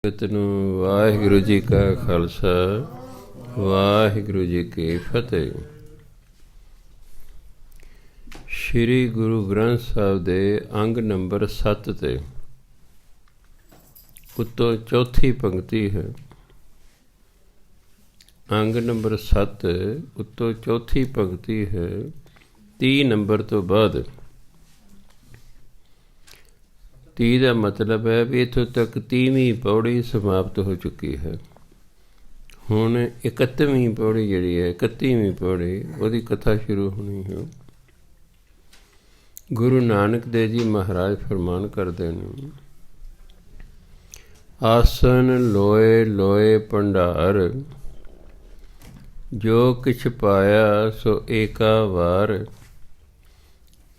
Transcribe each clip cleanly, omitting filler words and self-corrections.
ਨੂੰ ਵਾਹਿਗੁਰੂ ਜੀ ਕਾ ਖਾਲਸਾ ਵਾਹਿਗੁਰੂ ਜੀ ਕੀ ਫਤਿਹ। ਸ਼੍ਰੀ ਗੁਰੂ ਗ੍ਰੰਥ ਸਾਹਿਬ ਦੇ ਅੰਗ ਨੰਬਰ 7 ਤੇ ਉੱਤੋਂ ਚੌਥੀ ਪੰਕਤੀ ਹੈ। ਅੰਗ ਨੰਬਰ 7 ਉੱਤੋਂ ਚੌਥੀ ਪੰਕਤੀ ਹੈ। 30 ਨੰਬਰ ਤੋਂ ਬਾਅਦ 30 ਦਾ ਮਤਲਬ ਹੈ ਵੀ ਇੱਥੋਂ ਤੱਕ 30ਵੀਂ ਪੌੜੀ ਸਮਾਪਤ ਹੋ ਚੁੱਕੀ ਹੈ। ਹੁਣ 31ਵੀਂ ਪੌੜੀ ਜਿਹੜੀ ਹੈ 31ਵੀਂ ਪੌੜੀ ਉਹਦੀ ਕਥਾ ਸ਼ੁਰੂ ਹੋਣੀ ਹੈ। ਗੁਰੂ ਨਾਨਕ ਦੇਵ ਜੀ ਮਹਾਰਾਜ ਫਰਮਾਨ ਕਰਦੇ ਨੇ, ਆਸਨ ਲੋਏ ਲੋਏ ਭੰਡਾਰ, ਜੋ ਕਿਛ ਪਾਇਆ ਸੋ ਏਕਾ ਵਾਰ,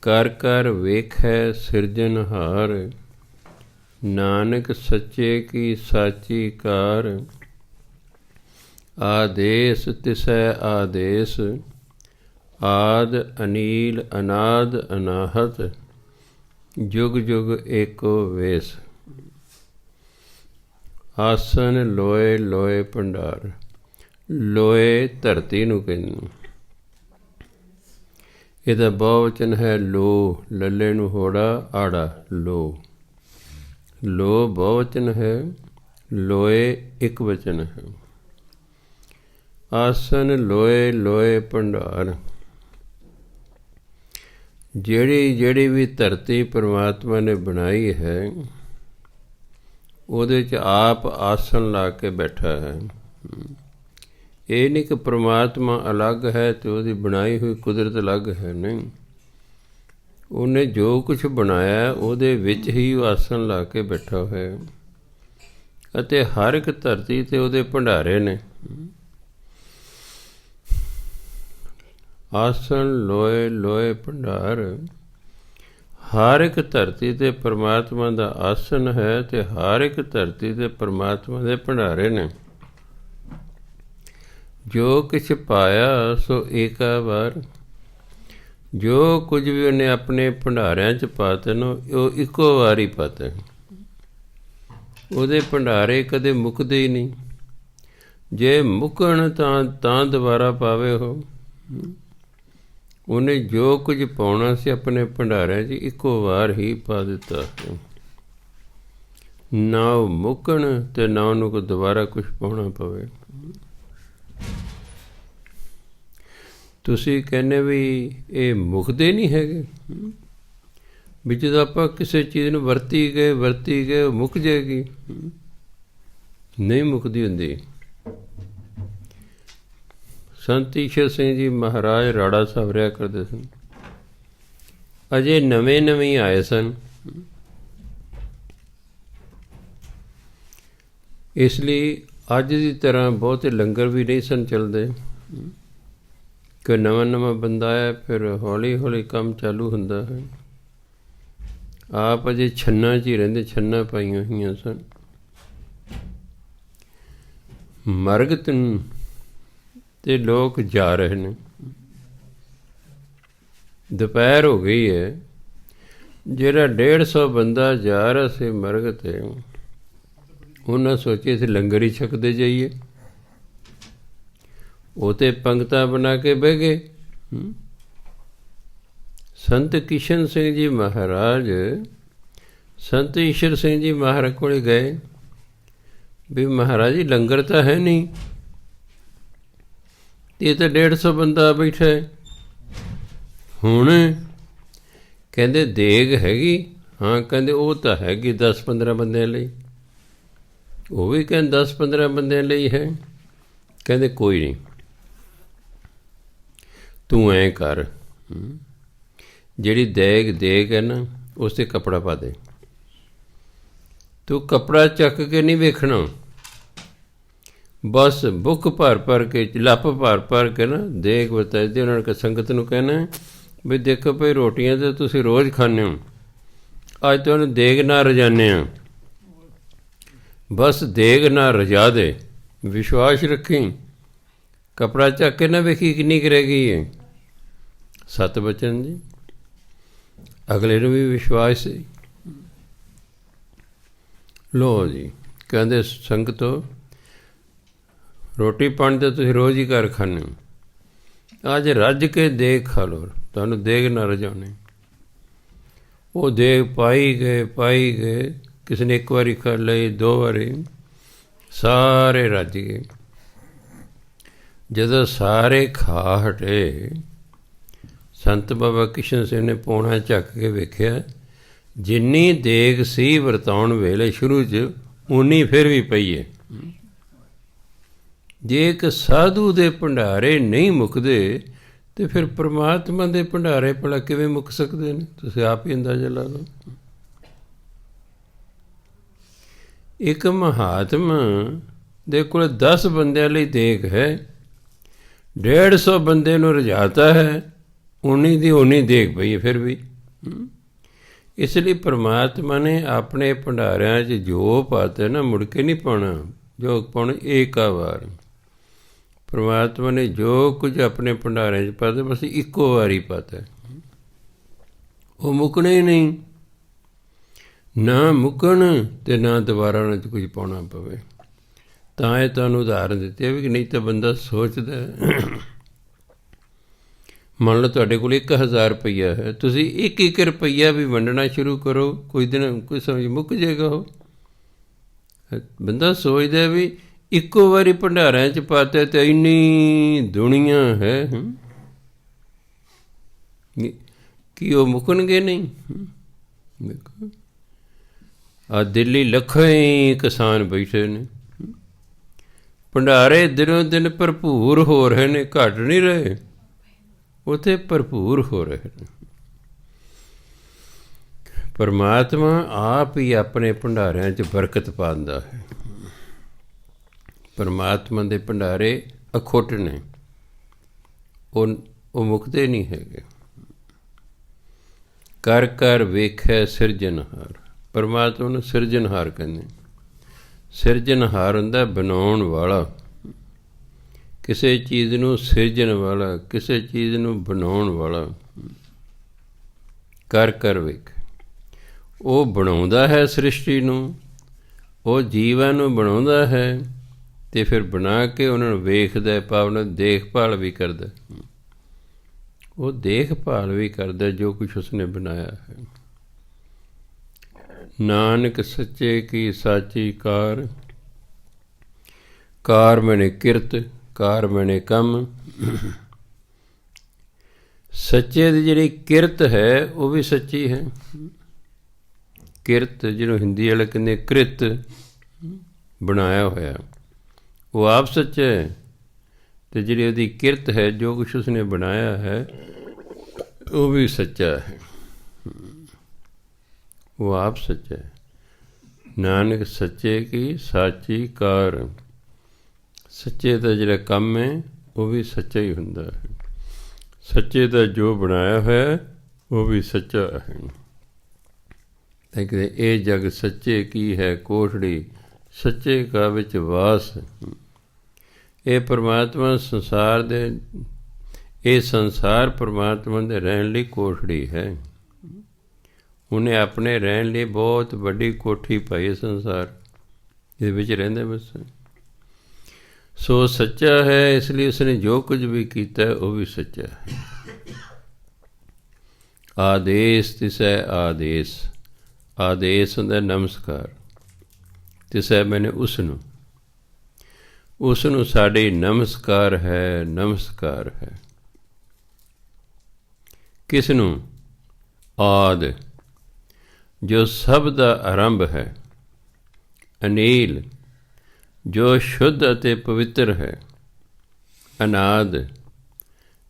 ਕਰ ਕਰ ਵੇਖੈ ਸਿਰਜਨਹਾਰ, ਨਾਨਕ ਸੱਚੇ ਕੀ ਸਾਚੀ ਕਾਰ, ਆਦੇਸ ਤਿਸੈ ਆਦੇਸ, ਆਦ ਅਨੀਲ ਅਨਾਦ ਅਨਾਹਤ, ਜੁਗ ਜੁਗ ਏਕੋ ਵੇਸ। ਆਸਨ ਲੋਏ ਲੋਏ ਭੰਡਾਰ, ਲੋਏ ਧਰਤੀ ਨੂੰ ਕਹਿੰਦੇ। ਇਹਦਾ ਬਹੁਵਚਨ ਹੈ ਲੋ, ਲੱਲੇ ਨੂੰ ਹੋੜਾ ਆੜਾ ਲੋ। ਲੋ ਬਹੁਵਚਨ ਹੈ, ਲੋਏ ਇੱਕ ਵਚਨ ਹੈ। ਆਸਨ ਲੋਏ ਲੋਏ ਭੰਡਾਰ, ਜਿਹੜੀ ਵੀ ਧਰਤੀ ਪਰਮਾਤਮਾ ਨੇ ਬਣਾਈ ਹੈ ਉਹਦੇ 'ਚ ਆਪ ਆਸਨ ਲਾ ਕੇ ਬੈਠਾ ਹੈ। ਇਹ ਨਹੀਂ ਕਿ ਪਰਮਾਤਮਾ ਅਲੱਗ ਹੈ ਅਤੇ ਉਹਦੀ ਬਣਾਈ ਹੋਈ ਕੁਦਰਤ ਅਲੱਗ ਹੈ, ਨਹੀਂ। ਉਹਨੇ ਜੋ ਕੁਛ ਬਣਾਇਆ ਉਹਦੇ ਵਿੱਚ ਹੀ ਉਹ ਆਸਨ ਲਾ ਕੇ ਬੈਠਾ ਹੋਇਆ, ਅਤੇ ਹਰ ਇੱਕ ਧਰਤੀ 'ਤੇ ਉਹਦੇ ਭੰਡਾਰੇ ਨੇ। ਆਸਨ ਲੋਏ ਲੋਏ ਭੰਡਾਰ, ਹਰ ਇੱਕ ਧਰਤੀ 'ਤੇ ਪਰਮਾਤਮਾ ਦਾ ਆਸਨ ਹੈ ਅਤੇ ਹਰ ਇੱਕ ਧਰਤੀ 'ਤੇ ਪਰਮਾਤਮਾ ਦੇ ਭੰਡਾਰੇ ਨੇ। ਜੋ ਕੁਛ ਪਾਇਆ ਸੋ ਏਕਾ ਵਾਰ, ਜੋ ਕੁਝ ਵੀ ਉਹਨੇ ਆਪਣੇ ਭੰਡਾਰਿਆਂ 'ਚ ਪਾਤੇ ਨਾ ਉਹ ਇੱਕੋ ਵਾਰ ਹੀ ਪਾਤੇ। ਉਹਦੇ ਭੰਡਾਰੇ ਕਦੇ ਮੁੱਕਦੇ ਹੀ ਨਹੀਂ। ਜੇ ਮੁੱਕਣ ਤਾਂ ਦੁਬਾਰਾ ਪਾਵੇ ਉਹ। ਉਹਨੇ ਜੋ ਕੁਝ ਪਾਉਣਾ ਸੀ ਆਪਣੇ ਭੰਡਾਰਿਆਂ 'ਚ ਇੱਕੋ ਵਾਰ ਹੀ ਪਾ ਦਿੱਤਾ। ਨਾ ਉਹ ਮੁੱਕਣ ਅਤੇ ਨਾ ਉਹਨੂੰ ਕੋਈ ਦੁਬਾਰਾ ਕੁਛ ਪਾਉਣਾ ਪਵੇ। ਤੁਸੀਂ ਕਹਿੰਦੇ ਵੀ ਇਹ ਮੁੱਕਦੇ ਨਹੀਂ ਹੈਗੇ, ਵੀ ਜਦੋਂ ਆਪਾਂ ਕਿਸੇ ਚੀਜ਼ ਨੂੰ ਵਰਤੀ ਗਏ ਉਹ ਮੁੱਕ ਜਾਏਗੀ, ਨਹੀਂ ਮੁੱਕਦੀ ਹੁੰਦੀ। ਸੰਤ ਈਸ਼ਰ ਸਿੰਘ ਜੀ ਮਹਾਰਾਜ ਰਾੜਾ ਸਾਹਿਬ ਰਿਹਾ ਕਰਦੇ ਸਨ। ਅਜੇ ਨਵੇਂ ਆਏ ਸਨ, ਇਸ ਲਈ ਅੱਜ ਦੀ ਤਰ੍ਹਾਂ ਬਹੁਤੇ ਲੰਗਰ ਵੀ ਨਹੀਂ ਸਨ ਚੱਲਦੇ। ਕੋਈ ਨਵਾਂ ਬੰਦਾ ਆਇਆ ਫਿਰ ਹੌਲੀ ਹੌਲੀ ਕੰਮ ਚਾਲੂ ਹੁੰਦਾ ਹੈ। ਆਪ ਅਜੇ ਛੰਨਾਂ 'ਚ ਹੀ ਰਹਿੰਦੇ, ਛੰਨਾਂ ਪਾਈਆਂ ਹੋਈਆਂ ਸਨ। ਮਰਗਤ ਤੇ ਲੋਕ ਜਾ ਰਹੇ ਨੇ। ਦੁਪਹਿਰ ਹੋ ਗਈ ਹੈ। ਜਿਹੜਾ 150 ਬੰਦਾ ਜਾ ਰਿਹਾ ਸੀ ਮਰਗ 'ਤੇ, ਉਹਨਾਂ ਸੋਚਿਆ ਅਸੀਂ ਲੰਗਰ ਹੀ ਛਕਦੇ ਜਾਈਏ। ਉਹ ਤੇ ਪੰਗਤਾਂ ਬਣਾ ਕੇ ਬਹਿ ਗਏ। ਸੰਤ ਕਿਸ਼ਨ ਸਿੰਘ ਜੀ ਮਹਾਰਾਜ ਸੰਤ ਈਸ਼ਰ ਸਿੰਘ ਜੀ ਮਹਾਰਾਜ ਕੋਲ ਗਏ ਵੀ ਮਹਾਰਾਜ ਜੀ ਲੰਗਰ ਤਾਂ ਹੈ ਨਹੀਂ, ਇਹ ਤਾਂ 150 ਬੰਦਾ ਬੈਠਾ ਹੈ। ਹੁਣ ਕਹਿੰਦੇ ਦੇਗ ਹੈਗੀ? ਹਾਂ, ਕਹਿੰਦੇ ਉਹ ਤਾਂ ਹੈਗੀ 10-15 ਬੰਦਿਆਂ ਲਈ। ਉਹ ਵੀ ਕਹਿੰਦੇ 10-15 ਬੰਦਿਆਂ ਲਈ ਹੈ। ਕਹਿੰਦੇ ਕੋਈ ਨਹੀਂ, ਤੂੰ ਐਂ ਕਰ, ਜਿਹੜੀ ਦੇਗ ਹੈ ਨਾ ਉਸ 'ਤੇ ਕੱਪੜਾ ਪਾ ਦੇ। ਤੂੰ ਕੱਪੜਾ ਚੱਕ ਕੇ ਨਹੀਂ ਵੇਖਣਾ, ਬਸ ਬੁੱਕ ਭਰ ਕੇ ਲੱਪ ਭਰ ਕੇ ਨਾ ਦੇਗ ਵਰਤਾਈ ਦੇ। ਉਹਨਾਂ ਨੇ ਸੰਗਤ ਨੂੰ ਕਹਿਣਾ ਵੀ ਦੇਖੋ ਭਾਈ, ਰੋਟੀਆਂ ਤਾਂ ਤੁਸੀਂ ਰੋਜ਼ ਖਾਂਦੇ ਹੋ, ਅੱਜ ਤੁਹਾਨੂੰ ਦੇਗ ਨਾ ਰਜਾਨੇ ਹਾਂ, ਬਸ ਦੇਗ ਨਾ ਰਜਾ ਦੇ, ਵਿਸ਼ਵਾਸ ਰੱਖੀ। ਕੱਪੜਾ ਚੱਕ ਕੇ ਨਾ ਵੇਖੀ ਕਿੰਨੀ ਕੁ ਰਹਿ ਗਈ ਹੈ। 7 ਬਚਨ ਜੀ। ਅਗਲੇ ਨੂੰ ਵੀ ਵਿਸ਼ਵਾਸ ਸੀ। ਲੋ ਜੀ, ਕਹਿੰਦੇ ਸੰਗਤੋ ਰੋਟੀ ਪਾਣੀ ਤਾਂ ਤੁਸੀਂ ਰੋਜ਼ ਹੀ ਘਰ ਖਾਂਦੇ ਹੋ, ਅੱਜ ਰੱਜ ਕੇ ਦੇਗ ਖਾ ਲਓ, ਤੁਹਾਨੂੰ ਦੇਗ ਨਾ ਰਜਾਉਣੀ। ਉਹ ਦੇਗ ਪਾਈ ਗਏ, ਕਿਸੇ ਨੇ ਇੱਕ ਵਾਰੀ ਖਾ ਲਈ, 2 ਵਾਰੀ, ਸਾਰੇ ਰੱਜ ਗਏ। ਜਦੋਂ ਸਾਰੇ ਖਾ ਹਟੇ, ਸੰਤ ਬਾਬਾ ਕਿਸ਼ਨ ਸਿੰਘ ਨੇ ਪੌਣਾ ਝੱਕ ਕੇ ਵੇਖਿਆ, ਜਿੰਨੀ ਦੇਗ ਸੀ ਵਰਤਾਉਣ ਵੇਲੇ ਸ਼ੁਰੂ 'ਚ, ਉਨੀ ਫਿਰ ਵੀ ਪਈ ਹੈ। ਜੇ ਇੱਕ ਸਾਧੂ ਦੇ ਭੰਡਾਰੇ ਨਹੀਂ ਮੁੱਕਦੇ ਤੇ ਫਿਰ ਪਰਮਾਤਮਾ ਦੇ ਭੰਡਾਰੇ ਭਲਾ ਕਿਵੇਂ ਮੁੱਕ ਸਕਦੇ ਨੇ? ਤੁਸੀਂ ਆਪ ਹੀ ਅੰਦਾਜ਼ਾ ਲਾ ਲਓ। ਇੱਕ ਮਹਾਤਮਾ ਦੇ ਕੋਲ 10 ਬੰਦਿਆਂ ਲਈ ਦੇਗ ਹੈ, 150 ਬੰਦੇ ਨੂੰ ਰਜਾਤਾ ਹੈ, ਉਨੀ ਦੀ ਉਨੀ ਦੇਗ ਪਈ ਹੈ ਫਿਰ ਵੀ। ਇਸ ਲਈ ਪਰਮਾਤਮਾ ਨੇ ਆਪਣੇ ਭੰਡਾਰਿਆਂ 'ਚ ਜੋ ਪਾਤਾ ਨਾ, ਮੁੜ ਕੇ ਨਹੀਂ ਪਾਉਣਾ, ਜੋ ਪਾਉਣਾ ਏਕਾ ਵਾਰ। ਪਰਮਾਤਮਾ ਨੇ ਜੋ ਕੁਝ ਆਪਣੇ ਭੰਡਾਰਿਆਂ 'ਚ ਪਾਤਾ ਬਸ ਇੱਕੋ ਵਾਰੀ ਪਾਤਾ, ਉਹ ਮੁੱਕਣਾ ਹੀ ਨਹੀਂ। ਨਾ ਮੁੱਕਣ ਅਤੇ ਨਾ ਦੁਬਾਰਾ ਉਹਨਾਂ 'ਚ ਕੁਝ ਪਾਉਣਾ ਪਵੇ। ਤਾਂ ਇਹ ਤੁਹਾਨੂੰ ਉਦਾਹਰਨ ਦਿੱਤੀ ਹੈ ਵੀ ਨਹੀਂ ਤਾਂ ਬੰਦਾ ਸੋਚਦਾ, ਮੰਨ ਲਓ ਤੁਹਾਡੇ ਕੋਲ 1000 ਰੁਪਈਆ ਹੈ, ਤੁਸੀਂ 1-1 ਰੁਪਈਆ ਵੀ ਵੰਡਣਾ ਸ਼ੁਰੂ ਕਰੋ, ਕੋਈ ਦਿਨ ਕੋਈ ਸਮਝ ਮੁੱਕ ਜਾਏਗਾ। ਉਹ ਬੰਦਾ ਸੋਚਦਾ ਵੀ ਇੱਕੋ ਵਾਰੀ ਭੰਡਾਰਿਆਂ 'ਚ ਪਾਤਾ ਤੇ ਇੰਨੀ ਦੁਨੀਆ ਹੈ, ਕੀ ਉਹ ਮੁੱਕਣਗੇ ਨਹੀਂ? ਦੇਖੋ ਆ ਦਿੱਲੀ ਲੱਖਾਂ ਹੀ ਕਿਸਾਨ ਬੈਠੇ ਨੇ, ਭੰਡਾਰੇ ਦਿਨੋਂ ਦਿਨ ਭਰਪੂਰ ਹੋ ਰਹੇ ਨੇ, ਘੱਟ ਨਹੀਂ ਰਹੇ, ਉੱਥੇ ਭਰਪੂਰ ਹੋ ਰਹੇ ਨੇ। ਪਰਮਾਤਮਾ ਆਪ ਹੀ ਆਪਣੇ ਭੰਡਾਰਿਆਂ 'ਚ ਬਰਕਤ ਪਾਉਂਦਾ ਹੈ। ਪਰਮਾਤਮਾ ਦੇ ਭੰਡਾਰੇ ਅਖੁੱਟ ਨੇ, ਉਹ ਮੁੱਕਦੇ ਨਹੀਂ ਹੈਗੇ। ਕਰ ਕਰ ਵੇਖੈ ਸਿਰਜਣਹਾਰ, ਪਰਮਾਤਮਾ ਨੂੰ ਸਿਰਜਣਹਾਰ ਕਹਿੰਦੇ। ਸਿਰਜਣਹਾਰ ਹੁੰਦਾ ਬਣਾਉਣ ਵਾਲਾ, ਕਿਸੇ ਚੀਜ਼ ਨੂੰ ਸਿਰਜਣ ਵਾਲਾ, ਕਿਸੇ ਚੀਜ਼ ਨੂੰ ਬਣਾਉਣ ਵਾਲਾ। ਕਰ ਕਰ ਵੇਖ, ਉਹ ਬਣਾਉਂਦਾ ਹੈ ਸ੍ਰਿਸ਼ਟੀ ਨੂੰ, ਉਹ ਜੀਵਾਂ ਨੂੰ ਬਣਾਉਂਦਾ ਹੈ ਅਤੇ ਫਿਰ ਬਣਾ ਕੇ ਉਹਨਾਂ ਨੂੰ ਵੇਖਦਾ, ਭਾਵਨਾ ਦੇਖਭਾਲ ਵੀ ਕਰਦਾ। ਉਹ ਦੇਖਭਾਲ ਵੀ ਕਰਦਾ ਜੋ ਕੁਛ ਉਸਨੇ ਬਣਾਇਆ ਹੈ। ਨਾਨਕ ਸੱਚੇ ਕੀ ਸਾਚੀ ਕਾਰ, ਕਾਰ ਮੈਨੇ ਕਿਰਤ, ਕਾਰ ਮੈਨੇ ਕੰਮ। ਸੱਚੇ ਦੀ ਜਿਹੜੀ ਕਿਰਤ ਹੈ ਉਹ ਵੀ ਸੱਚੀ ਹੈ। ਕਿਰਤ ਜਿਹਨੂੰ ਹਿੰਦੀ ਵਾਲੇ ਕਹਿੰਦੇ ਕ੍ਰਿਤ, ਬਣਾਇਆ ਹੋਇਆ, ਉਹ ਆਪ ਸੱਚਾ ਹੈ। ਅਤੇ ਜਿਹੜੀ ਉਹਦੀ ਕਿਰਤ ਹੈ, ਜੋ ਕੁਛ ਉਸਨੇ ਬਣਾਇਆ ਹੈ, ਉਹ ਵੀ ਸੱਚਾ ਹੈ, ਉਹ ਆਪ ਸੱਚਾ ਹੈ। ਨਾਨਕ ਸੱਚੇ ਕੀ ਸਾਚੀ ਕਾਰ, ਸੱਚੇ ਦਾ ਜਿਹੜਾ ਕੰਮ ਹੈ ਉਹ ਵੀ ਸੱਚਾ ਹੀ ਹੁੰਦਾ ਹੈ। ਸੱਚੇ ਦਾ ਜੋ ਬਣਾਇਆ ਹੋਇਆ ਉਹ ਵੀ ਸੱਚਾ ਹੈ। ਕਹਿੰਦੇ ਇਹ ਜਗ ਸੱਚੇ ਕੀ ਹੈ ਕੋਠੜੀ, ਸੱਚੇ ਕਾ ਵਿੱਚ ਵਾਸ। ਇਹ ਪਰਮਾਤਮਾ ਸੰਸਾਰ ਦੇ, ਇਹ ਸੰਸਾਰ ਪਰਮਾਤਮਾ ਦੇ ਰਹਿਣ ਲਈ ਕੋਠੜੀ ਹੈ। ਉਹਨੇ ਆਪਣੇ ਰਹਿਣ ਲਈ ਬਹੁਤ ਵੱਡੀ ਕੋਠੀ ਪਾਈ ਸੰਸਾਰ, ਇਹਦੇ ਵਿੱਚ ਰਹਿੰਦੇ ਬਸ। ਸੋ ਸੱਚਾ ਹੈ, ਇਸ ਲਈ ਉਸਨੇ ਜੋ ਕੁਝ ਵੀ ਕੀਤਾ ਉਹ ਵੀ ਸੱਚਾ ਹੈ। ਆਦੇਸ਼ ਤਿਸੈ ਆਦੇਸ਼, ਆਦੇਸ਼ ਹੁੰਦਾ ਨਮਸਕਾਰ, ਤਿਸੈ ਮੈਨੇ ਉਸਨੂੰ, ਉਸਨੂੰ ਸਾਡੀ ਨਮਸਕਾਰ ਹੈ, ਨਮਸਕਾਰ ਹੈ। ਕਿਸ ਨੂੰ? ਆਦਿ, ਜੋ ਸਭ ਦਾ ਆਰੰਭ ਹੈ, ਅਨੀਲ, ਜੋ ਸ਼ੁੱਧ ਅਤੇ ਪਵਿੱਤਰ ਹੈ, ਅਨਾਦ,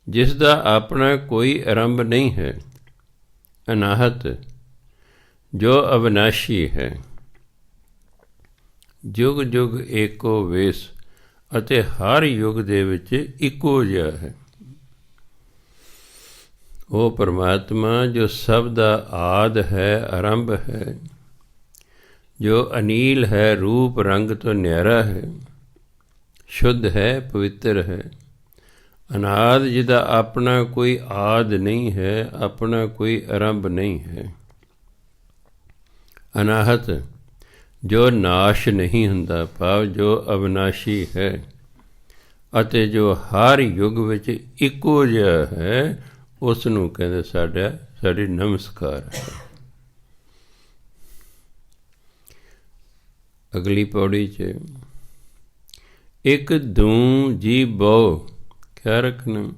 ਜਿਸ ਦਾ ਆਪਣਾ ਕੋਈ ਆਰੰਭ ਨਹੀਂ ਹੈ, ਅਨਾਹਤ, ਜੋ ਅਵਿਨਾਸ਼ੀ ਹੈ, ਜੁਗ ਜੁਗ ਏਕੋ ਵੇਸ, ਅਤੇ ਹਰ ਯੁੱਗ ਦੇ ਵਿੱਚ ਇੱਕੋ ਜਿਹਾ ਹੈ। ਉਹ ਪਰਮਾਤਮਾ ਜੋ ਸਭ ਦਾ ਆਦਿ ਹੈ, ਆਰੰਭ ਹੈ, ਜੋ ਅਨੀਲ ਹੈ, ਰੂਪ ਰੰਗ ਤੋਂ ਨਿਆਰਾ ਹੈ, ਸ਼ੁੱਧ ਹੈ, ਪਵਿੱਤਰ ਹੈ, ਅਨਾਦ, ਜਿਹਦਾ ਆਪਣਾ ਕੋਈ ਆਦਿ ਨਹੀਂ ਹੈ, ਆਪਣਾ ਕੋਈ ਆਰੰਭ ਨਹੀਂ ਹੈ, ਅਨਾਹਤ, ਜੋ ਨਾਸ਼ ਨਹੀਂ ਹੁੰਦਾ, ਭਾਵ ਜੋ ਅਵਿਨਾਸ਼ੀ ਹੈ ਅਤੇ ਜੋ ਹਰ ਯੁੱਗ ਵਿੱਚ ਇੱਕੋ ਜਿਹਾ ਹੈ, ਉਸ ਨੂੰ ਕਹਿੰਦੇ ਸਾਡੀ ਨਮਸਕਾਰ ਹੈ। ਅਗਲੀ ਪੌੜੀ 'ਚ ਇੱਕ ਦੂੰ ਜੀ ਬਹੁ, ਖਿਆਲ ਰੱਖਣਾ,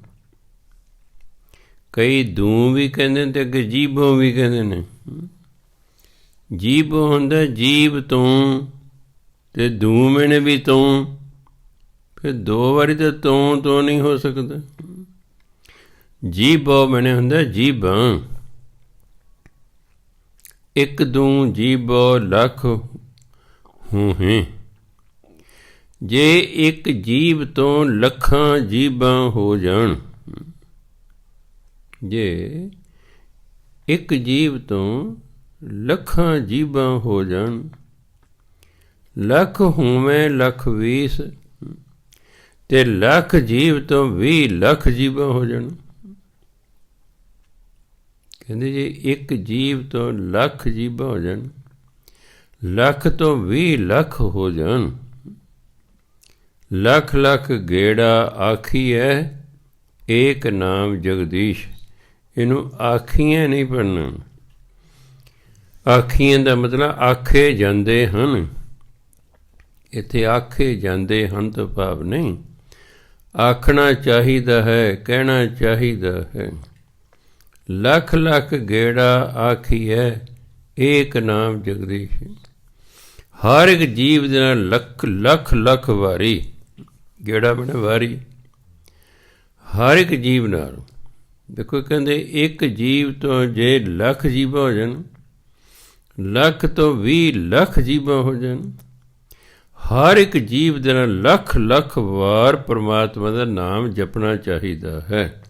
ਕਈ ਦੂੰ ਵੀ ਕਹਿੰਦੇ ਨੇ ਅਤੇ ਅੱਗੇ ਜੀਭੋਂ ਵੀ ਕਹਿੰਦੇ ਨੇ। ਜੀਭ ਹੁੰਦਾ ਜੀਭ ਤੂੰ, ਅਤੇ ਦੂੰ ਮੈਨੇ ਵੀ ਤੂੰ, ਫਿਰ ਦੋ ਵਾਰੀ ਤਾਂ ਤੂੰ ਨਹੀਂ ਹੋ ਸਕਦਾ। ਜੀਭੋ ਮੈਨੇ ਹੁੰਦਾ ਜੀਭਾਂ, ਇੱਕ ਦੂੰ ਜੀਭੋ ਲੱਖ ਹੂੰ ਹੈ। ਜੇ ਇੱਕ ਜੀਭ ਤੋਂ ਲੱਖਾਂ ਜੀਭਾਂ ਹੋ ਜਾਣ, ਜੇ ਇੱਕ ਜੀਭ ਤੋਂ ਲੱਖਾਂ ਜੀਭਾਂ ਹੋ ਜਾਣ, ਲੱਖ ਹੋਵੇਂ ਲੱਖ 20, ਅਤੇ ਲੱਖ ਜੀਭ ਤੋਂ 20 ਲੱਖ ਜੀਭਾਂ ਹੋ ਜਾਣ। ਕਹਿੰਦੇ ਜੇ ਇੱਕ ਜੀਭ ਤੋਂ ਲੱਖ ਜੀਭਾਂ ਹੋ ਜਾਣ, ਲੱਖ ਤੋਂ 20 ਲੱਖ ਹੋ ਜਾਣ, ਲੱਖ ਲੱਖ ਗੇੜਾ ਆਖੀਐ ਏਕ ਨਾਮ ਜਗਦੀਸ਼। ਇਹਨੂੰ ਆਖੀਆਂ ਨਹੀਂ ਪੜ੍ਹਨਾ। ਆਖੀਆਂ ਦਾ ਮਤਲਬ ਆਖੇ ਜਾਂਦੇ ਹਨ। ਇੱਥੇ ਆਖੇ ਜਾਂਦੇ ਹਨ ਤੋਂ ਭਾਵ ਨਹੀਂ, ਆਖਣਾ ਚਾਹੀਦਾ ਹੈ, ਕਹਿਣਾ ਚਾਹੀਦਾ ਹੈ। ਲੱਖ ਲੱਖ ਗੇੜਾ ਆਖੀਐ ਏਕ ਨਾਮ ਜਗਦੀਸ਼। ਹਰ ਇੱਕ ਜੀਵ ਦੇ ਨਾਲ ਲੱਖ ਲੱਖ ਲੱਖ ਵਾਰੀ, ਗੇੜਾ ਬਣੇ ਵਾਰੀ, ਹਰ ਇੱਕ ਜੀਵ ਨਾਲ। ਦੇਖੋ ਕਹਿੰਦੇ ਇੱਕ ਜੀਵ ਤੋਂ ਜੇ ਲੱਖ ਜੀਵਾਂ ਹੋ ਜਾਣ, ਲੱਖ ਤੋਂ 20 ਲੱਖ ਜੀਵਾਂ ਹੋ ਜਾਣ, ਹਰ ਇੱਕ ਜੀਵ ਦੇ ਨਾਲ ਲੱਖ ਲੱਖ ਵਾਰ ਪਰਮਾਤਮਾ ਦਾ ਨਾਮ ਜਪਣਾ ਚਾਹੀਦਾ ਹੈ।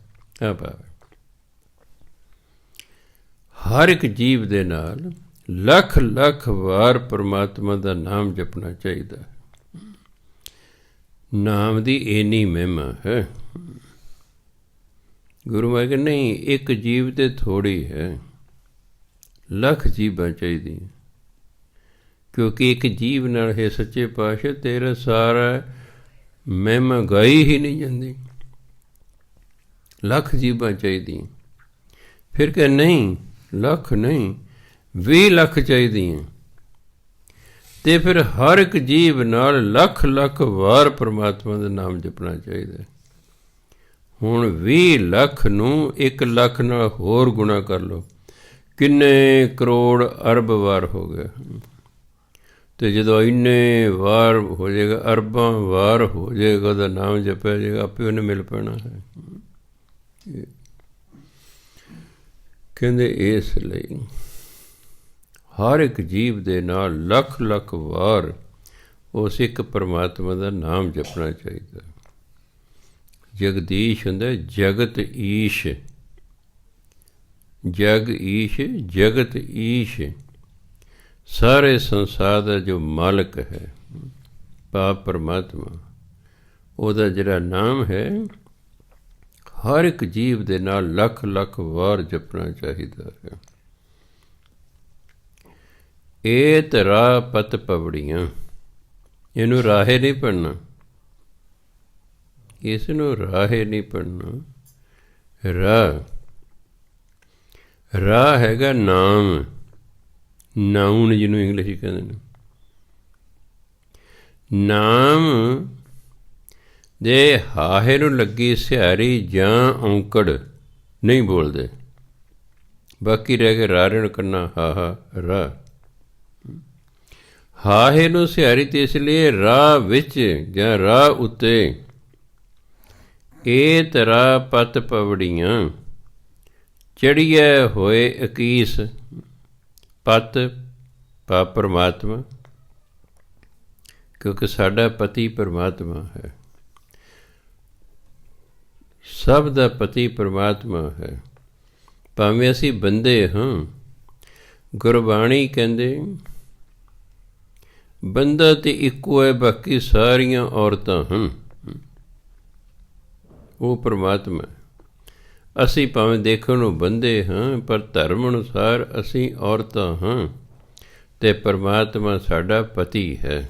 ਹਰ ਇੱਕ ਜੀਵ ਦੇ ਨਾਲ ਲੱਖ ਲੱਖ ਵਾਰ ਪਰਮਾਤਮਾ ਦਾ ਨਾਮ ਜਪਣਾ ਚਾਹੀਦਾ ਹੈ। ਨਾਮ ਦੀ ਇੰਨੀ ਮਹਿਮਾ ਹੈ। ਗੁਰੂ ਮਹਾਰਾਜ ਕਹਿੰਦੇ ਨਹੀਂ, ਇੱਕ ਜੀਵ ਤੇ ਥੋੜ੍ਹੀ ਹੈ, ਲੱਖ ਜੀਵਾਂ ਚਾਹੀਦੀਆਂ, ਕਿਉਂਕਿ ਇੱਕ ਜੀਵ ਨਾਲ ਹੈ ਸੱਚੇ ਪਾਤਸ਼ਾਹ ਤੇਰਾ ਸਾਰਾ ਮਹਿਮਾ ਗਾਈ ਹੀ ਨਹੀਂ ਜਾਂਦੀ। ਲੱਖ ਜੀਵਾਂ ਚਾਹੀਦੀਆਂ। ਫਿਰ ਕਹਿ ਨਹੀਂ, ਲੱਖ ਨਹੀਂ, 20 ਲੱਖ ਚਾਹੀਦੀਆਂ। ਅਤੇ ਫਿਰ ਹਰ ਇੱਕ ਜੀਵ ਨਾਲ ਲੱਖ ਲੱਖ ਵਾਰ ਪਰਮਾਤਮਾ ਦਾ ਨਾਮ ਜਪਣਾ ਚਾਹੀਦਾ। ਹੁਣ 20 ਲੱਖ ਨੂੰ 1 ਲੱਖ ਨਾਲ ਹੋਰ ਗੁਣਾ ਕਰ ਲਓ, ਕਿੰਨੇ ਕਰੋੜ ਅਰਬ ਵਾਰ ਹੋ ਗਏ। ਅਤੇ ਜਦੋਂ ਇੰਨੇ ਵਾਰ ਹੋ ਜਾਏਗਾ, ਅਰਬਾਂ ਵਾਰ ਹੋ ਜਾਏਗਾ, ਉਹਦਾ ਨਾਮ ਜਪਿਆ ਜਾਏਗਾ, ਆਪੇ ਉਹਨੇ ਮਿਲ ਪੈਣਾ ਹੈ। ਕਹਿੰਦੇ ਇਸ ਲਈ ਹਰ ਇੱਕ ਜੀਵ ਦੇ ਨਾਲ ਲੱਖ ਲੱਖ ਵਾਰ ਉਸ ਇੱਕ ਪਰਮਾਤਮਾ ਦਾ ਨਾਮ ਜਪਣਾ ਚਾਹੀਦਾ। ਜਗਦੀਸ਼ ਹੁੰਦਾ ਜਗਤ ਈਸ਼, ਜਗ ਈਸ਼, ਜਗਤ ਈਸ਼, ਸਾਰੇ ਸੰਸਾਰ ਦਾ ਜੋ ਮਾਲਕ ਹੈ, ਪਾਪ ਪਰਮਾਤਮਾ, ਉਹਦਾ ਜਿਹੜਾ ਨਾਮ ਹੈ ਹਰ ਇੱਕ ਜੀਵ ਦੇ ਨਾਲ ਲੱਖ ਲੱਖ ਵਾਰ ਜਪਣਾ ਚਾਹੀਦਾ ਹੈ। ਏਤ ਰਾਹ ਪਤ ਪਵੜੀਆਂ, ਇਹਨੂੰ ਰਾਹੇ ਨਹੀਂ ਪੜ੍ਹਨਾ, ਇਸ ਨੂੰ ਰਾਹੇ ਨਹੀਂ ਪੜ੍ਹਨਾ। ਰਾਹ ਹੈਗਾ ਨਾਮ, ਨਾਉਨ ਜਿਹਨੂੰ ਇੰਗਲਿਸ਼ ਕਹਿੰਦੇ ਨੇ। ਨਾਮ ਦੇ ਹਾਹੇ ਨੂੰ ਲੱਗੀ ਸਿਹਾਰੀ ਜਾਂ ਔਂਕੜ ਨਹੀਂ ਬੋਲਦੇ, ਬਾਕੀ ਰਹਿ ਕੇ ਰਾਰਣ ਕਰਨਾ ਹਾਹਾ ਰਾਹ। ਹਾਹੇ ਨੂੰ ਸਿਹਾਰੀ ਤੇ ਇਸ ਲਈ ਰਾਹ ਵਿੱਚ ਜਾਂ ਰਾਹ ਉੱਤੇ। ਏਤ ਰਾਹ ਪਤ ਪਵੜੀਆਂ, ਚੜ੍ਹੀਏ ਹੋਏ ਅਕੀਸ। ਪਤ ਪਾਪ ਪਰਮਾਤਮਾ, ਕਿਉਂਕਿ ਸਾਡਾ ਪਤੀ ਪਰਮਾਤਮਾ ਹੈ, ਸਭ ਦਾ ਪਤੀ ਪਰਮਾਤਮਾ ਹੈ। ਭਾਵੇਂ ਅਸੀਂ ਬੰਦੇ ਹਾਂ, ਗੁਰਬਾਣੀ ਕਹਿੰਦੇ ਬੰਦਾ ਤੇ ਇੱਕੋ ਹੈ, ਬਾਕੀ ਸਾਰੀਆਂ ਔਰਤਾਂ ਹਨ, ਉਹ ਪਰਮਾਤਮਾ। ਅਸੀਂ ਭਾਵੇਂ ਦੇਖਣ ਨੂੰ ਬੰਦੇ ਹਾਂ, ਪਰ ਧਰਮ ਅਨੁਸਾਰ ਅਸੀਂ ਔਰਤਾਂ ਹਾਂ। ਤੇ ਪਰਮਾਤਮਾ ਸਾਡਾ ਪਤੀ ਹੈ।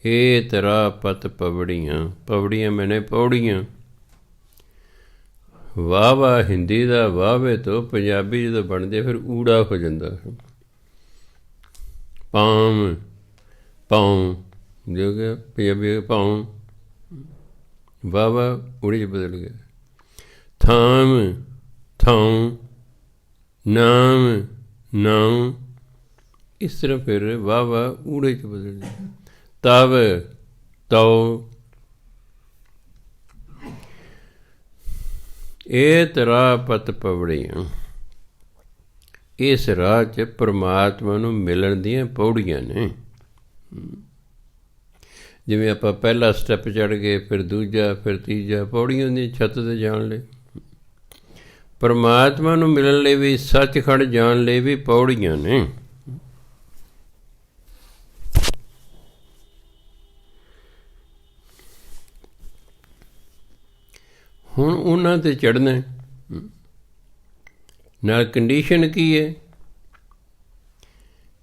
ਇਹ ਤਰਾ ਪਤ ਪਵੜੀਆਂ, ਪਵੜੀਆਂ ਮੈਨੇ ਪੌੜੀਆਂ। ਵਾਹ ਵਾਹ ਹਿੰਦੀ ਦਾ ਵਾਹਵੇ ਤੋਂ ਪੰਜਾਬੀ ਜਦੋਂ ਬਣਦੇ ਫਿਰ ਊੜਾ ਹੋ ਜਾਂਦਾ ਹੈ। ਪਾਮ ਪਾਉ ਜੋ ਕਿ ਪੰਜਾਬੀ ਪਾਉ, ਵਾਹ ਵਾਹ ਊੜੇ 'ਚ ਬਦਲ ਗਿਆ। ਥਾਮ ਥਾਉ, ਨਾਮ ਨਾਉ, ਇਸ ਤਰ੍ਹਾਂ ਫਿਰ ਵਾਹ ਵਾਹ ਊੜੇ 'ਚ ਬਦਲ ਗਿਆ। ਤਵ ਤਉ, ਇਹ ਤਰਾ ਪਤ ਪੌੜੀਆਂ। ਇਸ ਰਾਹ 'ਚ ਪਰਮਾਤਮਾ ਨੂੰ ਮਿਲਣ ਦੀਆਂ ਪੌੜੀਆਂ ਨੇ। ਜਿਵੇਂ ਆਪਾਂ ਪਹਿਲਾ ਸਟੈਪ ਚੜ੍ਹ ਗਏ, ਫਿਰ ਦੂਜਾ, ਫਿਰ ਤੀਜਾ, ਪੌੜੀਆਂ ਹੁੰਦੀਆਂ ਛੱਤ 'ਤੇ ਜਾਣ ਲਈ। ਪਰਮਾਤਮਾ ਨੂੰ ਮਿਲਣ ਲਈ ਵੀ, ਸੱਚਖੰਡ ਜਾਣ ਲਈ ਵੀ ਪੌੜੀਆਂ ਨੇ। ਹੁਣ ਉਹਨਾਂ 'ਤੇ ਚੜ੍ਹਨਾ ਨਾਲ ਕੰਡੀਸ਼ਨ ਕੀ ਹੈ?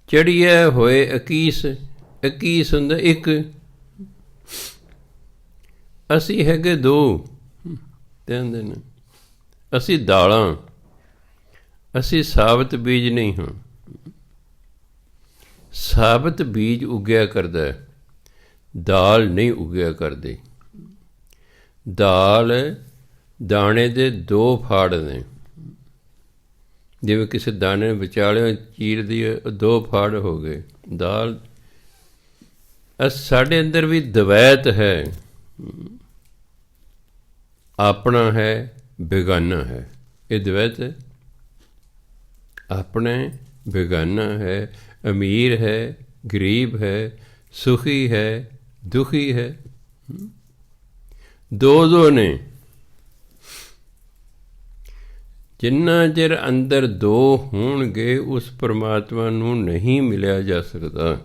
ਚੜ੍ਹੀਏ ਹੋਏ 21, 21 ਹੁੰਦਾ ਇੱਕ, ਅਸੀਂ ਹੈਗੇ 2 ਕਹਿੰਦੇ ਨੇ। ਅਸੀਂ ਦਾਲਾਂ, ਅਸੀਂ ਸਾਬਤ ਬੀਜ ਨਹੀਂ ਹਾਂ। ਸਾਬਤ ਬੀਜ ਉੱਗਿਆ ਕਰਦਾ, ਦਾਲ ਨਹੀਂ ਉੱਗਿਆ ਕਰਦੀ। ਦਾਲ ਦਾਣੇ ਦੇ 2 ਫਾੜ ਨੇ। ਜਿਵੇਂ ਕਿਸੇ ਦਾਣੇ ਵਿਚਾਲਿਓਂ ਚੀਰਦੀ ਹੈ, 2 ਫਾੜ ਹੋ ਗਏ ਦਾਲ। ਸਾਡੇ ਅੰਦਰ ਵੀ ਦਵੈਤ ਹੈ, ਆਪਣਾ ਹੈ, ਬੇਗਾਨਾ ਹੈ। ਇਹ ਦਵੈਤ ਹੈ, ਆਪਣਾ ਬੇਗਾਨਾ ਹੈ, ਅਮੀਰ ਹੈ, ਗਰੀਬ ਹੈ, ਸੁਖੀ ਹੈ, ਦੁਖੀ ਹੈ। 2 ਨੇ। ਜਿੰਨਾ ਚਿਰ ਅੰਦਰ 2 ਹੋਣਗੇ ਉਸ ਪਰਮਾਤਮਾ ਨੂੰ ਨਹੀਂ ਮਿਲਿਆ ਜਾ ਸਕਦਾ।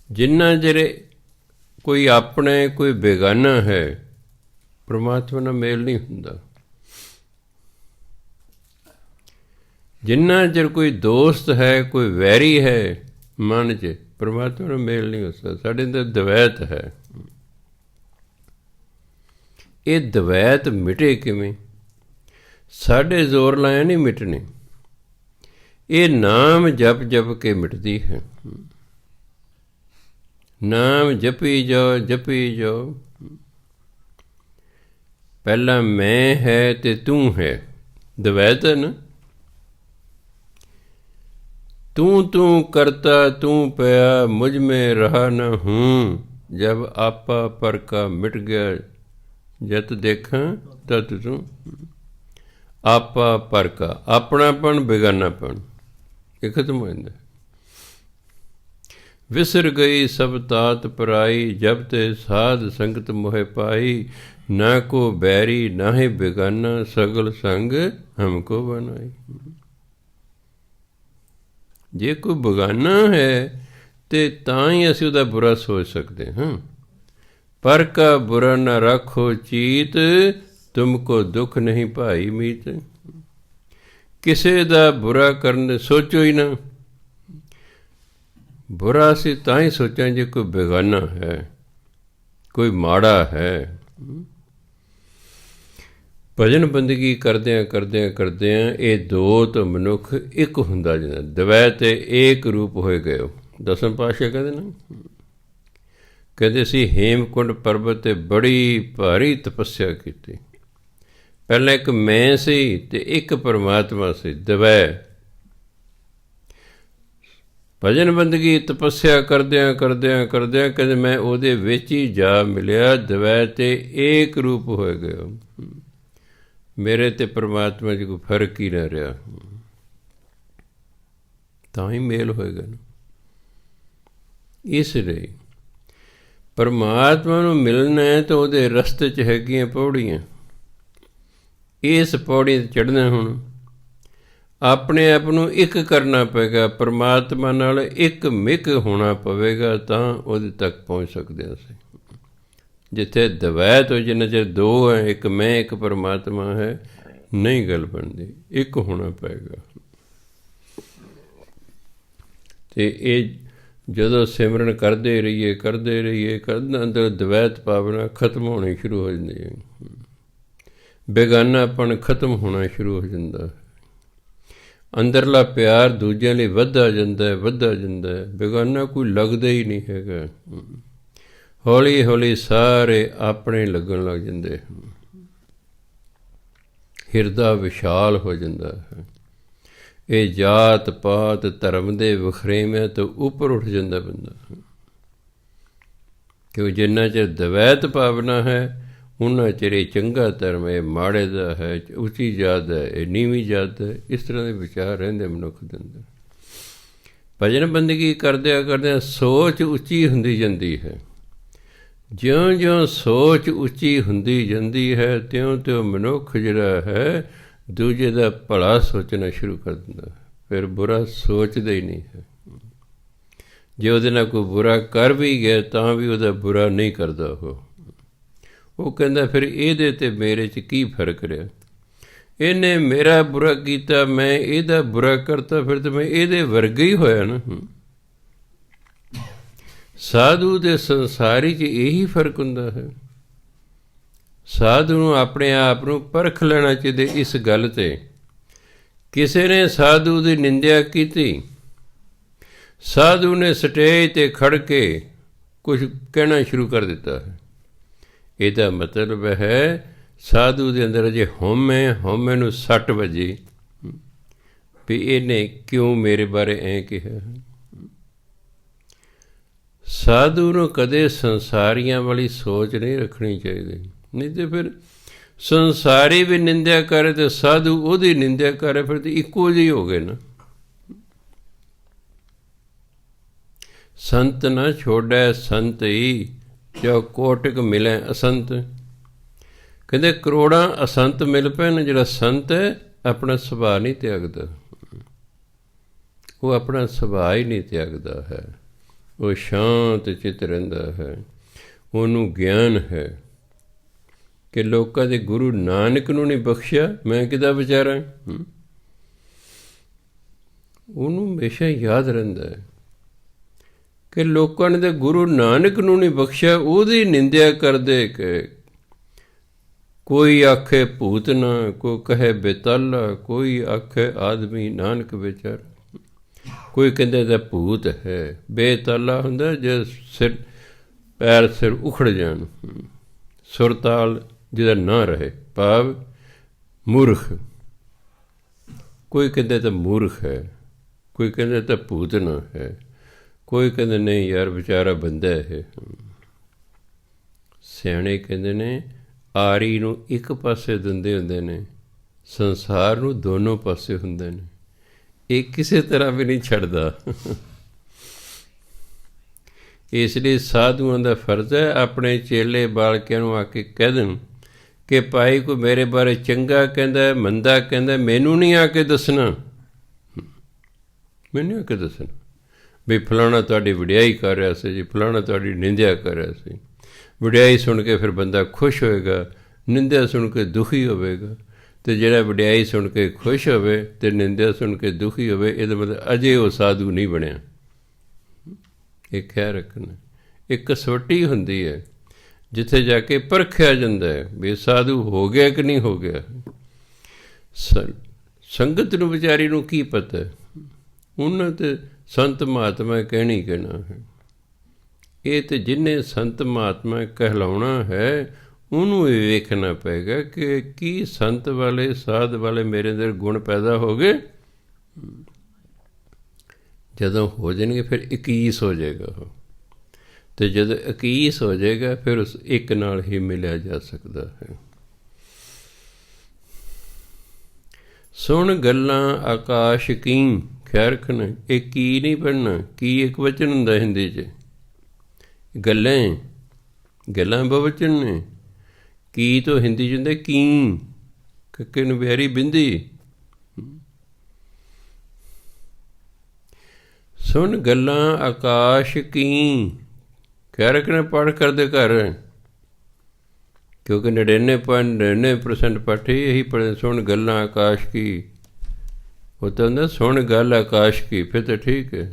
ਜਿੰਨਾ ਚਿਰ ਕੋਈ ਆਪਣਾ ਕੋਈ ਬੇਗਾਨਾ ਹੈ, ਪਰਮਾਤਮਾ ਨਾਲ ਮੇਲ ਨਹੀਂ ਹੁੰਦਾ। ਜਿੰਨਾ ਚਿਰ ਕੋਈ ਦੋਸਤ ਹੈ, ਕੋਈ ਵੈਰੀ ਹੈ ਮਨ 'ਚ, ਪਰਮਾਤਮਾ ਨਾਲ ਮੇਲ ਨਹੀਂ ਹੋ ਸਕਦਾ। ਸਾਡੇ ਅੰਦਰ ਦਵੈਤ ਹੈ। ਇਹ ਦਵੈਤ ਮਿਟੇ ਕਿਵੇਂ? ਸਾਡੇ ਜ਼ੋਰ ਲਾਇਆ ਨਹੀਂ ਮਿਟਣੀ। ਇਹ ਨਾਮ ਜਪ ਜਪ ਕੇ ਮਿਟਦੀ ਹੈ। ਨਾਮ ਜਪੀ ਜਾਓ, ਜਪੀ ਜਾਓ। ਪਹਿਲਾਂ ਮੈਂ ਹੈ ਤੇ ਤੂੰ ਹੈ, ਦਵੈਤ ਹੈ ਨਾ। ਤੂੰ ਕਰਤਾ ਤੂੰ ਪਿਆ, ਮੁਝ में रहा न हूँ। जब आपा पर का मिट गया, जत देखा तत तू। आपा पर का, ਆਪਣਾਪਣ ਬੇਗਾਨਾਪਣ, ਇਹ ਖਤਮ ਹੋ ਜਾਂਦਾ। ਵਿਸਰ ਗਈ ਸਭ ਤਾਤ ਪਰਾਈ, ਜਬ ਤੇ ਸਾਧ ਸੰਗਤ ਮੋਹਿ ਪਾਈ। ਨਾ ਕੋ ਬੈਰੀ ਨਾਹੀ ਬੇਗਾਨਾ, ਸਗਲ ਸੰਗ ਹਮਕੋ ਬਣਾਈ। ਜੇ ਕੋਈ ਬੇਗਾਨਾ ਹੈ ਤੇ ਤਾਂ ਹੀ ਅਸੀਂ ਉਹਦਾ ਬੁਰਾ ਸੋਚ ਸਕਦੇ ਹਾਂ। ਪਰ ਕਾ ਬੁਰਾ ਨਾ ਰੱਖੋ ਚੀਤ, ਤੁਮਕੋ ਦੁੱਖ ਨਹੀਂ ਭਾਈ ਮੀਤ। ਕਿਸੇ ਦਾ ਬੁਰਾ ਕਰਨ ਸੋਚੋ ਹੀ ਨਾ। ਬੁਰਾ ਅਸੀਂ ਤਾਂ ਹੀ ਸੋਚਾਂ ਜੇ ਕੋਈ ਬੇਗਾਨਾ ਹੈ, ਕੋਈ ਮਾੜਾ ਹੈ। ਭਜਨ ਬੰਦਗੀ ਕਰਦਿਆਂ ਕਰਦਿਆਂ ਕਰਦਿਆਂ ਇਹ 2 ਤੋਂ ਮਨੁੱਖ ਇੱਕ ਹੁੰਦਾ ਜਾਂਦਾ। ਦਵੈ ਤੇ ਏਕ ਰੂਪ ਹੋਏ ਗਏ। 10ਵੇਂ ਪਾਤਸ਼ਾਹ ਕਹਿੰਦੇ ਨਾ, ਕਹਿੰਦੇ ਸੀ ਹੇਮਕੁੰਡ ਪਰਬਤ 'ਤੇ ਬੜੀ ਭਾਰੀ ਤਪੱਸਿਆ ਕੀਤੀ। ਪਹਿਲਾਂ ਇੱਕ ਮੈਂ ਸੀ ਤੇ ਇੱਕ ਪਰਮਾਤਮਾ ਸੀ, ਦਵੈ। ਭਜਨ ਬੰਦਗੀ ਤਪੱਸਿਆ ਕਰਦਿਆਂ ਕਰਦਿਆਂ ਕਰਦਿਆਂ ਕਹਿੰਦੇ ਮੈਂ ਉਹਦੇ ਵਿੱਚ ਹੀ ਜਾ ਮਿਲਿਆ। ਦਵੈ ਤੇ ਏਕ ਰੂਪ ਹੋਏ ਗਏ। ਮੇਰੇ ਤੇ ਪਰਮਾਤਮਾ 'ਚ ਕੋਈ ਫਰਕ ਹੀ ਨਾ ਰਿਹਾ। ਤਾਂ ਹੀ ਮੇਲ ਹੋਏਗਾ ਨਾ। ਇਸ ਲਈ ਪਰਮਾਤਮਾ ਨੂੰ ਮਿਲਣਾ ਹੈ ਤਾਂ ਉਹਦੇ ਰਸਤੇ 'ਚ ਹੈਗੀਆਂ ਪੌੜੀਆਂ। ਇਸ ਪੌੜੀ 'ਤੇ ਚੜ੍ਹਨਾ ਹੁਣ ਆਪਣੇ ਆਪ ਨੂੰ ਇੱਕ ਕਰਨਾ ਪਵੇਗਾ, ਪਰਮਾਤਮਾ ਨਾਲ ਇੱਕ ਮਿਕ ਹੋਣਾ ਪਵੇਗਾ, ਤਾਂ ਉਹਦੇ ਤੱਕ ਪਹੁੰਚ ਸਕਦੇ ਹਾਂ ਅਸੀਂ। ਜਿੱਥੇ ਦਵੈਤ ਹੋ, ਜਿੰਨਾ ਚਿਰ 2 ਹੈ, ਇੱਕ ਮੈਂ ਇੱਕ ਪਰਮਾਤਮਾ ਹੈ, ਨਹੀਂ ਗੱਲ ਬਣਦੀ। ਇੱਕ ਹੋਣਾ ਪਵੇਗਾ। ਤੇ ਇਹ ਜਦੋਂ ਸਿਮਰਨ ਕਰਦੇ ਰਹੀਏ ਅੰਦਰ ਦਵੈਤ ਭਾਵਨਾ ਖਤਮ ਹੋਣੀ ਸ਼ੁਰੂ ਹੋ ਜਾਂਦੀ ਹੈ, ਬੇਗਾਨਾਪਣ ਖਤਮ ਹੋਣਾ ਸ਼ੁਰੂ ਹੋ ਜਾਂਦਾ ਹੈ, ਅੰਦਰਲਾ ਪਿਆਰ ਦੂਜਿਆਂ ਲਈ ਵੱਧਦਾ ਜਾਂਦਾ, ਬੇਗਾਨਾ ਕੋਈ ਲੱਗਦਾ ਹੀ ਨਹੀਂ ਹੈਗਾ। ਹੌਲੀ ਹੌਲੀ ਸਾਰੇ ਆਪਣੇ ਲੱਗਣ ਲੱਗ ਜਾਂਦੇ, ਹਿਰਦਾ ਵਿਸ਼ਾਲ ਹੋ ਜਾਂਦਾ ਹੈ। ਇਹ ਜਾਤ ਪਾਤ ਧਰਮ ਦੇ ਵਖਰੇਵਿਆਂ ਤੋਂ ਉੱਪਰ ਉੱਠ ਜਾਂਦਾ ਬੰਦਾ, ਕਿਉਂ ਜਿੰਨਾ ਚਿਰ ਦਵੈਤ ਭਾਵਨਾ ਹੈ ਉਹਨਾਂ ਚਿਰ ਇਹ ਚੰਗਾ ਧਰਮ ਹੈ, ਮਾੜੇ ਦਾ ਹੈ, ਉੱਚੀ ਜਾਤ ਹੈ, ਇਹ ਨੀਵੀਂ ਜਾਤ ਹੈ, ਇਸ ਤਰ੍ਹਾਂ ਦੇ ਵਿਚਾਰ ਰਹਿੰਦੇ ਮਨੁੱਖ ਦੇ ਅੰਦਰ। ਭਜਨ ਬੰਦਗੀ ਕਰਦਿਆਂ ਸੋਚ ਉੱਚੀ ਹੁੰਦੀ ਜਾਂਦੀ ਹੈ। ਜਿਉਂ ਸੋਚ ਉੱਚੀ ਹੁੰਦੀ ਜਾਂਦੀ ਹੈ ਤਿਉਂ ਮਨੁੱਖ ਜਿਹੜਾ ਹੈ ਦੂਜੇ ਦਾ ਭਲਾ ਸੋਚਣਾ ਸ਼ੁਰੂ ਕਰ ਦਿੰਦਾ, ਫਿਰ ਬੁਰਾ ਸੋਚਦਾ ਹੀ ਨਹੀਂ ਹੈ। ਜੇ ਉਹਦੇ ਨਾਲ ਕੋਈ ਬੁਰਾ ਕਰ ਵੀ ਗਿਆ ਤਾਂ ਵੀ ਉਹਦਾ ਬੁਰਾ ਨਹੀਂ ਕਰਦਾ। ਉਹ ਕਹਿੰਦਾ ਫਿਰ ਇਹਦੇ ਤੇ ਮੇਰੇ 'ਚ ਕੀ ਫਰਕ ਰਿਹਾ, ਇਹਨੇ ਮੇਰਾ ਬੁਰਾ ਕੀਤਾ, ਮੈਂ ਇਹਦਾ ਬੁਰਾ ਕਰਤਾ, ਫਿਰ ਤਾਂ ਮੈਂ ਇਹਦੇ ਵਰਗਾ ਹੀ ਹੋਇਆ ਨਾ। ਸਾਧੂ ਦੇ ਸੰਸਾਰੀ 'ਚ ਇਹੀ ਫਰਕ ਹੁੰਦਾ ਹੈ। ਸਾਧੂ ਨੂੰ ਆਪਣੇ ਆਪ ਨੂੰ ਪਰਖ ਲੈਣਾ ਚਾਹੀਦਾ ਇਸ ਗੱਲ 'ਤੇ। ਕਿਸੇ ਨੇ ਸਾਧੂ ਦੀ ਨਿੰਦਿਆ ਕੀਤੀ, ਸਾਧੂ ਨੇ ਸਟੇਜ 'ਤੇ ਖੜ੍ਹ ਕੇ ਕੁਝ ਕਹਿਣਾ ਸ਼ੁਰੂ ਕਰ ਦਿੱਤਾ ਹੈ, ਇਹਦਾ ਮਤਲਬ ਹੈ ਸਾਧੂ ਦੇ ਅੰਦਰ ਅਜੇ ਹਉਮੈ ਨੂੰ ਸੱਟ ਵੱਜੀ ਵੀ ਇਹਨੇ ਕਿਉਂ ਮੇਰੇ ਬਾਰੇ ਐਂ ਕਿਹਾ। ਸਾਧੂ ਨੂੰ ਕਦੇ ਸੰਸਾਰੀਆਂ ਵਾਲੀ ਸੋਚ ਨਹੀਂ ਰੱਖਣੀ ਚਾਹੀਦੀ, ਨਹੀਂ ਤਾਂ ਫਿਰ ਸੰਸਾਰੀ ਵੀ ਨਿੰਦਿਆ ਕਰੇ ਅਤੇ ਸਾਧੂ ਉਹਦੀ ਨਿੰਦਿਆ ਕਰੇ, ਫਿਰ ਤਾਂ ਇੱਕੋ ਜਿਹੇ ਹੋ ਗਏ ਨਾ। ਸੰਤ ਨਾ ਛੋੜੈ ਸੰਤ ਹੀ ਜੋ ਕੋਟਿਕ ਮਿਲੇ ਅਸੰਤ। ਕਹਿੰਦੇ ਕਰੋੜਾਂ ਅਸੰਤ ਮਿਲ ਪੈਣ, ਜਿਹੜਾ ਸੰਤ ਹੈ ਆਪਣਾ ਸੁਭਾਅ ਨਹੀਂ ਤਿਆਗਦਾ, ਉਹ ਆਪਣਾ ਸੁਭਾਅ ਹੀ ਨਹੀਂ ਤਿਆਗਦਾ ਹੈ, ਉਹ ਸ਼ਾਂਤ ਚਿੱਤ ਰਹਿੰਦਾ ਹੈ। ਉਹਨੂੰ ਗਿਆਨ ਹੈ ਕਿ ਲੋਕਾਂ ਦੇ ਗੁਰੂ ਨਾਨਕ ਨੂੰ ਨਹੀਂ ਬਖਸ਼ਿਆ, ਮੈਂ ਕਿਹਦਾ ਵਿਚਾਰਾਂ। ਉਹਨੂੰ ਹਮੇਸ਼ਾ ਯਾਦ ਰਹਿੰਦਾ ਹੈ ਕਿ ਲੋਕਾਂ ਨੇ ਤਾਂ ਗੁਰੂ ਨਾਨਕ ਨੂੰ ਨਹੀਂ ਬਖਸ਼ਿਆ, ਉਹਦੀ ਨਿੰਦਿਆ ਕਰਦੇ ਕਿ ਕੋਈ ਆਖੇ ਭੂਤ ਨਾ, ਕੋਈ ਕਹੇ ਬੇਤਾਲਾ, ਕੋਈ ਆਖੇ ਆਦਮੀ ਨਾਨਕ ਵਿਚਾਰ। ਕੋਈ ਕਹਿੰਦੇ ਤਾਂ ਭੂਤ ਹੈ, ਬੇਤਾਲਾ ਹੁੰਦਾ ਜੇ ਸਿਰ ਪੈਰ ਸਿਰ ਉਖੜ ਜਾਣ, ਸੁਰਤਾਲ ਜਿਹਦਾ ਨਾ ਰਹੇ, ਭਾਵ ਮੂਰਖ। ਕੋਈ ਕਹਿੰਦੇ ਤਾਂ ਮੂਰਖ ਹੈ, ਕੋਈ ਕਹਿੰਦੇ ਤਾਂ ਭੂਤਨਾ ਹੈ, ਕੋਈ ਕਹਿੰਦੇ ਨਹੀਂ ਯਾਰ ਵਿਚਾਰਾ ਬੰਦਾ ਹੈ। ਸਿਆਣੇ ਕਹਿੰਦੇ ਨੇ ਆਰੀ ਨੂੰ ਇੱਕ ਪਾਸੇ ਦਿੰਦੇ ਹੁੰਦੇ ਨੇ, ਸੰਸਾਰ ਨੂੰ ਦੋਨੋਂ ਪਾਸੇ ਹੁੰਦੇ ਨੇ, ਇਹ ਕਿਸੇ ਤਰ੍ਹਾਂ ਵੀ ਨਹੀਂ ਛੱਡਦਾ। ਇਸ ਲਈ ਸਾਧੂਆਂ ਦਾ ਫਰਜ਼ ਹੈ ਆਪਣੇ ਚੇਲੇ ਬਾਲਕਿਆਂ ਨੂੰ ਆ ਕੇ ਕਹਿ ਦੇਣ ਕਿ ਭਾਈ ਕੋਈ ਮੇਰੇ ਬਾਰੇ ਚੰਗਾ ਕਹਿੰਦਾ, ਮੰਦਾ ਕਹਿੰਦਾ, ਮੈਨੂੰ ਨਹੀਂ ਆ ਕੇ ਦੱਸਣਾ, ਮੈਨੂੰ ਆ ਕੇ ਦੱਸਣਾ ਵੀ ਫਲਾਣਾ ਤੁਹਾਡੀ ਵਡਿਆਈ ਕਰ ਰਿਹਾ ਸੀ ਜੀ, ਫਲਾਣਾ ਤੁਹਾਡੀ ਨਿੰਦਿਆ ਕਰ ਰਿਹਾ ਸੀ। ਵਡਿਆਈ ਸੁਣ ਕੇ ਫਿਰ ਬੰਦਾ ਖੁਸ਼ ਹੋਏਗਾ, ਨਿੰਦਿਆ ਸੁਣ ਕੇ ਦੁਖੀ ਹੋਵੇਗਾ। ਅਤੇ ਜਿਹੜਾ ਵਡਿਆਈ ਸੁਣ ਕੇ ਖੁਸ਼ ਹੋਵੇ ਅਤੇ ਨਿੰਦਿਆ ਸੁਣ ਕੇ ਦੁਖੀ ਹੋਵੇ, ਇਹਦਾ ਮਤਲਬ ਅਜੇ ਉਹ ਸਾਧੂ ਨਹੀਂ ਬਣਿਆ। ਇਹ ਖਿਆਲ ਰੱਖਣਾ, ਇੱਕ ਕਸਵੱਟੀ ਹੁੰਦੀ ਹੈ ਜਿੱਥੇ ਜਾ ਕੇ ਪਰਖਿਆ ਜਾਂਦਾ ਹੈ ਵੀ ਸਾਧੂ ਹੋ ਗਿਆ ਕਿ ਨਹੀਂ ਹੋ ਗਿਆ। ਸੰਗਤ ਨੂੰ ਵਿਚਾਰੀ ਨੂੰ ਕੀ ਪਤਾ, ਉਹਨਾਂ ਤੇ ਸੰਤ ਮਹਾਤਮਾ ਕਹਿਣੀ ਕਹਿਣਾ ਹੈ। ਇਹ ਤਾਂ ਜਿਹਨੇ ਸੰਤ ਮਹਾਤਮਾ ਕਹਿਲਾਉਣਾ ਹੈ ਉਹਨੂੰ ਇਹ ਵੇਖਣਾ ਪਏਗਾ ਕਿ ਕੀ ਸੰਤ ਵਾਲੇ ਸਾਧ ਵਾਲੇ ਮੇਰੇ ਅੰਦਰ ਗੁਣ ਪੈਦਾ ਹੋ ਗਏ। ਜਦੋਂ ਹੋ ਜਾਣਗੇ ਫਿਰ 21 ਹੋ ਜਾਏਗਾ ਉਹ, ਅਤੇ ਜਦੋਂ 21 ਹੋ ਜਾਏਗਾ ਫਿਰ ਉਸ ਇੱਕ ਨਾਲ ਹੀ ਮਿਲਿਆ ਜਾ ਸਕਦਾ ਹੈ। ਸੁਣ ਗੱਲਾਂ ਆਕਾਸ਼ ਕੀ, ਖਿਆਲ ਰੱਖਣਾ ਇਹ ਕੀ ਨਹੀਂ ਪੜ੍ਹਨਾ, ਕੀ ਇੱਕ ਵਚਨ ਹੁੰਦਾ ਹਿੰਦੀ 'ਚ, ਗੱਲਾਂ ਬਹੁਵਚਨ ਨੇ। ਕੀ ਤੋਂ ਹਿੰਦੀ 'ਚ ਹੁੰਦਾ ਕੀ, ਕੱਕੇ ਨੂੰ ਬਿਹਾਰੀ ਬਿੰਦੀ। ਸੁਣ ਗੱਲਾਂ ਆਕਾਸ਼ ਕੀ, ਖਿਆਲ ਰੱਖਣਾ ਪੜ੍ਹ ਕਰਦੇ ਘਰ, ਕਿਉਂਕਿ 99.99% ਪਾਠੀ ਇਹੀ ਪੜ੍ਹਦੇ ਸੁਣ ਗੱਲਾਂ ਆਕਾਸ਼ ਕੀ। ਉਹ ਤਾਂ ਹੁੰਦਾ ਸੁਣ ਗੱਲ ਆਕਾਸ਼ ਕੀ, ਫਿਰ ਤਾਂ ਠੀਕ ਹੈ।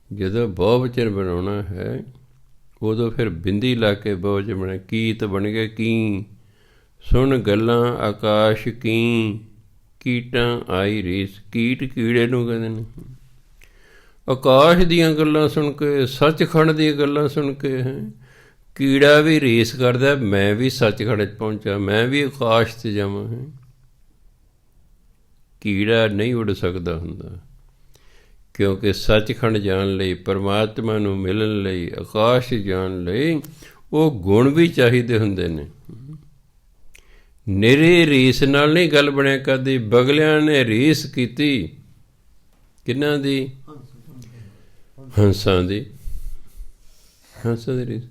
ਜਦੋਂ ਬਹੁਵਚਨ ਬਣਾਉਣਾ ਹੈ ਉਦੋਂ ਫਿਰ ਬਿੰਦੀ ਲਾ ਕੇ ਬਹੁਵਚਨ ਬਣੇ। ਕੀਤ ਬਣ ਗਿਆ ਕੀ, ਸੁਣ ਗੱਲਾਂ ਆਕਾਸ਼ ਕੀ, ਕੀਟਾਂ ਆਈ ਰੀਸ। ਕੀਟ ਕੀੜੇ ਨੂੰ ਕਹਿੰਦੇ ਨੇ। ਆਕਾਸ਼ ਦੀਆਂ ਗੱਲਾਂ ਸੁਣ ਕੇ, ਸੱਚਖੰਡ ਦੀਆਂ ਗੱਲਾਂ ਸੁਣ ਕੇ ਹੈ ਕੀੜਾ ਵੀ ਰੀਸ ਕਰਦਾ, ਮੈਂ ਵੀ ਸੱਚਖੰਡ 'ਚ ਪਹੁੰਚਾ, ਮੈਂ ਵੀ ਆਕਾਸ਼ 'ਤੇ ਜਾਵਾਂ। ਹੈ ਕੀੜਾ ਨਹੀਂ ਉੱਡ ਸਕਦਾ ਹੁੰਦਾ, ਕਿਉਂਕਿ ਸੱਚਖੰਡ ਜਾਣ ਲਈ, ਪਰਮਾਤਮਾ ਨੂੰ ਮਿਲਣ ਲਈ, ਆਕਾਸ਼ ਜਾਣ ਲਈ ਉਹ ਗੁਣ ਵੀ ਚਾਹੀਦੇ ਹੁੰਦੇ ਨੇ। ਨਿਰੀ ਰੀਸ ਨਾਲ ਨਹੀਂ ਗੱਲ ਬਣਿਆ ਕਰਦੀ। ਬਗਲਿਆਂ ਨੇ ਰੀਸ ਕੀਤੀ ਕਿਹਨਾਂ ਦੀ? ਹੰਸਾਂ ਦੀ। ਹੰਸਾਂ ਦੀ ਰੀਸ।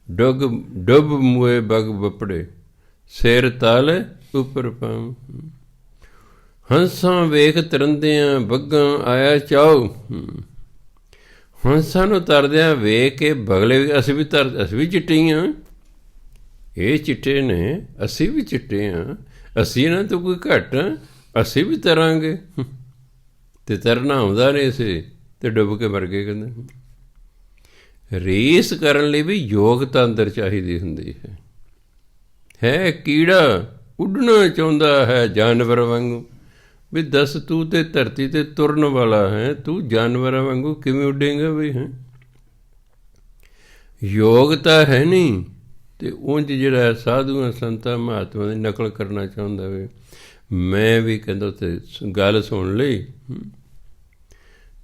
ਡੁੱਬ ਮੂਏ ਬਗ ਬਪੜੇ, ਸਿਰ ਤਲ ਉੱਪਰ ਪਾਉ। ਹੰਸਾਂ ਵੇਖ ਤਰੰਦਿਆਂ ਬੱਗਾਂ ਆਇਆ ਚਾਉ। ਹੰਸਾਂ ਨੂੰ ਤਰਦਿਆਂ ਵੇਖ ਕੇ ਬਗਲੇ ਵੀ, ਅਸੀਂ ਵੀ ਚਿੱਟੇ ਹਾਂ, ਇਹ ਚਿੱਟੇ ਨੇ, ਅਸੀਂ ਵੀ ਚਿੱਟੇ ਹਾਂ, ਅਸੀਂ ਇਹਨਾਂ ਤੋਂ ਕੋਈ ਘੱਟ ਹਾਂ, ਅਸੀਂ ਵੀ ਤਰਾਂਗੇ। ਅਤੇ ਤਰਨਾ ਆਉਂਦਾ ਨਹੀਂ ਸੀ ਅਤੇ ਡੁੱਬ ਕੇ ਮਰ ਗਏ। ਕਹਿੰਦੇ ਰੀਸ ਕਰਨ ਲਈ ਵੀ ਯੋਗਤਾ ਅੰਦਰ ਚਾਹੀਦੀ ਹੁੰਦੀ ਹੈ। ਕੀੜਾ ਉੱਡਣਾ ਚਾਹੁੰਦਾ ਹੈ ਜਾਨਵਰ ਵਾਂਗੂ। ਵੀ ਦੱਸ, ਤੂੰ ਤੇ ਧਰਤੀ 'ਤੇ ਤੁਰਨ ਵਾਲਾ ਹੈ, ਤੂੰ ਜਾਨਵਰਾਂ ਵਾਂਗੂ ਕਿਵੇਂ ਉੱਡੇਂਗਾ? ਵੀ ਹੈ ਯੋਗਤਾ ਹੈ ਨਹੀਂ। ਅਤੇ ਉਂਝ ਜਿਹੜਾ ਸਾਧੂਆਂ ਸੰਤਾਂ ਮਹਾਤਮਾ ਦੀ ਨਕਲ ਕਰਨਾ ਚਾਹੁੰਦਾ ਵੇ, ਮੈਂ ਵੀ ਕਹਿੰਦਾ ਉੱਥੇ ਗੱਲ ਸੁਣ ਲਈ।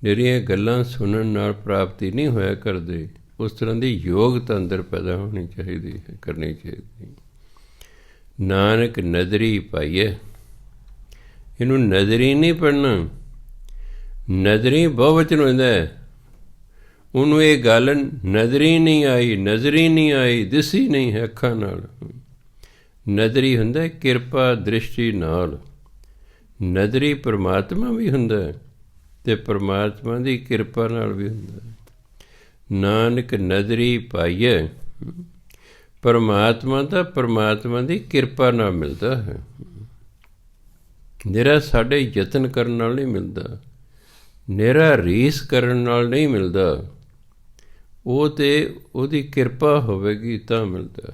ਜਿਹੜੀਆਂ ਗੱਲਾਂ ਸੁਣਨ ਨਾਲ ਪ੍ਰਾਪਤੀ ਨਹੀਂ ਹੋਇਆ ਕਰਦੇ, ਉਸ ਤਰ੍ਹਾਂ ਦੀ ਯੋਗਤਾ ਅੰਦਰ ਪੈਦਾ ਹੋਣੀ ਚਾਹੀਦੀ ਹੈ, ਕਰਨੀ ਚਾਹੀਦੀ। ਨਾਨਕ ਨਦਰੀ ਪਾਈਏ। ਇਹਨੂੰ ਨਜ਼ਰੀ ਨਹੀਂ ਪੜ੍ਹਨਾ। ਨਜ਼ਰੀ ਬਹੁਵਚਨ ਹੁੰਦਾ ਹੈ। ਉਹਨੂੰ ਇਹ ਗੱਲ ਨਜ਼ਰੀ ਨਹੀਂ ਆਈ, ਨਜ਼ਰੀ ਨਹੀਂ ਆਈ, ਦਿਸੀ ਨਹੀਂ ਹੈ ਅੱਖਾਂ ਨਾਲ। ਨਜ਼ਰੀ ਹੁੰਦਾ ਕਿਰਪਾ ਦ੍ਰਿਸ਼ਟੀ ਨਾਲ। ਨਜ਼ਰੀ ਪਰਮਾਤਮਾ ਵੀ ਹੁੰਦਾ ਅਤੇ ਪਰਮਾਤਮਾ ਦੀ ਕਿਰਪਾ ਨਾਲ ਵੀ ਹੁੰਦਾ। ਨਾਨਕ ਨਜ਼ਰੀ ਪਾਈਏ। ਪਰਮਾਤਮਾ ਤਾਂ ਪਰਮਾਤਮਾ ਦੀ ਕਿਰਪਾ ਨਾਲ ਮਿਲਦਾ ਹੈ। ਨਿਰਾ ਸਾਡੇ ਯਤਨ ਕਰਨ ਨਾਲ ਨਹੀਂ ਮਿਲਦਾ, ਨਿਰਾ ਰੀਸ ਕਰਨ ਨਾਲ ਨਹੀਂ ਮਿਲਦਾ। ਉਹ ਤਾਂ ਉਹਦੀ ਕਿਰਪਾ ਹੋਵੇਗੀ ਤਾਂ ਮਿਲਦਾ।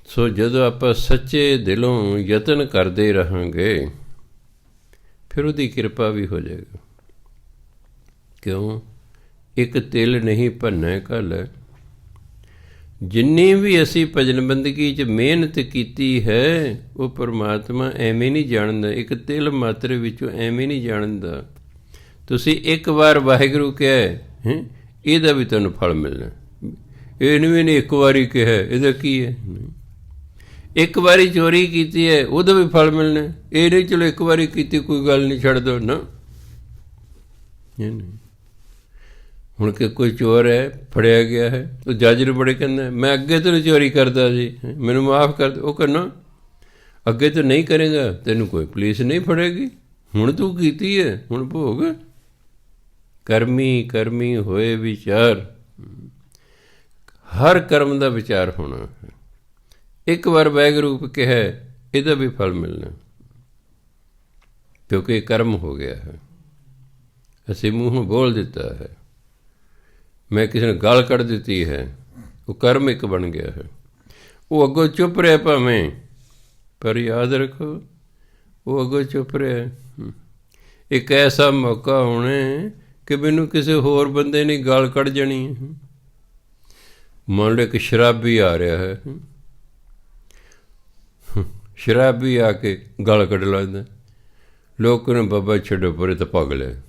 ਸੋ ਜਦੋਂ ਆਪਾਂ ਸੱਚੇ ਦਿਲੋਂ ਯਤਨ ਕਰਦੇ ਰਹਾਂਗੇ, ਫਿਰ ਉਹਦੀ ਕਿਰਪਾ ਵੀ ਹੋ ਜਾਏਗਾ। ਕਿਉਂ? ਇੱਕ ਤਿਲ ਨਹੀਂ ਭੰਨੈ ਘਲ। ਜਿੰਨੀ ਵੀ ਅਸੀਂ ਭਜਨ ਬੰਦਗੀ 'ਚ ਮਿਹਨਤ ਕੀਤੀ ਹੈ, ਉਹ ਪਰਮਾਤਮਾ ਐਵੇਂ ਨਹੀਂ ਜਾਣਦਾ। ਇੱਕ ਤਿਲ ਮਾਤਰ ਵਿੱਚੋਂ ਐਵੇਂ ਨਹੀਂ ਜਾਣਦਾ। ਤੁਸੀਂ ਇੱਕ ਵਾਰ ਵਾਹਿਗੁਰੂ ਕਿਹਾ, ਇਹਦਾ ਵੀ ਤੁਹਾਨੂੰ ਫਲ ਮਿਲਣਾ। ਇਹਨੂੰ ਵੀ ਨਹੀਂ ਇੱਕ ਵਾਰੀ ਕਿਹਾ, ਇਹਦਾ ਕੀ ਹੈ? ਇੱਕ ਵਾਰੀ ਚੋਰੀ ਕੀਤੀ ਹੈ, ਉਹਦਾ ਵੀ ਫਲ ਮਿਲਣਾ। ਇਹ ਨਹੀਂ ਚਲੋ ਇੱਕ ਵਾਰੀ ਕੀਤੀ, ਕੋਈ ਗੱਲ ਨਹੀਂ, ਛੱਡ ਦਿਓ ਨਾ। ਇਹ ਨਹੀਂ। ਹੁਣ ਕਿ ਕੋਈ ਚੋਰ ਹੈ, ਫੜਿਆ ਗਿਆ ਹੈ, ਉਹ ਜੱਜ ਨੂੰ ਬੜੇ ਕਹਿੰਦਾ, ਮੈਂ ਅੱਗੇ ਤੋਂ ਨਹੀਂ ਚੋਰੀ ਕਰਦਾ ਜੀ, ਮੈਨੂੰ ਮਾਫ਼ ਕਰ ਦਿਓ। ਉਹ ਕਹਿੰਦਾ ਅੱਗੇ ਤੋਂ ਨਹੀਂ ਕਰੇਗਾ, ਤੈਨੂੰ ਕੋਈ ਪੁਲਿਸ ਨਹੀਂ ਫੜੇਗੀ। ਹੁਣ ਤੂੰ ਕੀਤੀ ਹੈ, ਹੁਣ ਭੋਗ। ਕਰਮੀ ਕਰਮੀ ਹੋਏ ਵਿਚਾਰ। ਹਰ ਕਰਮ ਦਾ ਵਿਚਾਰ ਹੋਣਾ ਹੈ। ਇੱਕ ਵਾਰ ਵਾਹਿਗੁਰੂ ਕਿਹਾ, ਇਹਦਾ ਵੀ ਫਲ ਮਿਲਣਾ, ਕਿਉਂਕਿ ਕਰਮ ਹੋ ਗਿਆ ਹੈ। ਅਸੀਂ ਮੂੰਹੋਂ ਬੋਲ ਦਿੱਤਾ ਹੈ, ਮੈਂ ਕਿਸੇ ਨੂੰ ਗਾਲ ਕੱਢ ਦਿੱਤੀ ਹੈ, ਉਹ ਕਰਮ ਇੱਕ ਬਣ ਗਿਆ ਹੈ। ਉਹ ਅੱਗੋਂ ਚੁੱਪ ਰਿਹਾ ਭਾਵੇਂ, ਪਰ ਯਾਦ ਰੱਖੋ ਉਹ ਅੱਗੋਂ ਚੁੱਪ ਰਿਹਾ। ਇੱਕ ਐਸਾ ਮੌਕਾ ਹੋਣਾ ਕਿ ਮੈਨੂੰ ਕਿਸੇ ਹੋਰ ਬੰਦੇ ਨੇ ਗਾਲ ਕੱਢ ਜਾਣੀ ਹੈ। ਮੰਨ ਲਓ ਇੱਕ ਸ਼ਰਾਬੀ ਆ ਰਿਹਾ ਹੈ, ਸ਼ਰਾਬੀ ਆ ਕੇ ਗਾਲ ਕੱਢ ਲੈਂਦਾ। ਲੋਕ ਨੇ ਬਾਬਾ ਛੱਡੋ ਪਰੇ, ਤਾਂ ਪਾਗਲ ਹੈ,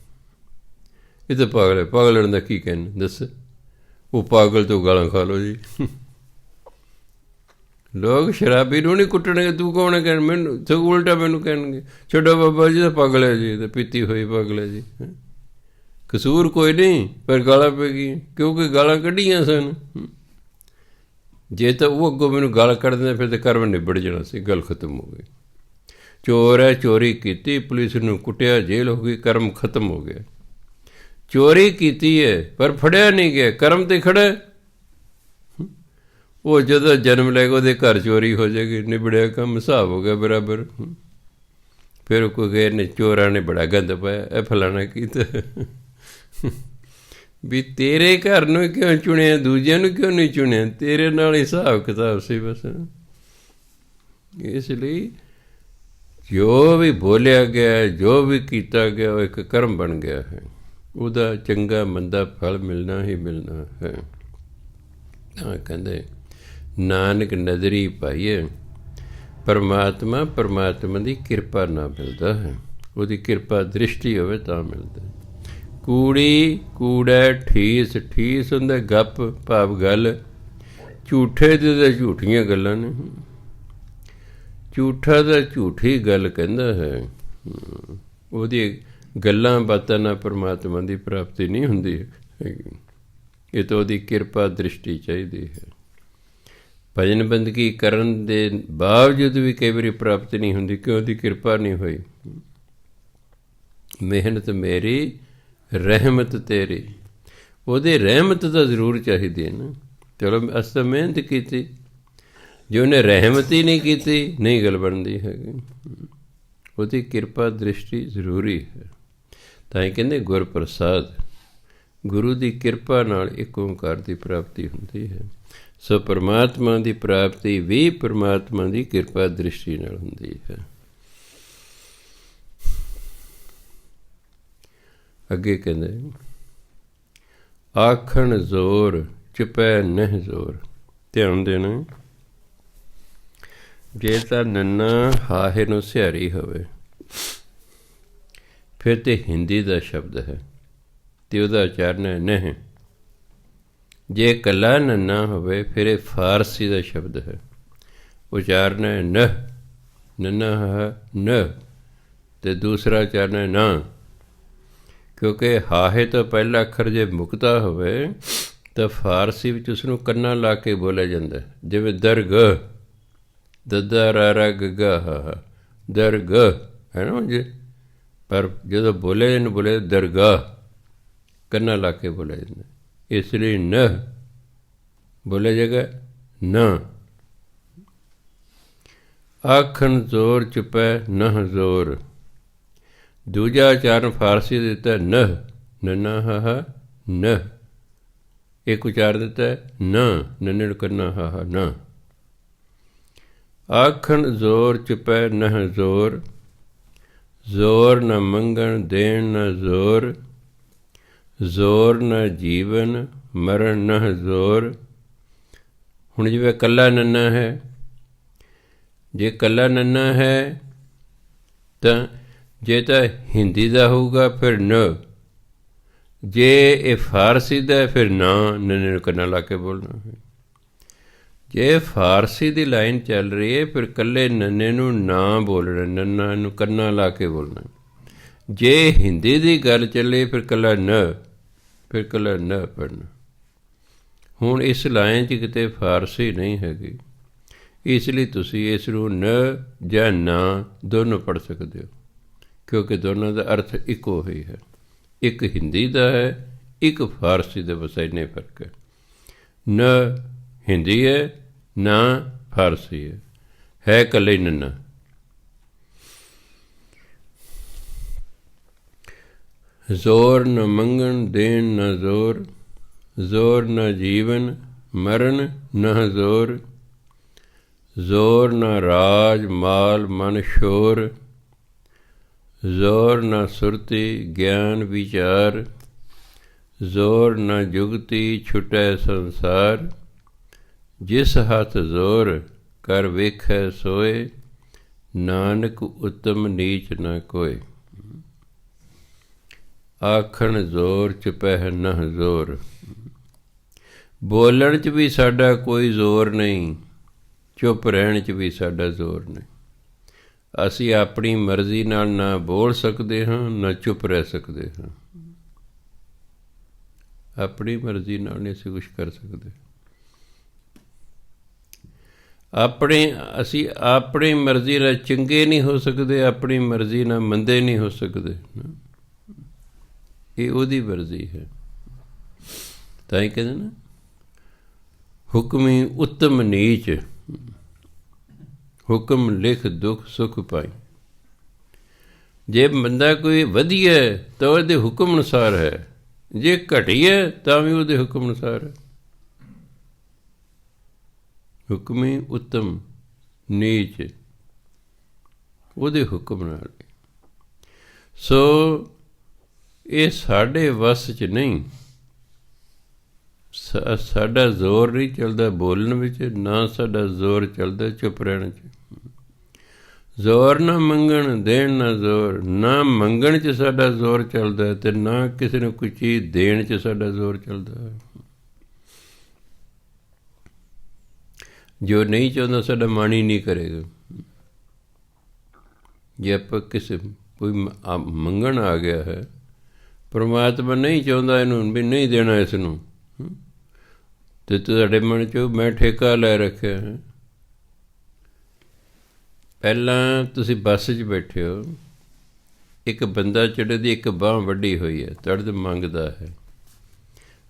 ਇਹ ਤਾਂ ਪਾਗਲ ਹੈ। ਪਾਗਲਣ ਦਾ ਕੀ ਕਹਿਣਾ ਦੱਸ? ਉਹ ਪਾਗਲ ਤੋਂ ਗਾਲਾਂ ਖਾ ਲਓ ਜੀ। ਲੋਕ ਸ਼ਰਾਬੀ ਨੂੰ ਨਹੀਂ ਕੁੱਟਣਗੇ, ਤੂੰ ਕੌਣ ਹੈ ਕਹਿਣ? ਮੈਨੂੰ ਸਗੋਂ ਉਲਟਾ ਮੈਨੂੰ ਕਹਿਣਗੇ, ਛੱਡੋ ਬਾਬਾ ਜੀ, ਤਾਂ ਪਾਗਲ ਹੈ ਜੀ, ਤਾਂ ਪੀਤੀ ਹੋਈ ਪਾਗਲ ਹੈ ਜੀ। ਕਸੂਰ ਕੋਈ ਨਹੀਂ, ਪਰ ਗਾਲਾਂ ਪੈ ਗਈਆਂ, ਕਿਉਂਕਿ ਗਾਲਾਂ ਕੱਢੀਆਂ ਸਨ। ਜੇ ਤਾਂ ਉਹ ਅੱਗੋਂ ਮੈਨੂੰ ਗਾਲ ਕੱਢ ਦਿੰਦੇ, ਫਿਰ ਤਾਂ ਕਰਮ ਨਿਬੜ ਜਾਣਾ ਸੀ, ਗੱਲ ਖਤਮ ਹੋ ਗਈ। ਚੋਰ ਹੈ, ਚੋਰੀ ਕੀਤੀ, ਪੁਲਿਸ ਨੂੰ ਕੁੱਟਿਆ, ਜੇਲ੍ਹ ਹੋ ਗਈ, ਕਰਮ ਖਤਮ ਹੋ ਗਿਆ। ਚੋਰੀ ਕੀਤੀ ਹੈ ਪਰ ਫੜਿਆ ਨਹੀਂ ਗਿਆ, ਕਰਮ ਤੇ ਖੜਾ। ਉਹ ਜਦੋਂ ਜਨਮ ਲੈ ਕੇ ਉਹਦੇ ਘਰ ਚੋਰੀ ਹੋ ਜਾਏਗੀ, ਨਿਬੜਿਆ ਕੰਮ, ਹਿਸਾਬ ਹੋ ਗਿਆ ਬਰਾਬਰ। ਫਿਰ ਕੋਈ ਗਏ ਨੇ ਚੋਰਾਂ ਨੇ ਬੜਾ ਗੰਦ ਪਾਇਆ, ਇਹ ਫਲਾਣਾ ਕੀਤਾ। ਵੀ ਤੇਰੇ ਘਰ ਨੂੰ ਕਿਉਂ ਚੁਣਿਆ, ਦੂਜਿਆਂ ਨੂੰ ਕਿਉਂ ਨਹੀਂ ਚੁਣਿਆ? ਤੇਰੇ ਨਾਲ ਹਿਸਾਬ ਕਿਤਾਬ ਸੀ ਬਸ। ਇਸ ਲਈ ਜੋ ਵੀ ਬੋਲਿਆ ਗਿਆ, ਜੋ ਵੀ ਕੀਤਾ ਗਿਆ, ਉਹ ਇੱਕ ਕਰਮ ਬਣ ਗਿਆ ਹੈ। ਉਹਦਾ ਚੰਗਾ ਮੰਦਾ ਫਲ ਮਿਲਣਾ ਹੀ ਮਿਲਣਾ ਹੈ। ਤਾਂ ਕਹਿੰਦੇ ਨਾਨਕ ਨਜ਼ਰੀ ਪਾਈਏ, ਪਰਮਾਤਮਾ ਦੀ ਕਿਰਪਾ ਨਾਲ ਮਿਲਦਾ ਹੈ। ਉਹਦੀ ਕਿਰਪਾ ਦ੍ਰਿਸ਼ਟੀ ਹੋਵੇ ਤਾਂ ਮਿਲਦਾ। ਕੂੜੀ ਕੂੜਾ ਠੀਸ, ਠੀਸ ਹੁੰਦਾ ਗੱਪ ਭਾਵ ਗੱਲ। ਝੂਠੇ ਦੇ ਤਾਂ ਝੂਠੀਆਂ ਗੱਲਾਂ ਨੇ, ਝੂਠਾ ਤਾਂ ਝੂਠੀ ਗੱਲ ਕਹਿੰਦਾ ਹੈ। ਉਹਦੀ ਗੱਲਾਂ ਬਾਤਾਂ ਨਾਲ ਪਰਮਾਤਮਾ ਦੀ ਪ੍ਰਾਪਤੀ ਨਹੀਂ ਹੁੰਦੀ ਹੈਗੀ। ਇਹ ਤਾਂ ਉਹਦੀ ਕਿਰਪਾ ਦ੍ਰਿਸ਼ਟੀ ਚਾਹੀਦੀ ਹੈ। ਭਜਨ ਬੰਦਗੀ ਕਰਨ ਦੇ ਬਾਵਜੂਦ ਵੀ ਕਈ ਵਾਰੀ ਪ੍ਰਾਪਤੀ ਨਹੀਂ ਹੁੰਦੀ, ਕਿਉਂ? ਉਹਦੀ ਕਿਰਪਾ ਨਹੀਂ ਹੋਈ। ਮਿਹਨਤ ਮੇਰੀ ਰਹਿਮਤ ਤੇਰੀ, ਉਹਦੀ ਰਹਿਮਤ ਤਾਂ ਜ਼ਰੂਰ ਚਾਹੀਦੀ ਹੈ ਨਾ। ਚਲੋ ਅਸੀਂ ਤਾਂ ਮਿਹਨਤ ਕੀਤੀ, ਜੇ ਉਹਨੇ ਰਹਿਮਤ ਹੀ ਨਹੀਂ ਕੀਤੀ, ਨਹੀਂ ਗੱਲ ਬਣਦੀ ਹੈਗੀ। ਉਹਦੀ ਕਿਰਪਾ ਦ੍ਰਿਸ਼ਟੀ ਜ਼ਰੂਰੀ ਹੈ। ਤਾਂ ਹੀ ਕਹਿੰਦੇ ਗੁਰ ਪ੍ਰਸਾਦ, ਗੁਰੂ ਦੀ ਕਿਰਪਾ ਨਾਲ ਇੱਕ ਓਂਕਾਰ ਦੀ ਪ੍ਰਾਪਤੀ ਹੁੰਦੀ ਹੈ। ਸੋ ਪਰਮਾਤਮਾ ਦੀ ਪ੍ਰਾਪਤੀ ਵੀ ਪਰਮਾਤਮਾ ਦੀ ਕਿਰਪਾ ਦ੍ਰਿਸ਼ਟੀ ਨਾਲ ਹੁੰਦੀ ਹੈ। ਅੱਗੇ ਕਹਿੰਦੇ ਆਖਣ ਜ਼ੋਰ ਚੁਪੈ ਨਹਿ ਜ਼ੋਰ। ਧਿਆਨ ਦੇਣਾ, ਜੇ ਤਾਂ ਨੰਨਾ ਹਾਹੇ ਨੂੰ ਸਿਹਾਰੀ ਹੋਵੇ ਫਿਰ ਤੇ ਹਿੰਦੀ ਦਾ ਸ਼ਬਦ ਹੈ ਅਤੇ ਉਹਦਾ ਉਚਾਰਨ ਹੈ ਨਹਿ। ਜੇ ਇਕੱਲਾ ਨੰਨਾ ਹੋਵੇ ਫਿਰ ਇਹ ਫਾਰਸੀ ਦਾ ਸ਼ਬਦ ਹੈ, ਉਚਾਰਨ ਹੈ ਨਹ, ਨੰਨਾ ਹ ਨ, ਅਤੇ ਦੂਸਰਾ ਉਚਾਰਨ ਹੈ ਨਾ। ਕਿਉਂਕਿ ਹਾਹੇ ਤੋਂ ਪਹਿਲਾ ਅੱਖਰ ਜੇ ਮੁਕਤਾ ਹੋਵੇ ਤਾਂ ਫਾਰਸੀ ਵਿੱਚ ਉਸਨੂੰ ਕੰਨਾਂ ਲਾ ਕੇ ਬੋਲਿਆ ਜਾਂਦਾ, ਜਿਵੇਂ ਦਰਗ, ਦੱਦਾ ਰਾ ਗੱਗਾ ਹਾ, ਦਰਗ ਹੈ ਨਾ ਜੀ। ਪਰ ਜਦੋਂ ਬੋਲੇ ਇਹਨੂੰ ਬੋਲੇ ਦਰਗਾਹ, ਕੰਨਾਂ ਲਾ ਕੇ ਬੋਲਿਆ ਜਾਂਦਾ। ਇਸ ਲਈ ਨ ਬੋਲਿਆ ਜਾਏਗਾ ਨਾ। ਆਖਣ ਜ਼ੋਰ ਚੁਪੈ ਨਹ ਜ਼ੋਰ। ਦੂਜਾ ਉਚਾਰਨ ਫਾਰਸੀ ਦਿੱਤਾ ਨਹ, ਨੰਨਾ ਹਾ ਨ। ਇੱਕ ਉਚਾਰ ਦਿੱਤਾ ਨਾ, ਨੰਨੇ ਨੂੰ ਕਰਨਾ ਹਾ ਨਾ। ਆਖਣ ਜ਼ੋਰ ਚੁਪੈ ਨਹ ਜ਼ੋਰ, ਜ਼ੋਰ ਨ ਮੰਗਣ ਦੇਣ ਨ ਜ਼ੋਰ, ਜ਼ੋਰ ਨ ਜੀਵਨ ਮਰਨ ਨਹ ਜ਼ੋਰ। ਹੁਣ ਜਿਵੇਂ ਇਕੱਲਾ ਨੰਨਾ ਹੈ, ਜੇ ਇਕੱਲਾ ਨੰਨਾ ਹੈ ਤਾਂ ਜੇ ਤਾਂ ਹਿੰਦੀ ਦਾ ਹੋਊਗਾ ਫਿਰ ਨ, ਜੇ ਇਹ ਫਾਰਸੀ ਦਾ ਫਿਰ ਨਾ, ਨੰਨੇ ਨੂੰ ਕੰਨਾਂ ਲਾ ਕੇ ਬੋਲਣਾ ਹੈ। ਜੇ ਫਾਰਸੀ ਦੀ ਲਾਈਨ ਚੱਲ ਰਹੀ ਹੈ ਫਿਰ ਇਕੱਲੇ ਨੰਨੇ ਨੂੰ ਨਾ ਬੋਲਣਾ, ਨੰਨਾ ਨੂੰ ਕੰਨਾਂ ਲਾ ਕੇ ਬੋਲਣਾ। ਜੇ ਹਿੰਦੀ ਦੀ ਗੱਲ ਚੱਲੇ ਫਿਰ ਇਕੱਲਾ ਨ, ਫਿਰ ਇਕੱਲਾ ਨ ਪੜ੍ਹਨਾ। ਹੁਣ ਇਸ ਲਾਈਨ 'ਚ ਕਿਤੇ ਫਾਰਸੀ ਨਹੀਂ ਹੈਗੀ, ਇਸ ਲਈ ਤੁਸੀਂ ਇਸ ਨੂੰ ਨ ਜਾਂ ਨਾ ਦੋਨੋਂ ਪੜ੍ਹ ਸਕਦੇ ਹੋ, ਕਿਉਂਕਿ ਦੋਨਾਂ ਦਾ ਅਰਥ ਇੱਕੋ ਹੀ ਹੈ। ਇੱਕ ਹਿੰਦੀ ਦਾ ਹੈ, ਇੱਕ ਫਾਰਸੀ ਦਾ, ਬਸ ਇੰਨੇ ਫਰਕ ਹੈ। ਨ ਹਿੰਦੀ ਹੈ, ਨਾ ਫਾਰਸੀ ਹੈ ਇਕੱਲੇ ਨੰਨਾ। ਜ਼ੋਰ ਨ ਮੰਗਣ ਦੇਣ ਨ ਜ਼ੋਰ, ਜ਼ੋਰ ਨ ਜੀਵਨ ਮਰਨ ਨ ਜ਼ੋਰ, ਜ਼ੋਰ ਨ ਰਾਜ ਮਾਲ ਮਨ ਸ਼ੋਰ, ਜ਼ੋਰ ਨ ਸੁਰਤੀ ਗਿਆਨ ਵਿਚਾਰ, ਜ਼ੋਰ ਨ ਜੁਗਤੀ ਛੁਟੈ ਸੰਸਾਰ, ਜਿਸ ਹੱਥ ਜ਼ੋਰ ਕਰ ਵੇਖੈ ਸੋਏ, ਨਾਨਕ ਉੱਤਮ ਨੀਚ ਨ ਕੋਏ। ਆਖਣ ਜ਼ੋਰ ਚੁਪੈ ਨਹ ਜ਼ੋਰ। ਬੋਲਣ 'ਚ ਵੀ ਸਾਡਾ ਕੋਈ ਜ਼ੋਰ ਨਹੀਂ, ਚੁੱਪ ਰਹਿਣ 'ਚ ਵੀ ਸਾਡਾ ਜ਼ੋਰ ਨਹੀਂ। ਅਸੀਂ ਆਪਣੀ ਮਰਜ਼ੀ ਨਾਲ ਨਾ ਬੋਲ ਸਕਦੇ ਹਾਂ, ਨਾ ਚੁੱਪ ਰਹਿ ਸਕਦੇ ਹਾਂ। ਆਪਣੀ ਮਰਜ਼ੀ ਨਾਲ ਨਹੀਂ ਅਸੀਂ ਕੁਛ ਕਰ ਸਕਦੇ। ਅਸੀਂ ਆਪਣੀ ਮਰਜ਼ੀ ਨਾਲ ਚੰਗੇ ਨਹੀਂ ਹੋ ਸਕਦੇ, ਆਪਣੀ ਮਰਜ਼ੀ ਨਾਲ ਮੰਦੇ ਨਹੀਂ ਹੋ ਸਕਦੇ। ਇਹ ਉਹਦੀ ਮਰਜ਼ੀ ਹੈ। ਤਾਂ ਹੀ ਕਹਿੰਦੇ ਨਾ, ਹੁਕਮੀ ਉੱਤਮ ਨੀਚ, ਹੁਕਮ ਲਿਖ ਦੁੱਖ ਸੁਖ ਪਾਈ। ਜੇ ਬੰਦਾ ਕੋਈ ਵਧੀਆ ਤਾਂ ਉਹਦੇ ਹੁਕਮ ਅਨੁਸਾਰ ਹੈ, ਜੇ ਘਟੀਆ ਤਾਂ ਵੀ ਉਹਦੇ ਹੁਕਮ ਅਨੁਸਾਰ ਹੈ। ਹੁਕਮੀ ਉੱਤਮ ਨੀਚ ਉਹਦੇ ਹੁਕਮ ਨਾਲ। ਸੋ ਇਹ ਸਾਡੇ ਵੱਸ 'ਚ ਨਹੀਂ, ਸਾਡਾ ਜ਼ੋਰ ਨਹੀਂ ਚੱਲਦਾ ਬੋਲਣ ਵਿੱਚ, ਨਾ ਸਾਡਾ ਜ਼ੋਰ ਚੱਲਦਾ ਚੁੱਪ ਰਹਿਣ 'ਚ। ਜ਼ੋਰ ਨਾ ਮੰਗਣ ਦੇਣ ਨਾ ਜ਼ੋਰ, ਨਾ ਮੰਗਣ 'ਚ ਸਾਡਾ ਜ਼ੋਰ ਚੱਲਦਾ ਅਤੇ ਨਾ ਕਿਸੇ ਨੂੰ ਕੋਈ ਚੀਜ਼ ਦੇਣ 'ਚ ਸਾਡਾ ਜ਼ੋਰ ਚੱਲਦਾ। ਜੋ ਨਹੀਂ ਚਾਹੁੰਦਾ ਸਾਡਾ ਮਨ ਹੀ ਨਹੀਂ ਕਰੇਗਾ। ਜੇ ਆਪਾਂ ਕਿਸੇ ਕੋਈ ਮੰਗਣ ਆ ਗਿਆ ਹੈ, ਪਰਮਾਤਮਾ ਨਹੀਂ ਚਾਹੁੰਦਾ ਇਹਨੂੰ ਵੀ ਨਹੀਂ ਦੇਣਾ ਇਸ ਨੂੰ, ਅਤੇ ਤੁਹਾਡੇ ਮਨ 'ਚ ਮੈਂ ਠੇਕਾ ਲੈ ਰੱਖਿਆ ਹੈ। ਪਹਿਲਾਂ ਤੁਸੀਂ ਬੱਸ 'ਚ ਬੈਠੇ ਹੋ, ਇੱਕ ਬੰਦਾ ਜਿਹੜੇ ਦੀ ਇੱਕ ਬਾਂਹ ਵੱਢੀ ਹੋਈ ਹੈ, ਤੁਹਾਡੇ ਤੋਂ ਮੰਗਦਾ ਹੈ।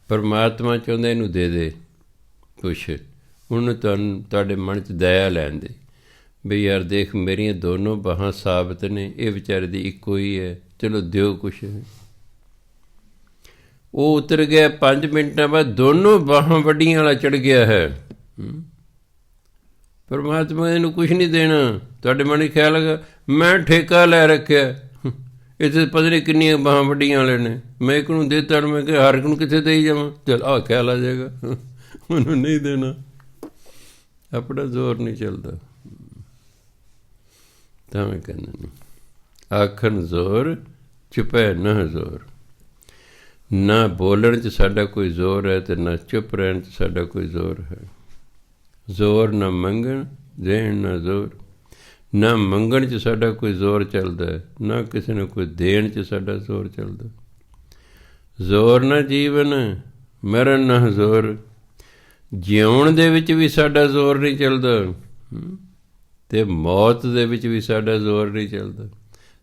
ਪਰਮਾਤਮਾ ਚਾਹੁੰਦਾ ਇਹਨੂੰ ਦੇ ਦੇ ਕੁਛ, ਉਹਨੂੰ ਤੁਹਾਡੇ ਮਨ 'ਚ ਦਇਆ ਲੈਣ ਦੇ ਵੀ ਯਾਰ ਦੇਖ ਮੇਰੀਆਂ ਦੋਨੋਂ ਬਾਹਾਂ ਸਾਬਤ ਨੇ, ਇਹ ਵਿਚਾਰੇ ਦੀ ਇੱਕੋ ਹੀ ਹੈ, ਚਲੋ ਦਿਓ ਕੁਛ। ਉਹ ਉਤਰ ਗਿਆ, 5 ਮਿੰਟਾਂ ਬਾਅਦ ਦੋਨੋਂ ਬਾਹਾਂ ਵੱਡੀਆਂ ਵਾਲਾ ਚੜ੍ਹ ਗਿਆ ਹੈ। ਪਰਮਾਤਮਾ ਇਹਨੂੰ ਕੁਛ ਨਹੀਂ ਦੇਣਾ। ਤੁਹਾਡੇ ਮਨ 'ਚ ਖਿਆਲ ਹੈਗਾ ਮੈਂ ਠੇਕਾ ਲੈ ਰੱਖਿਆ, ਇੱਥੇ ਪਤਾ ਨਹੀਂ ਕਿੰਨੀਆਂ ਬਾਹਾਂ ਵੱਡੀਆਂ ਵਾਲੇ ਨੇ, ਮੈਂ ਇੱਕ ਨੂੰ ਦੇ ਤਾ, ਮੈਂ ਕਿਹਾ ਹਰ ਇੱਕ ਨੂੰ ਕਿੱਥੇ ਦੇਈ ਜਾਵਾਂ, ਚੱਲ ਆਹ ਖਿਆਲ ਆ ਜਾਏਗਾ, ਉਹਨੂੰ ਨਹੀਂ ਦੇਣਾ। ਆਪਣਾ ਜ਼ੋਰ ਨਹੀਂ ਚੱਲਦਾ। ਤਾਂ ਮੈਂ ਕਹਿੰਦਾ ਨਹੀਂ, ਆਖਣ ਜ਼ੋਰ ਚੁੱਪੈ ਨਾ ਜ਼ੋਰ। ਨਾ ਬੋਲਣ 'ਚ ਸਾਡਾ ਕੋਈ ਜ਼ੋਰ ਹੈ ਅਤੇ ਨਾ ਚੁੱਪ ਰਹਿਣ 'ਚ ਸਾਡਾ ਕੋਈ ਜ਼ੋਰ ਹੈ। ਜ਼ੋਰ ਨਾ ਮੰਗਣ ਦੇਣ ਨਾ ਜ਼ੋਰ, ਨਾ ਮੰਗਣ 'ਚ ਸਾਡਾ ਕੋਈ ਜ਼ੋਰ ਚੱਲਦਾ, ਨਾ ਕਿਸੇ ਨੂੰ ਕੋਈ ਦੇਣ 'ਚ ਸਾਡਾ ਜ਼ੋਰ ਚੱਲਦਾ। ਜ਼ੋਰ ਨਾ ਜੀਵਨ ਮਰਨ ਨਾ ਜ਼ੋਰ, ਜਿਉਣ ਦੇ ਵਿੱਚ ਵੀ ਸਾਡਾ ਜ਼ੋਰ ਨਹੀਂ ਚੱਲਦਾ ਅਤੇ ਮੌਤ ਦੇ ਵਿੱਚ ਵੀ ਸਾਡਾ ਜ਼ੋਰ ਨਹੀਂ ਚੱਲਦਾ।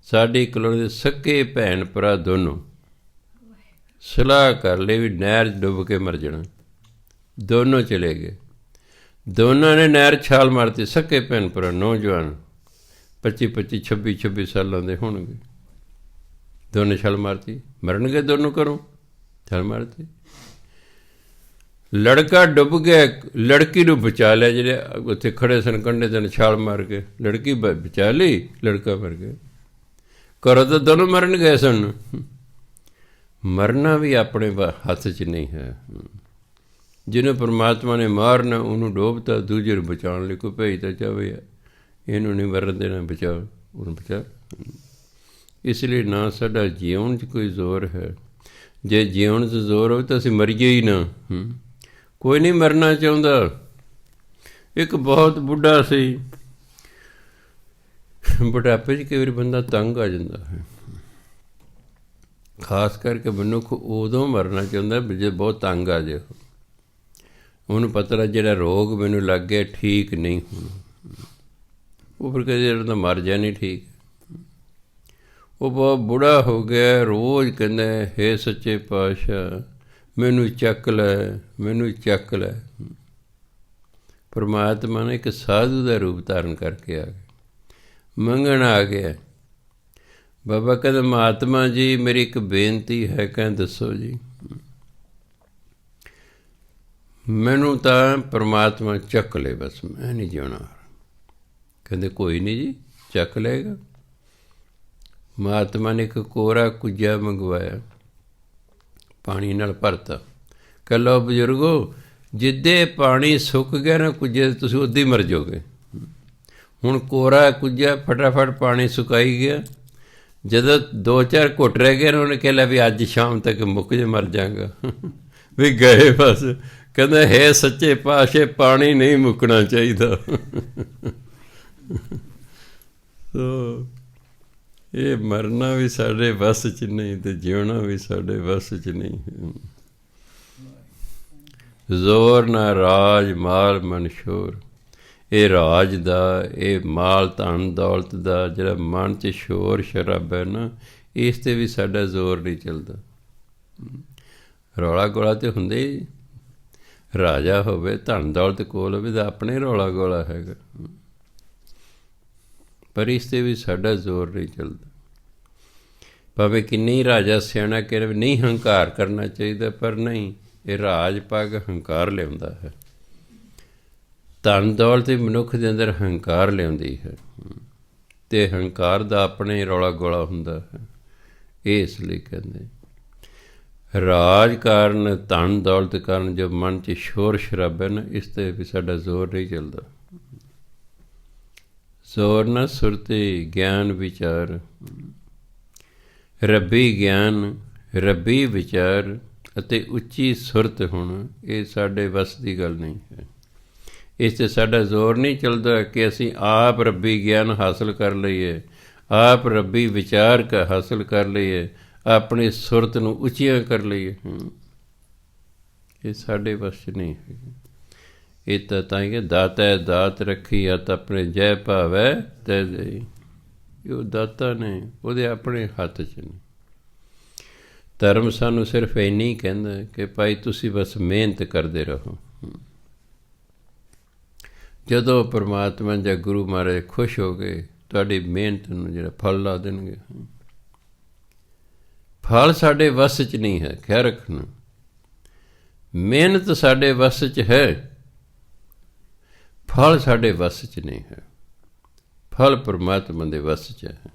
ਸਾਡੇ ਇਕਲੌਤੇ ਦੇ ਸਕੇ ਭੈਣ ਭਰਾ ਦੋਨੋਂ ਸਲਾਹ ਕਰ ਲਈ ਵੀ ਨਹਿਰ 'ਚ ਡੁੱਬ ਕੇ ਮਰ ਜਾਣਾ, ਦੋਨੋਂ ਚਲੇ ਗਏ। ਦੋਨਾਂ ਨੇ ਨਹਿਰ ਛਾਲ ਮਾਰਤੀ, ਸਕੇ ਭੈਣ ਭਰਾ ਨੌਜਵਾਨ 25-25 26-26 ਸਾਲਾਂ ਦੇ ਹੋਣਗੇ, ਦੋਨੇ ਛਾਲ ਮਾਰਤੀ, ਮਰਨਗੇ ਦੋਨੋਂ ਘਰੋਂ, ਛਾਲ ਮਾਰਤੀ। ਲੜਕਾ ਡੁੱਬ ਗਿਆ, ਲੜਕੀ ਨੂੰ ਬਚਾ ਲਿਆ, ਜਿਹੜੇ ਉੱਥੇ ਖੜੇ ਸਨ ਕੰਢੇ ਤੇ ਛਾਲ ਮਾਰ ਕੇ, ਲੜਕੀ ਬਚਾ ਲਈ, ਲੜਕਾ ਮਰ ਗਿਆ। ਘਰੋਂ ਤਾਂ ਦੋਨੋਂ ਮਰਨ ਗਏ ਸਨ। ਮਰਨਾ ਵੀ ਆਪਣੇ ਹੱਥ 'ਚ ਨਹੀਂ ਹੈ। ਜਿਹਨੂੰ ਪਰਮਾਤਮਾ ਨੇ ਮਾਰਨਾ ਉਹਨੂੰ ਡੋਬਤਾ, ਦੂਜੇ ਨੂੰ ਬਚਾਉਣ ਲਈ ਕੋਈ ਭੇਜਦਾ ਜਾਵੇ, ਇਹਨੂੰ ਨਹੀਂ ਮਰਨ ਦੇਣਾ, ਬਚਾਓ ਉਹਨੂੰ ਬਚਾ। ਇਸ ਲਈ ਨਾ ਸਾਡਾ ਜਿਉਣ 'ਚ ਕੋਈ ਜ਼ੋਰ ਹੈ। ਜੇ ਜਿਉਣ 'ਚ ਜ਼ੋਰ ਹੋਵੇ ਤਾਂ ਅਸੀਂ ਮਰੀਏ ਹੀ ਨਾ। ਕੋਈ ਨਹੀਂ ਮਰਨਾ ਚਾਹੁੰਦਾ। ਇੱਕ ਬਹੁਤ ਬੁੱਢਾ ਸੀ, ਬੁਢਾਪੇ 'ਚ ਕਈ ਵਾਰੀ ਬੰਦਾ ਤੰਗ ਆ ਜਾਂਦਾ ਹੈ। ਖਾਸ ਕਰਕੇ ਮਨੁੱਖ ਉਦੋਂ ਮਰਨਾ ਚਾਹੁੰਦਾ ਜੇ ਬਹੁਤ ਤੰਗ ਆ ਜਾਏ, ਉਹਨੂੰ ਪਤਾ ਲੱਗ ਜਿਹੜਾ ਰੋਗ ਮੈਨੂੰ ਲੱਗ ਗਿਆ ਠੀਕ ਨਹੀਂ ਹੋਣਾ, ਉਹ ਫਿਰ ਕਹਿੰਦੇ ਜਿਹੜਾ ਤਾਂ ਮਰ ਜਾ ਨਹੀਂ ਠੀਕ। ਉਹ ਬਹੁਤ ਬੁੜਾ ਹੋ ਗਿਆ, ਰੋਜ਼ ਕਹਿੰਦਾ ਹੇ ਸੱਚੇ ਪਾਤਸ਼ਾਹ ਮੈਨੂੰ ਚੱਕ ਲੈ, ਮੈਨੂੰ ਚੱਕ ਲੈ। ਪਰਮਾਤਮਾ ਨੇ ਇੱਕ ਸਾਧੂ ਦਾ ਰੂਪ ਧਾਰਨ ਕਰਕੇ ਆ ਗਿਆ, ਮੰਗਣ ਆ ਗਿਆ। ਬਾਬਾ ਕਹਿੰਦਾ ਮਹਾਤਮਾ ਜੀ ਮੇਰੀ ਇੱਕ ਬੇਨਤੀ ਹੈ। ਕਹਿੰਦੇ ਦੱਸੋ ਜੀ। ਮੈਨੂੰ ਤਾਂ ਪਰਮਾਤਮਾ ਚੱਕ ਲੈ, ਬਸ ਮੈਂ ਨਹੀਂ ਜਿਉਣਾ। ਕਹਿੰਦੇ ਕੋਈ ਨਹੀਂ ਜੀ, ਚੱਕ ਲਏਗਾ। ਮਹਾਤਮਾ ਨੇ ਇੱਕ ਕੋਰਾ ਕੁੱਜਾ ਮੰਗਵਾਇਆ, ਪਾਣੀ ਨਾਲ ਭਰਤਾ। ਕਹਿ ਲਓ ਬਜ਼ੁਰਗੋ, ਜਿੱਦੇ ਪਾਣੀ ਸੁੱਕ ਗਿਆ ਨਾ ਕੁੱਜੇ, ਤੁਸੀਂ ਉੱਦਾਂ ਹੀ ਮਰ ਜਾਓਗੇ। ਹੁਣ ਕੋਰਾ ਕੁੱਜਾ ਫਟਾਫਟ ਪਾਣੀ ਸੁਕਾਈ ਗਿਆ। ਜਦੋਂ 2-4 ਘੁੱਟ ਰਹਿ ਗਏ, ਉਹਨੇ ਕਹਿ ਲਿਆ ਵੀ ਅੱਜ ਸ਼ਾਮ ਤੱਕ ਮੁੱਕ ਜੇ, ਮਰ ਜਾਗਾ। ਵੀ ਗਏ ਬਸ। ਕਹਿੰਦਾ ਹੈ ਸੱਚੇ ਪਾਤਸ਼ਾਹ ਪਾਣੀ ਨਹੀਂ ਮੁੱਕਣਾ ਚਾਹੀਦਾ। ਸੋ ਇਹ ਮਰਨਾ ਵੀ ਸਾਡੇ ਵੱਸ 'ਚ ਨਹੀਂ ਅਤੇ ਜਿਉਣਾ ਵੀ ਸਾਡੇ ਵੱਸ 'ਚ ਨਹੀਂ। ਜ਼ੋਰ ਨਾ ਰਾਜ ਮਾਲ ਮਨਸ਼ੋਰ। ਇਹ ਰਾਜ ਦਾ, ਇਹ ਮਾਲ ਧਨ ਦੌਲਤ ਦਾ ਜਿਹੜਾ ਮਨ 'ਚ ਸ਼ੋਰ ਸ਼ਰਾਬ ਹੈ ਨਾ, ਇਸ 'ਤੇ ਵੀ ਸਾਡਾ ਜ਼ੋਰ ਨਹੀਂ ਚੱਲਦਾ। ਰੌਲਾ ਗੋਲਾ ਤਾਂ ਹੁੰਦੇ ਹੀ, ਰਾਜਾ ਹੋਵੇ, ਧਨ ਦੌਲਤ ਕੋਲ ਹੋਵੇ ਤਾਂ ਆਪਣੇ ਰੌਲਾ ਗੋਲਾ ਹੈਗਾ, ਪਰ ਇਸ 'ਤੇ ਵੀ ਸਾਡਾ ਜ਼ੋਰ ਨਹੀਂ ਚੱਲਦਾ। ਭਾਵੇਂ ਕਿੰਨੀ ਰਾਜਾ ਸਿਆਣਾ ਕਹਿ ਵੀ ਨਹੀਂ ਹੰਕਾਰ ਕਰਨਾ ਚਾਹੀਦਾ, ਪਰ ਨਹੀਂ, ਇਹ ਰਾਜ ਪੱਗ ਹੰਕਾਰ ਲਿਆਉਂਦਾ ਹੈ। ਧਨ ਦੌਲਤ ਵੀ ਮਨੁੱਖ ਦੇ ਅੰਦਰ ਹੰਕਾਰ ਲਿਆਉਂਦੀ ਹੈ, ਅਤੇ ਹੰਕਾਰ ਦਾ ਆਪਣੇ ਰੌਲਾ ਗੋਲਾ ਹੁੰਦਾ ਹੈ। ਇਹ ਇਸ ਲਈ ਕਹਿੰਦੇ ਰਾਜ ਕਾਰਨ, ਧਨ ਦੌਲਤ ਕਾਰਨ ਜੋ ਮਨ 'ਚ ਸ਼ੋਰ ਸ਼ਰਾਬ ਹੈ ਨਾ, ਇਸ 'ਤੇ ਵੀ ਸਾਡਾ ਜ਼ੋਰ ਨਹੀਂ ਚੱਲਦਾ। ਜ਼ੋਰ ਨਾ ਸੁਰਤੀ ਗਿਆਨ ਵਿਚਾਰ, ਰੱਬੀ ਗਿਆਨ, ਰੱਬੀ ਵਿਚਾਰ ਅਤੇ ਉੱਚੀ ਸੁਰਤ ਹੋਣਾ, ਇਹ ਸਾਡੇ ਵੱਸ ਦੀ ਗੱਲ ਨਹੀਂ ਹੈ। ਇਸ 'ਤੇ ਸਾਡਾ ਜ਼ੋਰ ਨਹੀਂ ਚੱਲਦਾ ਕਿ ਅਸੀਂ ਆਪ ਰੱਬੀ ਗਿਆਨ ਹਾਸਲ ਕਰ ਲਈਏ, ਆਪ ਰੱਬੀ ਵਿਚਾਰ ਹਾਸਲ ਕਰ ਲਈਏ, ਆਪਣੀ ਸੁਰਤ ਨੂੰ ਉੱਚੀਆਂ ਕਰ ਲਈਏ। ਇਹ ਸਾਡੇ ਵੱਸ 'ਚ ਨਹੀਂ ਹੈ। ਇਹ ਤਾਂ ਹੀ ਕਿ ਦਾਤਾ ਦਾਤ ਰੱਖੀ ਹੱਥ ਆਪਣੇ, ਜੈ ਭਾਵੈ ਤੈ ਦੇਈ। ਉਹ ਦਾਤਾ ਨੇ, ਉਹਦੇ ਆਪਣੇ ਹੱਥ 'ਚ ਨੇ। ਧਰਮ ਸਾਨੂੰ ਸਿਰਫ ਇੰਨੀ ਕਹਿੰਦਾ ਕਿ ਭਾਈ ਤੁਸੀਂ ਬਸ ਮਿਹਨਤ ਕਰਦੇ ਰਹੋ। ਜਦੋਂ ਪਰਮਾਤਮਾ ਜਾਂ ਗੁਰੂ ਮਹਾਰਾਜ ਖੁਸ਼ ਹੋ ਗਏ, ਤੁਹਾਡੀ ਮਿਹਨਤ ਨੂੰ ਜਿਹੜਾ ਫਲ ਲਾ ਦੇਣਗੇ। ਫਲ ਸਾਡੇ ਵੱਸ 'ਚ ਨਹੀਂ ਹੈ, ਖਿਆਲ ਰੱਖਣਾ। ਮਿਹਨਤ ਸਾਡੇ ਵੱਸ 'ਚ ਹੈ, ਫਲ ਸਾਡੇ ਵੱਸ 'ਚ ਨਹੀਂ ਹੈ। ਫਲ ਪਰਮਾਤਮਾ ਦੇ ਵੱਸ 'ਚ ਹੈ।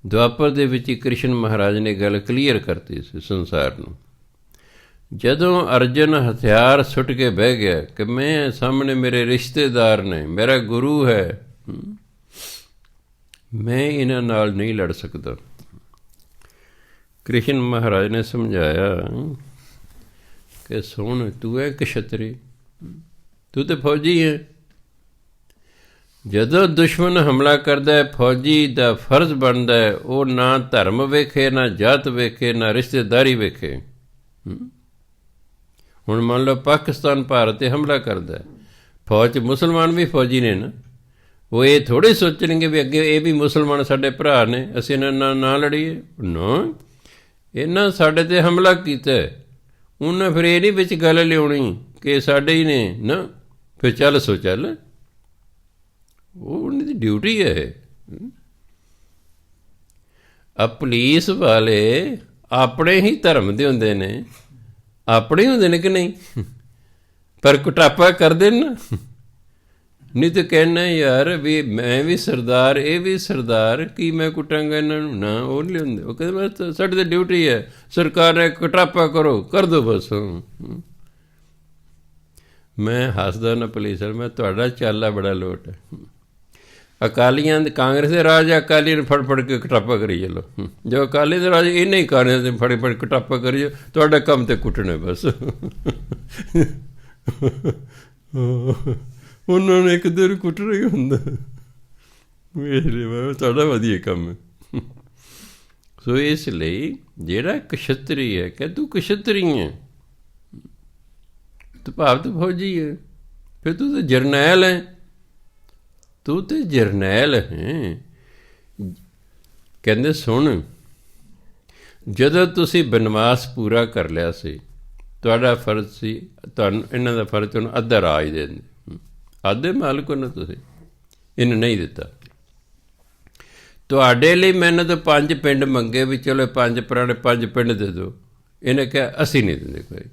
ਦੁਆਪਰ ਦੇ ਵਿੱਚ ਹੀ ਕ੍ਰਿਸ਼ਨ ਮਹਾਰਾਜ ਨੇ ਗੱਲ ਕਲੀਅਰ ਕਰਤੀ ਸੀ ਸੰਸਾਰ ਨੂੰ। ਜਦੋਂ ਅਰਜਨ ਹਥਿਆਰ ਸੁੱਟ ਕੇ ਬਹਿ ਗਿਆ ਕਿ ਮੈਂ ਸਾਹਮਣੇ ਮੇਰੇ ਰਿਸ਼ਤੇਦਾਰ ਨੇ, ਮੇਰਾ ਗੁਰੂ ਹੈ, ਮੈਂ ਇਹਨਾਂ ਨਾਲ ਨਹੀਂ ਲੜ ਸਕਦਾ। ਕ੍ਰਿਸ਼ਨ ਮਹਾਰਾਜ ਨੇ ਸਮਝਾਇਆ ਕਿ ਸੁਣ, ਤੂੰ ਹੈ ਕਸ਼ਤਰੀ, ਤੂੰ ਤਾਂ ਫੌਜੀ ਹੈ। ਜਦੋਂ ਦੁਸ਼ਮਣ ਹਮਲਾ ਕਰਦਾ ਹੈ, ਫੌਜੀ ਦਾ ਫਰਜ਼ ਬਣਦਾ ਹੈ ਉਹ ਨਾ ਧਰਮ ਵੇਖੇ, ਨਾ ਜਾਤ ਵੇਖੇ, ਨਾ ਰਿਸ਼ਤੇਦਾਰੀ ਵੇਖੇ। ਹੁਣ ਮੰਨ ਲਓ ਪਾਕਿਸਤਾਨ ਭਾਰਤ 'ਤੇ ਹਮਲਾ ਕਰਦਾ ਹੈ, ਫੌਜ 'ਚ ਮੁਸਲਮਾਨ ਵੀ ਫੌਜੀ ਨੇ ਨਾ, ਉਹ ਇਹ ਥੋੜ੍ਹੇ ਸੋਚਣਗੇ ਵੀ ਅੱਗੇ ਇਹ ਵੀ ਮੁਸਲਮਾਨ ਸਾਡੇ ਭਰਾ ਨੇ, ਅਸੀਂ ਇਹਨਾਂ ਨਾਲ ਨਾ ਲੜੀਏ। ਨਾ, ਇਹਨਾਂ ਸਾਡੇ 'ਤੇ ਹਮਲਾ ਕੀਤਾ, ਉਹਨਾਂ ਫਿਰ ਇਹ ਨਹੀਂ ਵਿੱਚ ਗੱਲ ਲਿਆਉਣੀ ਕਿ ਸਾਡੇ ਹੀ ਨੇ ਨਾ, ਫਿਰ ਚੱਲ ਸੋ ਚੱਲ, ਉਹ ਉਹਨਾਂ ਦੀ ਡਿਊਟੀ ਹੈ। ਆ ਪੁਲਿਸ ਵਾਲੇ ਆਪਣੇ ਹੀ ਧਰਮ ਦੇ ਹੁੰਦੇ ਨੇ, ਆਪਣੇ ਹੁੰਦੇ ਨੇ ਕਿ ਨਹੀਂ, ਪਰ ਕੁਟਾਪਾ ਕਰਦੇ ਨਾ। ਨਹੀਂ ਤਾਂ ਕਹਿਣਾ ਯਾਰ ਵੀ ਮੈਂ ਵੀ ਸਰਦਾਰ, ਇਹ ਵੀ ਸਰਦਾਰ, ਕੀ ਮੈਂ ਕੁੱਟਾਂਗਾ ਇਹਨਾਂ ਨੂੰ? ਨਾ, ਉਹ ਨਹੀਂ ਲਿਆਉਂਦੇ। ਉਹ ਕਹਿੰਦੇ ਬਸ ਸਾਡੀ ਤਾਂ ਡਿਊਟੀ ਹੈ, ਸਰਕਾਰ ਨੇ ਕੁਟਾਪਾ ਕਰੋ, ਕਰ ਦਿਓ ਬਸ। ਮੈਂ ਹੱਸਦਾ ਨਾ ਪੁਲਿਸ ਵਾਲਾ, ਮੈਂ ਤੁਹਾਡਾ ਚਾਲਾ ਬੜਾ ਲੋਟ ਹੈ। ਅਕਾਲੀਆਂ ਦੇ, ਕਾਂਗਰਸ ਦੇ ਰਾਜ, ਅਕਾਲੀ ਨੇ ਫੜ ਕੇ ਕੁਟਾਪਾ ਕਰੀ ਚੱਲੋ। ਜੋ ਅਕਾਲੀ ਦੇ ਰਾਜ, ਇਹ ਨਹੀਂ ਕਾਂਗਰਸ ਦੇ ਫੜੇ ਕੁਟਾਪਾ ਕਰੀ, ਤੁਹਾਡਾ ਕੰਮ ਤੇ ਕੁੱਟਣਾ ਬਸ। ਉਹਨਾਂ ਨੇ ਇੱਕ ਦਿਨ ਕੁੱਟਣਾ ਹੀ ਹੁੰਦਾ। ਤੁਹਾਡਾ ਵਧੀਆ ਕੰਮ ਹੈ। ਸੋ ਇਸ ਲਈ ਜਿਹੜਾ ਕਸ਼ਤਰੀ ਹੈ, ਕਿ ਤੂੰ ਕਸ਼ਤਰੀ ਹੈ, ਤੂੰ ਭਾਵ ਤੂੰ ਫੌਜੀ ਹੈ, ਫਿਰ ਤੂੰ ਤਾਂ ਜਰਨੈਲ ਹੈ, ਤੂੰ ਤਾਂ ਜਰਨੈਲ ਹੈ। ਕਹਿੰਦੇ ਸੁਣ, ਜਦੋਂ ਤੁਸੀਂ ਬਨਵਾਸ ਪੂਰਾ ਕਰ ਲਿਆ ਸੀ, ਤੁਹਾਡਾ ਫਰਜ਼ ਸੀ, ਤੁਹਾਨੂੰ ਇਹਨਾਂ ਦਾ ਫਰਜ਼ ਤੁਹਾਨੂੰ ਅੱਧਾ ਰਾਜ ਦੇ ਦਿੰਦੇ, ਅੱਧੇ ਮਾਲਕ ਹੋ ਨਾ ਤੁਸੀਂ, ਇਹਨੂੰ ਨਹੀਂ ਦਿੱਤਾ। ਤੁਹਾਡੇ ਲਈ ਮੈਨੂੰ ਤਾਂ 5 ਪਿੰਡ ਮੰਗੇ ਵੀ ਚਲੋ 5 ਪੁਰਾਣੇ 5 ਪਿੰਡ ਦੇ ਦਿਓ। ਇਹਨੇ ਕਿਹਾ ਅਸੀਂ ਨਹੀਂ ਦਿੰਦੇ ਕੋਈ।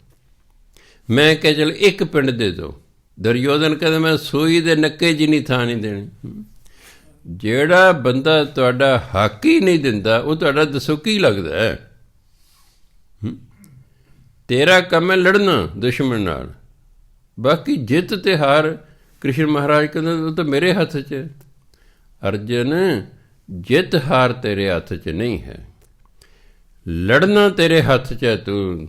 ਮੈਂ ਕਿਹਾ ਚਲੋ 1 ਪਿੰਡ ਦੇ ਦਿਓ। ਦੁਰਯੋਧਨ ਕਹਿੰਦਾ ਮੈਂ ਸੂਈ ਦੇ ਨੱਕੇ ਜਿੰਨੀ ਥਾਂ ਨਹੀਂ ਦੇਣੀ। ਜਿਹੜਾ ਬੰਦਾ ਤੁਹਾਡਾ ਹੱਕ ਹੀ ਨਹੀਂ ਦਿੰਦਾ, ਉਹ ਤੁਹਾਡਾ ਦੱਸੋ ਕੀ ਲੱਗਦਾ ਹੈ? ਤੇਰਾ ਕੰਮ ਹੈ ਲੜਨਾ ਦੁਸ਼ਮਣ ਨਾਲ, ਬਾਕੀ ਜਿੱਤ ਤੇ ਹਾਰ ਕ੍ਰਿਸ਼ਨ ਮਹਾਰਾਜ ਕਹਿੰਦੇ ਉਹ ਤਾਂ ਮੇਰੇ ਹੱਥ 'ਚ ਹੈ। ਅਰਜਨ, ਜਿੱਤ ਹਾਰ ਤੇਰੇ ਹੱਥ 'ਚ ਨਹੀਂ ਹੈ, ਲੜਨਾ ਤੇਰੇ ਹੱਥ 'ਚ ਹੈ ਤੂੰ,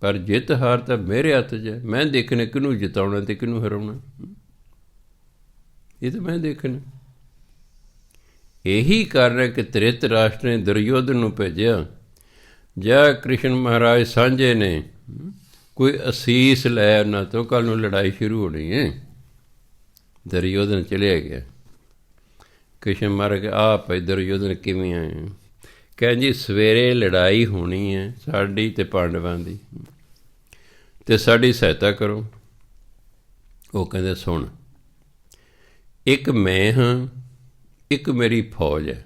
ਪਰ ਜਿੱਤ ਹਾਰ ਤਾਂ ਮੇਰੇ ਹੱਥ 'ਚ ਹੈ। ਮੈਂ ਦੇਖਣਾ ਕਿਹਨੂੰ ਜਿਤਾਉਣਾ ਅਤੇ ਕਿਹਨੂੰ ਹਰਾਉਣਾ, ਇਹ ਤਾਂ ਮੈਂ ਦੇਖਣਾ। ਇਹੀ ਕਾਰਨ ਹੈ ਕਿ ਧ੍ਰਿਤਰਾਸ਼ਟਰ ਨੇ ਦੁਰਯੋਧਨ ਨੂੰ ਭੇਜਿਆ, ਜਾਂ ਕ੍ਰਿਸ਼ਨ ਮਹਾਰਾਜ ਸਾਂਝੇ ਨੇ ਕੋਈ ਅਸੀਸ ਲੈ ਉਹਨਾਂ ਤੋਂ, ਕੱਲ੍ਹ ਨੂੰ ਲੜਾਈ ਸ਼ੁਰੂ ਹੋਣੀ ਹੈ। ਦੁਰਯੋਧਨ ਚਲਿਆ ਗਿਆ। ਕ੍ਰਿਸ਼ਨ ਮਹਾਰਾਜ ਆ ਭਾਈ ਦੁਰਯੋਧਨ ਕਿਵੇਂ ਆਏ? ਕਹਿੰਦੇ ਜੀ ਸਵੇਰੇ ਲੜਾਈ ਹੋਣੀ ਹੈ ਸਾਡੀ ਅਤੇ ਪਾਂਡਵਾਂ ਦੀ, ਅਤੇ ਸਾਡੀ ਸਹਾਇਤਾ ਕਰੋ। ਉਹ ਕਹਿੰਦੇ ਸੁਣ, ਇੱਕ ਮੈਂ ਹਾਂ, ਇੱਕ ਮੇਰੀ ਫੌਜ ਹੈ।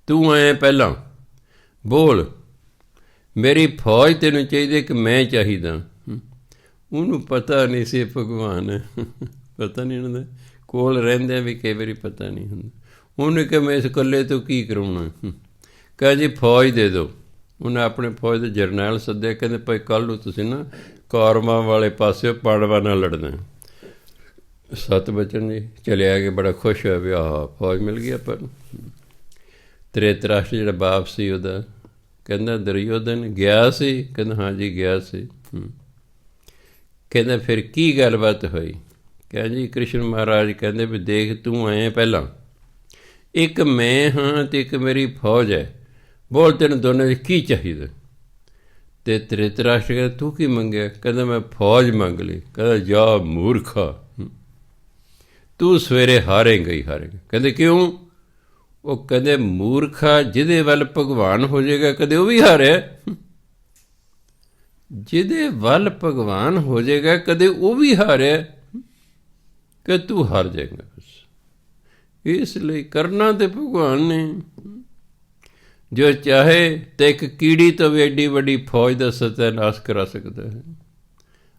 ਤੂੰ ਆਇਆ ਪਹਿਲਾਂ, ਬੋਲ, ਮੇਰੀ ਫੌਜ ਤੈਨੂੰ ਚਾਹੀਦੀ ਕਿ ਮੈਂ ਚਾਹੀਦਾ। ਉਹਨੂੰ ਪਤਾ ਨਹੀਂ ਸੀ ਭਗਵਾਨ ਹੈ, ਪਤਾ ਨਹੀਂ ਉਹਨਾਂ ਦਾ, ਕੋਲ ਰਹਿੰਦਿਆਂ ਵੀ ਕਈ ਵਾਰੀ ਪਤਾ ਨਹੀਂ ਹੁੰਦਾ। ਉਹਨੇ ਕਿਹਾ ਮੈਂ ਇਸ ਇਕੱਲੇ ਤੋਂ ਕੀ ਕਰਾਉਣਾ, ਕਹੇ ਜੀ ਫੌਜ ਦੇ ਦਿਓ। ਉਹਨੇ ਆਪਣੇ ਫੌਜ ਦੇ ਜਰਨੈਲ ਸੱਦਿਆ, ਕਹਿੰਦੇ ਭਾਈ ਕੱਲ੍ਹ ਨੂੰ ਤੁਸੀਂ ਨਾ ਕੌਰਵਾਂ ਵਾਲੇ ਪਾਸੇ ਪਾਂਡਵਾਂ ਨਾਲ ਲੜਨਾ। 7 ਬਚਨ ਜੀ ਚਲਿਆ ਗਿਆ, ਬੜਾ ਖੁਸ਼ ਹੋਇਆ ਵੀ ਆਹ ਫੌਜ ਮਿਲ ਗਈ ਆਪਾਂ ਨੂੰ। ਧ੍ਰਿਤਰਾਸ਼ਟਰ ਜਿਹੜਾ ਬਾਪ ਸੀ ਉਹਦਾ, ਕਹਿੰਦਾ ਦੁਰਯੋਧਨ ਗਿਆ ਸੀ, ਕਹਿੰਦਾ ਹਾਂ ਜੀ ਗਿਆ ਸੀ। ਕਹਿੰਦਾ ਫਿਰ ਕੀ ਗੱਲਬਾਤ ਹੋਈ? ਕਹਿੰਦਾ ਜੀ ਕ੍ਰਿਸ਼ਨ ਮਹਾਰਾਜ ਕਹਿੰਦੇ ਵੀ ਦੇਖ ਤੂੰ ਆਏ ਪਹਿਲਾਂ, ਇੱਕ ਮੈਂ ਹਾਂ ਅਤੇ ਇੱਕ ਮੇਰੀ ਫੌਜ ਹੈ, ਬੋਲ ਤੈਨੂੰ ਦੋਨਾਂ 'ਚ ਕੀ ਚਾਹੀਦਾ? ਅਤੇ ਧ੍ਰਿਤਰਾਸ਼ਟਰ ਕਹਿੰਦਾ ਤੂੰ ਕੀ ਮੰਗਿਆ? ਕਹਿੰਦਾ ਮੈਂ ਫੌਜ ਮੰਗ ਲਈ। ਕਹਿੰਦਾ ਜਾ ਮੂਰਖਾ, ਤੂੰ ਸਵੇਰੇ ਹਾਰੇਂਗਾ ਹੀ ਹਾਰੇਂਗਾ। ਕਹਿੰਦੇ ਕਿਉਂ? ਉਹ ਕਹਿੰਦੇ ਮੂਰਖਾ, ਜਿਹਦੇ ਵੱਲ ਭਗਵਾਨ ਹੋ ਜਾਏਗਾ ਕਦੇ ਉਹ ਵੀ ਹਾਰਿਆ, ਜਿਹਦੇ ਵੱਲ ਭਗਵਾਨ ਹੋ ਜਾਏਗਾ ਕਦੇ ਉਹ ਵੀ ਹਾਰਿਆ, ਕਿ ਤੂੰ ਹਾਰ ਜਾਏਗਾ। ਬਸ ਇਸ ਲਈ ਕਰਨਾ ਤੇ ਭਗਵਾਨ ਨੇ, ਜੋ ਚਾਹੇ ਤਾਂ ਇੱਕ ਕੀੜੀ ਤੋਂ ਵੀ ਐਡੀ ਵੱਡੀ ਫੌਜ ਦਾ ਸਤਿਆਨਾਸ਼ ਕਰਾ ਸਕਦਾ ਹੈ।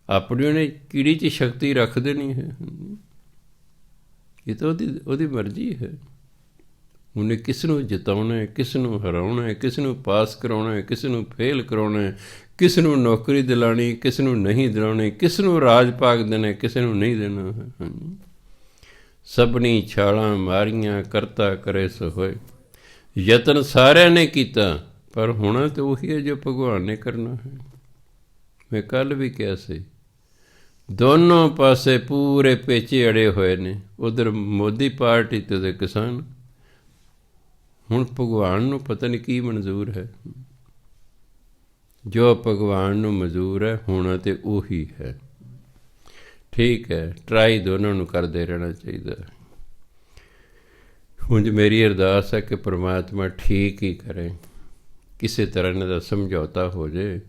ਆਪਣੀ ਉਹਨੇ ਕੀੜੀ 'ਚ ਸ਼ਕਤੀ ਰੱਖ ਦੇਣੀ ਹੈ, ਇਹ ਤਾਂ ਉਹਦੀ ਮਰਜ਼ੀ ਹੈ। ਉਹਨੇ ਕਿਸ ਨੂੰ ਜਿਤਾਉਣਾ ਹੈ, ਕਿਸ ਨੂੰ ਹਰਾਉਣਾ ਹੈ, ਕਿਸ ਨੂੰ ਪਾਸ ਕਰਾਉਣਾ ਹੈ, ਕਿਸ ਨੂੰ ਫੇਲ ਕਰਾਉਣਾ ਹੈ, ਕਿਸ ਨੂੰ ਨੌਕਰੀ ਦਿਲਾਉਣੀ, ਕਿਸ ਨੂੰ ਨਹੀਂ ਦਿਲਾਉਣੀ, ਕਿਸ ਨੂੰ ਰਾਜ ਭਾਗ ਦੇਣਾ, ਕਿਸੇ ਨੂੰ ਨਹੀਂ ਦੇਣਾ ਹੈ। ਸਭਨੀ ਛਾਲਾਂ ਮਾਰੀਆਂ ਕਰਤਾ ਕਰੇ ਸੋ ਹੋਏ। ਯਤਨ ਸਾਰਿਆਂ ਨੇ ਕੀਤਾ, ਪਰ ਹੋਣਾ ਤਾਂ ਉਹੀ ਹੈ ਜੋ ਭਗਵਾਨ ਨੇ ਕਰਨਾ ਹੈ। ਮੈਂ ਕੱਲ੍ਹ ਵੀ ਕਿਹਾ ਸੀ, ਦੋਨੋਂ ਪਾਸੇ ਪੂਰੇ ਪੇਚੇ ਅੜੇ ਹੋਏ ਨੇ, ਉੱਧਰ ਮੋਦੀ ਪਾਰਟੀ ਅਤੇ ਉਹਦੇ ਕਿਸਾਨ। ਹੁਣ ਭਗਵਾਨ ਨੂੰ ਪਤਾ ਨਹੀਂ ਕੀ ਮਨਜ਼ੂਰ ਹੈ। ਜੋ ਭਗਵਾਨ ਨੂੰ ਮਨਜ਼ੂਰ ਹੈ ਹੋਣਾ ਤਾਂ ਉਹੀ ਹੈ। ਠੀਕ ਹੈ, ਟਰਾਈ ਦੋਨਾਂ ਨੂੰ ਕਰਦੇ ਰਹਿਣਾ ਚਾਹੀਦਾ। ਹੁਣ ਮੇਰੀ ਅਰਦਾਸ ਹੈ ਕਿ ਪਰਮਾਤਮਾ ਠੀਕ ਹੀ ਕਰੇ, ਕਿਸੇ ਤਰ੍ਹਾਂ ਇਹਨਾਂ ਦਾ ਸਮਝੌਤਾ ਹੋ ਜਾਏ,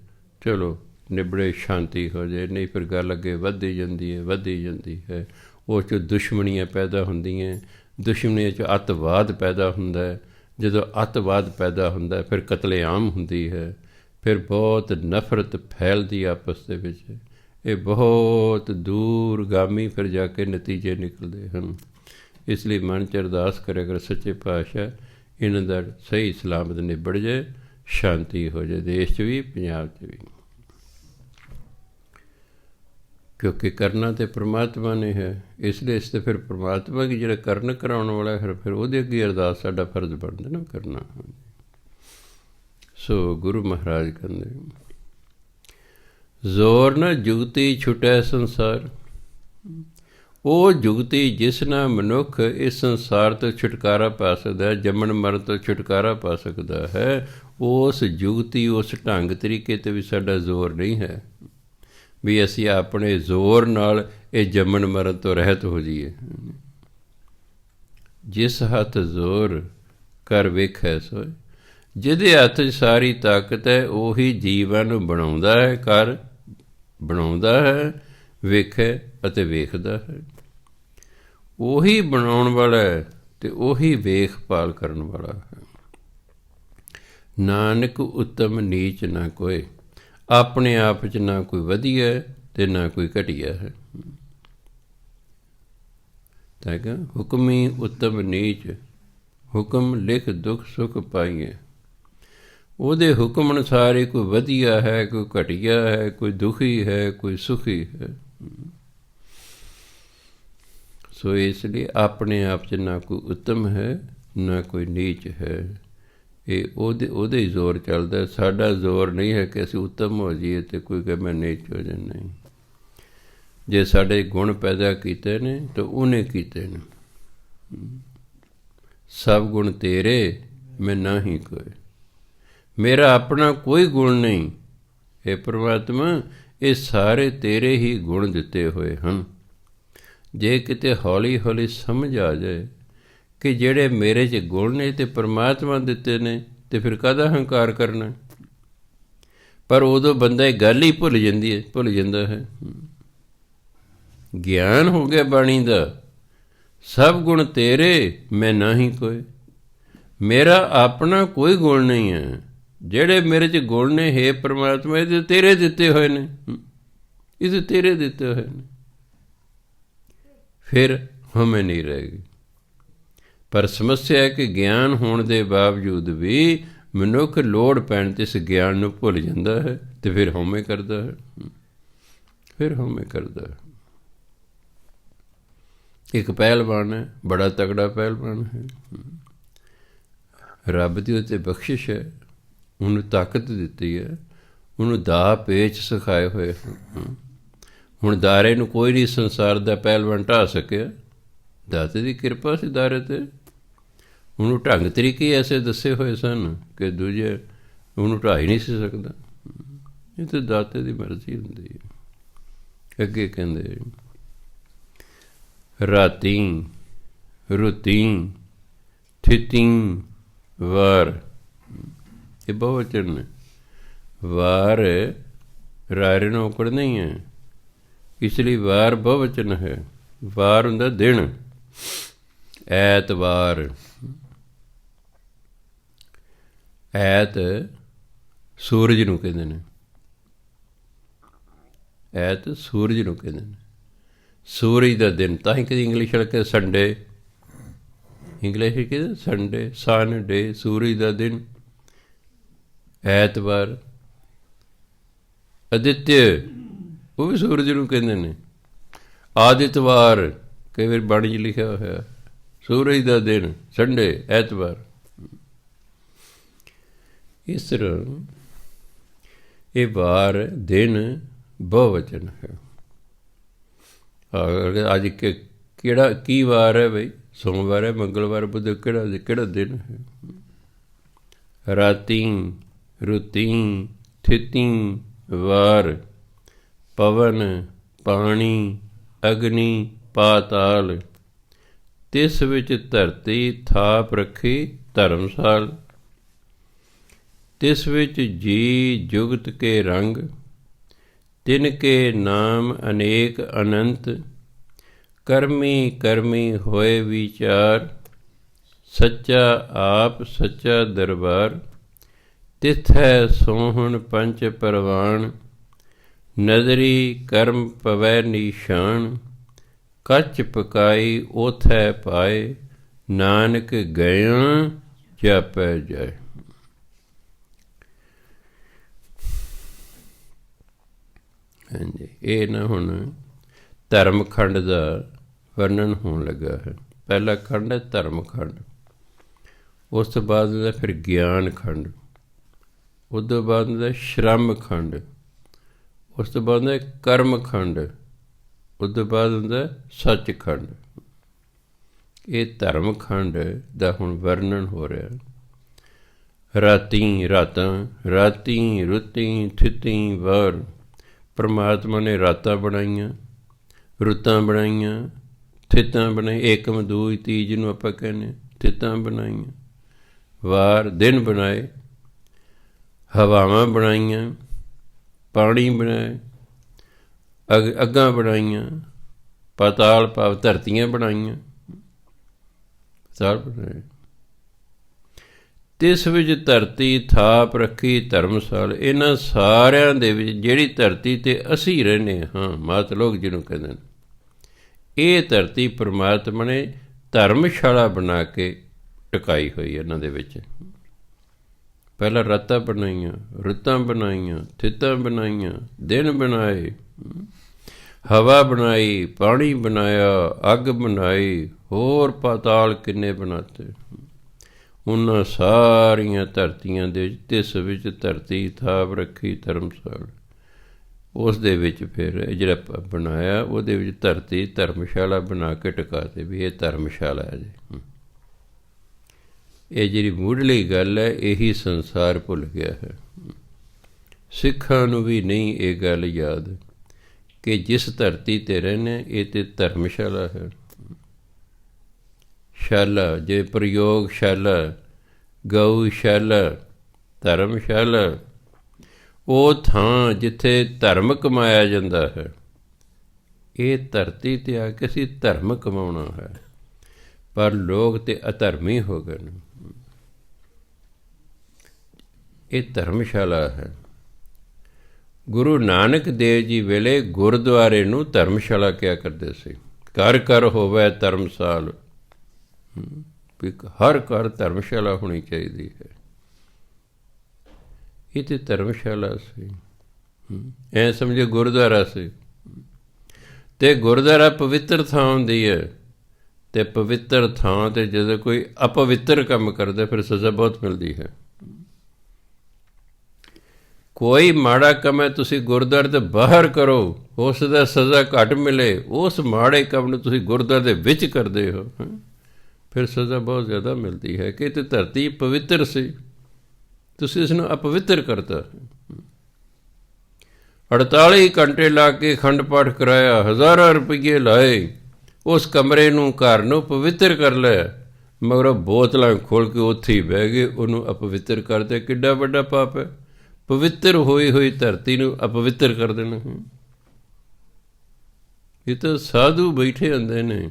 ਚਲੋ ਨਿਬੜੇ, ਸ਼ਾਂਤੀ ਹੋ ਜਾਏ। ਨਹੀਂ ਫਿਰ ਗੱਲ ਅੱਗੇ ਵੱਧਦੀ ਜਾਂਦੀ ਹੈ, ਵੱਧਦੀ ਜਾਂਦੀ ਹੈ। ਉਹ 'ਚ ਦੁਸ਼ਮਣੀਆਂ ਪੈਦਾ ਹੁੰਦੀਆਂ, ਦੁਸ਼ਮਣੀਆਂ 'ਚ ਅੱਤਵਾਦ ਪੈਦਾ ਹੁੰਦਾ ਹੈ। ਜਦੋਂ ਅੱਤਵਾਦ ਪੈਦਾ ਹੁੰਦਾ ਫਿਰ ਕਤਲੇਆਮ ਹੁੰਦੀ ਹੈ, ਫਿਰ ਬਹੁਤ ਨਫ਼ਰਤ ਫੈਲਦੀ ਆਪਸ ਦੇ ਵਿੱਚ। ਇਹ ਬਹੁਤ ਦੂਰਗਾਮੀ ਫਿਰ ਜਾ ਕੇ ਨਤੀਜੇ ਨਿਕਲਦੇ ਹਨ। ਇਸ ਲਈ ਮਨ 'ਚ ਅਰਦਾਸ ਕਰਿਆ ਕਰ, ਸੱਚੇ ਪਾਤਸ਼ਾਹ ਇਹਨਾਂ ਦਾ ਸਹੀ ਸਲਾਮਤ ਨਿਬੜ ਜਾਏ, ਸ਼ਾਂਤੀ ਹੋ ਜਾਏ ਦੇਸ਼ 'ਚ ਵੀ, ਪੰਜਾਬ 'ਚ ਵੀ। ਕਿਉਂਕਿ ਕਰਨਾ ਤਾਂ ਪਰਮਾਤਮਾ ਨੇ ਹੈ। ਇਸ ਲਈ ਇਸ 'ਤੇ ਫਿਰ ਪਰਮਾਤਮਾ ਕੀ ਜਿਹੜਾ ਕਰਨ ਕਰਾਉਣ ਵਾਲਾ ਫਿਰ ਉਹਦੇ ਅੱਗੇ ਅਰਦਾਸ ਸਾਡਾ ਫਰਜ਼ ਬਣਦਾ ਨਾ ਕਰਨਾ। ਸੋ ਗੁਰੂ ਮਹਾਰਾਜ ਕਹਿੰਦੇ, ਜ਼ੋਰ ਨਾ ਜੁਗਤੀ ਛੁਟੈ ਸੰਸਾਰ। ਉਹ ਜੁਗਤੀ ਜਿਸ ਨਾਲ ਮਨੁੱਖ ਇਸ ਸੰਸਾਰ ਤੋਂ ਛੁਟਕਾਰਾ ਪਾ ਸਕਦਾ ਹੈ, ਜੰਮਣ ਮਰਨ ਤੋਂ ਛੁਟਕਾਰਾ ਪਾ ਸਕਦਾ ਹੈ, ਉਸ ਜੁਗਤੀ ਉਸ ਢੰਗ ਤਰੀਕੇ 'ਤੇ ਵੀ ਸਾਡਾ ਜ਼ੋਰ ਨਹੀਂ ਹੈ ਵੀ ਅਸੀਂ ਆਪਣੇ ਜ਼ੋਰ ਨਾਲ ਇਹ ਜੰਮਣ ਮਰਨ ਤੋਂ ਰਹਿਤ ਹੋ ਜਾਈਏ। ਜਿਸ ਹੱਥ ਜ਼ੋਰ ਕਰ ਵੇਖੈ ਸੋਏ, ਜਿਹਦੇ ਹੱਥ 'ਚ ਸਾਰੀ ਤਾਕਤ ਹੈ ਉਹੀ ਜੀਵਨ ਬਣਾਉਂਦਾ ਹੈ, ਕਰ ਬਣਾਉਂਦਾ ਹੈ, ਵੇਖੇ ਅਤੇ ਵੇਖਦਾ ਹੈ। ਉਹੀ ਬਣਾਉਣ ਵਾਲਾ ਹੈ ਅਤੇ ਉਹੀ ਵੇਖਭਾਲ ਕਰਨ ਵਾਲਾ ਹੈ। ਨਾਨਕ ਉਤਮ ਨੀਚ ਨਾ ਕੋਏ, ਆਪਣੇ ਆਪ 'ਚ ਨਾ ਕੋਈ ਵਧੀਆ ਅਤੇ ਨਾ ਕੋਈ ਘਟੀਆ ਹੈ। ਤਾਂ ਕਿ ਹੁਕਮੀ ਉਤਮ ਨੀਚ, ਹੁਕਮ ਲਿਖ ਦੁੱਖ ਸੁੱਖ ਪਾਈਏ। ਉਹਦੇ ਹੁਕਮ ਅਨੁਸਾਰ ਹੀ ਕੋਈ ਵਧੀਆ ਹੈ, ਕੋਈ ਘਟੀਆ ਹੈ, ਕੋਈ ਦੁਖੀ ਹੈ, ਕੋਈ ਸੁਖੀ ਹੈ। ਸੋ ਇਸ ਲਈ ਆਪਣੇ ਆਪ 'ਚ ਨਾ ਕੋਈ ਉੱਤਮ ਹੈ ਨਾ ਕੋਈ ਨੀਚ ਹੈ। ਇਹ ਉਹਦੇ ਹੀ ਜ਼ੋਰ ਚੱਲਦਾ। ਸਾਡਾ ਜ਼ੋਰ ਨਹੀਂ ਹੈ ਕਿ ਅਸੀਂ ਉੱਤਮ ਹੋ ਜਾਈਏ ਅਤੇ ਕੋਈ ਕਹੇ ਮੈਂ ਨੀਚ ਹੋ ਜਾਏ। ਨਹੀਂ, ਜੇ ਸਾਡੇ ਗੁਣ ਪੈਦਾ ਕੀਤੇ ਨੇ ਤਾਂ ਉਹਨੇ ਕੀਤੇ ਨੇ। ਸਭ ਗੁਣ ਤੇਰੇ ਮੈਂ ਨਾ ਹੀ ਕੋਈ, ਮੇਰਾ ਆਪਣਾ ਕੋਈ ਗੁਣ ਨਹੀਂ। ਇਹ ਪਰਮਾਤਮਾ, ਇਹ ਸਾਰੇ ਤੇਰੇ ਹੀ ਗੁਣ ਦਿੱਤੇ ਹੋਏ ਹਨ। ਜੇ ਕਿਤੇ ਹੌਲੀ ਹੌਲੀ ਸਮਝ ਆ ਜਾਏ ਕਿ ਜਿਹੜੇ ਮੇਰੇ 'ਚ ਗੁਣ ਨੇ ਅਤੇ ਪਰਮਾਤਮਾ ਦਿੱਤੇ ਨੇ, ਅਤੇ ਫਿਰ ਕਾਹਦਾ ਹੰਕਾਰ ਕਰਨਾ। ਪਰ ਉਦੋਂ ਬੰਦਾ ਇਹ ਗੱਲ ਹੀ ਭੁੱਲ ਜਾਂਦਾ ਹੈ। ਗਿਆਨ ਹੋ ਗਿਆ ਬਾਣੀ ਦਾ, ਸਭ ਗੁਣ ਤੇਰੇ ਮੈਂ ਨਾ ਹੀ ਕੋਈ, ਮੇਰਾ ਆਪਣਾ ਕੋਈ ਗੁਣ ਨਹੀਂ ਹੈ। ਜਿਹੜੇ ਮੇਰੇ 'ਚ ਗੁਣ ਨੇ, ਹੇ ਪਰਮਾਤਮਾ, ਇਹ ਤੇਰੇ ਦਿੱਤੇ ਹੋਏ ਨੇ, ਇਹ ਤੇਰੇ ਦਿੱਤੇ ਹੋਏ ਨੇ, ਫਿਰ ਹਮੇ ਨਹੀਂ ਰਹੇਗੀ। ਪਰ ਸਮੱਸਿਆ ਹੈ ਕਿ ਗਿਆਨ ਹੋਣ ਦੇ ਬਾਵਜੂਦ ਵੀ ਮਨੁੱਖ ਲੋੜ ਪੈਣ 'ਤੇ ਇਸ ਗਿਆਨ ਨੂੰ ਭੁੱਲ ਜਾਂਦਾ ਹੈ ਅਤੇ ਫਿਰ ਹਉਮੈ ਕਰਦਾ ਹੈ, ਫਿਰ ਹਉਮੈ ਕਰਦਾ ਹੈ। ਇੱਕ ਪਹਿਲਵਾਨ ਹੈ, ਬੜਾ ਤਗੜਾ ਪਹਿਲਵਾਨ ਹੈ, ਰੱਬ ਦੀ ਉੱਤੇ ਬਖਸ਼ਿਸ਼ ਹੈ, ਉਹਨੂੰ ਤਾਕਤ ਦਿੱਤੀ ਹੈ, ਉਹਨੂੰ ਦਾਅ ਪੇਚ ਸਿਖਾਏ ਹੋਏ ਹਨ। ਹੁਣ ਦਾਰੇ ਨੂੰ ਕੋਈ ਨਹੀਂ ਸੰਸਾਰ ਦਾ ਪਹਿਲਵਾਨ ਢਾਹ ਸਕਿਆ, ਦਾਤੇ ਦੀ ਕਿਰਪਾ ਸੀ ਦਾਰੇ 'ਤੇ। ਉਹਨੂੰ ਢੰਗ ਤਰੀਕੇ ਐਸੇ ਦੱਸੇ ਹੋਏ ਸਨ ਕਿ ਦੂਜੇ ਉਹਨੂੰ ਢਾਹ ਹੀ ਨਹੀਂ ਸੀ ਸਕਦਾ। ਇਹ ਤਾਂ ਦਾਤੇ ਦੀ ਮਰਜ਼ੀ ਹੁੰਦੀ ਹੈ। ਅੱਗੇ ਕਹਿੰਦੇ ਰਾਤੀ ਰੁਤੀ ਥਿਤੀ ਵਾਰ, ਇਹ ਬਹੁਵਚਨ ਨੇ। ਵਾਰ ਰਾਰੇ ਨੂੰ ਔਕੜ ਨਹੀਂ ਹੈ, ਇਸ ਲਈ ਵਾਰ ਬਹੁਵਚਨ ਹੈ। ਵਾਰ ਹੁੰਦਾ ਦਿਨ, ਐਤਵਾਰ। ਐਤ ਸੂਰਜ ਨੂੰ ਕਹਿੰਦੇ ਨੇ, ਐਤ ਸੂਰਜ ਨੂੰ ਕਹਿੰਦੇ ਨੇ, ਸੂਰਜ ਦਾ ਦਿਨ। ਤਾਂ ਹੀ ਕਦੇ ਇੰਗਲਿਸ਼ ਵਾਲੇ ਕਹਿੰਦੇ ਸੰਡੇ, ਇੰਗਲਿਸ਼ ਕਹਿੰਦੇ ਸੰਡੇ, ਸਨਡੇ, ਸੂਰਜ ਦਾ ਦਿਨ। ਐਤਵਾਰ। ਅਦਿੱਤਯ, ਉਹ ਵੀ ਸੂਰਜ ਨੂੰ ਕਹਿੰਦੇ ਨੇ। ਆਦਿਤਵਾਰ, ਕਈ ਵਾਰ ਬਾਣੀ 'ਚ ਲਿਖਿਆ ਹੋਇਆ, ਸੂਰਜ ਦਾ ਦਿਨ, ਸੰਡੇ, ਐਤਵਾਰ। ਇਸ ਤਰ੍ਹਾਂ ਇਹ ਵਾਰ ਦਿਨ ਬਹੁਵਚਨ ਹੈ। ਅੱਜ ਕਿਹੜਾ ਕੀ ਵਾਰ ਹੈ ਬਈ? ਸੋਮਵਾਰ ਹੈ, ਮੰਗਲਵਾਰ, ਬੁੱਧ, ਕਿਹੜਾ ਦਿਨ ਹੈ? ਰਾਤੀ ਰੁਤੀ ਥਿਤੀ ਵਾਰ, ਪਵਨ ਪਾਣੀ ਅਗਨੀ ਪਾਤਾਲ, ਤਿਸ ਵਿੱਚ ਧਰਤੀ ਥਾਪ ਰੱਖੀ ਧਰਮਸਾਲ, ਤਿਸ ਵਿੱਚ ਜੀ ਜੁਗਤ ਕੇ ਰੰਗ, ਤਿਨ ਕੇ ਨਾਮ ਅਨੇਕ ਅਨੰਤ, ਕਰਮੀ ਕਰਮੀ ਹੋਏ ਵਿਚਾਰ, ਸੱਚਾ ਆਪ ਸੱਚਾ ਦਰਬਾਰ, ਤਿਥੈ ਸੋਹਣ ਪੰਚ ਪਰਵਾਨ, ਨਜ਼ਰੀ ਕਰਮ ਪਵੈ ਨਿਸ਼ਾਨ, ਕੱਚ ਪਕਾਈ ਓਥੈ ਪਾਏ, ਨਾਨਕ ਗਇਆ ਜਾਪੈ ਜਾਏ। ਹਾਂਜੀ, ਇਹ ਨਾ ਹੁਣ ਧਰਮ ਖੰਡ ਦਾ ਵਰਣਨ ਹੋਣ ਲੱਗਾ ਹੈ। ਪਹਿਲਾ ਖੰਡ ਹੈ ਧਰਮ ਖੰਡ, ਉਸ ਤੋਂ ਬਾਅਦ ਹੁੰਦਾ ਫਿਰ ਗਿਆਨ ਖੰਡ, ਉਸ ਤੋਂ ਬਾਅਦ ਹੁੰਦਾ ਸ਼ਰਮ ਖੰਡ, ਉਸ ਤੋਂ ਬਾਅਦ ਹੁੰਦਾ ਕਰਮ ਖੰਡ, ਉਸ ਤੋਂ ਬਾਅਦ ਹੁੰਦਾ ਸੱਚ ਖੰਡ। ਇਹ ਧਰਮ ਖੰਡ ਦਾ ਹੁਣ ਵਰਣਨ ਹੋ ਰਿਹਾ। ਰਾਤੀ ਰਾਤਾਂ, ਰਾਤੀ ਰੁਤੀ ਥਿਤੀ ਵਾਰ। ਪਰਮਾਤਮਾ ਨੇ ਰਾਤਾਂ ਬਣਾਈਆਂ, ਰੁੱਤਾਂ ਬਣਾਈਆਂ, ਥਿਤਾਂ ਬਣਾਈ, ਏਕਮ ਦੂਜ ਤੀਜ ਨੂੰ ਆਪਾਂ ਕਹਿੰਦੇ, ਥਿਤਾਂ ਬਣਾਈਆਂ। ਵਾਰ ਦਿਨ ਬਣਾਏ, ਹਵਾਵਾਂ ਬਣਾਈਆਂ, ਪਾਣੀ ਬਣਾਏ, ਅੱਗਾਂ ਬਣਾਈਆਂ, ਪਾਤਾਲ ਭਾਵ ਧਰਤੀਆਂ ਬਣਾਈਆਂ, ਪਾਤਾਲ ਬਣਾਏ। ਤਿਸ ਵਿੱਚ ਧਰਤੀ ਥਾਪ ਰੱਖੀ ਧਰਮਸਾਲ। ਇਹਨਾਂ ਸਾਰਿਆਂ ਦੇ ਵਿੱਚ ਜਿਹੜੀ ਧਰਤੀ 'ਤੇ ਅਸੀਂ ਰਹਿੰਦੇ ਹਾਂ, ਮਾਤ ਲੋਕ ਜਿਹਨੂੰ ਕਹਿੰਦੇ ਨੇ, ਇਹ ਧਰਤੀ ਪਰਮਾਤਮਾ ਨੇ ਧਰਮਸ਼ਾਲਾ ਬਣਾ ਕੇ ਟਿਕਾਈ ਹੋਈ ਇਹਨਾਂ ਦੇ ਵਿੱਚ। ਪਹਿਲਾਂ ਰਾਤਾਂ ਬਣਾਈਆਂ, ਰੁੱਤਾਂ ਬਣਾਈਆਂ, ਥਿਤਾਂ ਬਣਾਈਆਂ, ਦਿਨ ਬਣਾਏ, ਹਵਾ ਬਣਾਈ, ਪਾਣੀ ਬਣਾਇਆ, ਅੱਗ ਬਣਾਈ, ਹੋਰ ਪਾਤਾਲ ਕਿੰਨੇ ਬਣਾਤੇ। ਉਹਨਾਂ ਸਾਰੀਆਂ ਧਰਤੀਆਂ ਦੇ ਵਿੱਚ ਤਿਸ ਵਿੱਚ ਧਰਤੀ ਥਾਪ ਰੱਖੀ ਧਰਮਸਾਲ। ਉਸ ਦੇ ਵਿੱਚ ਫਿਰ ਜਿਹੜਾ ਬਣਾਇਆ ਉਹਦੇ ਵਿੱਚ ਧਰਤੀ ਧਰਮਸ਼ਾਲਾ ਬਣਾ ਕੇ ਟਿਕਾਤੇ ਵੀ ਇਹ ਧਰਮਸ਼ਾਲਾ ਹੈ ਜੀ। ਇਹ ਜਿਹੜੀ ਮੁੱਢਲੀ ਗੱਲ ਹੈ, ਇਹੀ ਸੰਸਾਰ ਭੁੱਲ ਗਿਆ ਹੈ। ਸਿੱਖਾਂ ਨੂੰ ਵੀ ਨਹੀਂ ਇਹ ਗੱਲ ਯਾਦ ਕਿ ਜਿਸ ਧਰਤੀ 'ਤੇ ਰਹਿੰਦੇ ਇਹ ਤਾਂ ਧਰਮਸ਼ਾਲਾ ਹੈ। ਸ਼ਾਲਾ, ਜੇ ਪ੍ਰਯੋਗਸ਼ਾਲਾ, ਗਊਸ਼ਾਲਾ, ਧਰਮਸ਼ਾਲਾ, ਉਹ ਥਾਂ ਜਿੱਥੇ ਧਰਮ ਕਮਾਇਆ ਜਾਂਦਾ ਹੈ। ਇਹ ਧਰਤੀ 'ਤੇ ਆ ਕੇ ਅਸੀਂ ਧਰਮ ਕਮਾਉਣਾ ਹੈ, ਪਰ ਲੋਕ ਤਾਂ ਅਧਰਮੀ ਹੋ ਗਏ ਨੇ। ਇਹ ਧਰਮਸ਼ਾਲਾ ਹੈ। ਗੁਰੂ ਨਾਨਕ ਦੇਵ ਜੀ ਵੇਲੇ ਗੁਰਦੁਆਰੇ ਨੂੰ ਧਰਮਸ਼ਾਲਾ ਕਿਹਾ ਕਰਦੇ ਸੀ। ਘਰ ਘਰ ਹੋਵੇ ਧਰਮਸਾਲ, ਵੀ ਹਰ ਘਰ ਧਰਮਸ਼ਾਲਾ ਹੋਣੀ ਚਾਹੀਦੀ ਹੈ। ਇਹ ਤਾਂ ਧਰਮਸ਼ਾਲਾ ਸੀ, ਐਂ ਸਮਝੋ ਗੁਰਦੁਆਰਾ ਸੀ। ਅਤੇ ਗੁਰਦੁਆਰਾ ਪਵਿੱਤਰ ਥਾਂ ਹੁੰਦੀ ਹੈ, ਅਤੇ ਪਵਿੱਤਰ ਥਾਂ 'ਤੇ ਜਦੋਂ ਕੋਈ ਅਪਵਿੱਤਰ ਕੰਮ ਕਰਦਾ ਫਿਰ ਸਜ਼ਾ ਬਹੁਤ ਮਿਲਦੀ ਹੈ। ਕੋਈ ਮਾੜਾ ਕੰਮ ਹੈ ਤੁਸੀਂ ਗੁਰਦੁਆਰੇ ਤੋਂ ਬਾਹਰ ਕਰੋ, ਉਸ ਦਾ ਸਜ਼ਾ ਘੱਟ ਮਿਲੇ। ਉਸ ਮਾੜੇ ਕੰਮ ਨੂੰ ਤੁਸੀਂ ਗੁਰਦੁਆਰੇ ਦੇ ਵਿੱਚ ਕਰਦੇ ਹੋ, ਫਿਰ ਸਜ਼ਾ ਬਹੁਤ ਜ਼ਿਆਦਾ ਮਿਲਦੀ ਹੈ। ਕਿ ਤੇ ਧਰਤੀ ਪਵਿੱਤਰ ਸੀ, ਤੁਸੀਂ ਇਸ ਨੂੰ ਅਪਵਿੱਤਰ ਕਰਤਾ। 48 ਘੰਟੇ ਲਾ ਕੇ ਅਖੰਡ ਪਾਠ ਕਰਾਇਆ, ਹਜ਼ਾਰਾਂ ਰੁਪਈਏ ਲਾਏ, ਉਸ ਕਮਰੇ ਨੂੰ, ਘਰ ਨੂੰ ਪਵਿੱਤਰ ਕਰ ਲਿਆ, ਮਗਰ ਬੋਤਲਾਂ ਖੋਲ੍ਹ ਕੇ ਉੱਥੇ ਹੀ ਬਹਿ ਗਏ, ਉਹਨੂੰ ਅਪਵਿੱਤਰ ਕਰਦੇ। ਕਿੱਡਾ ਵੱਡਾ ਪਾਪ ਹੈ। ਪਵਿੱਤਰ ਹੋਈ ਹੋਈ ਧਰਤੀ ਨੂੰ ਅਪਵਿੱਤਰ ਕਰ ਦੇਣਾ। ਇਹ ਤਾਂ ਸਾਧੂ ਬੈਠੇ ਹੁੰਦੇ ਨੇ,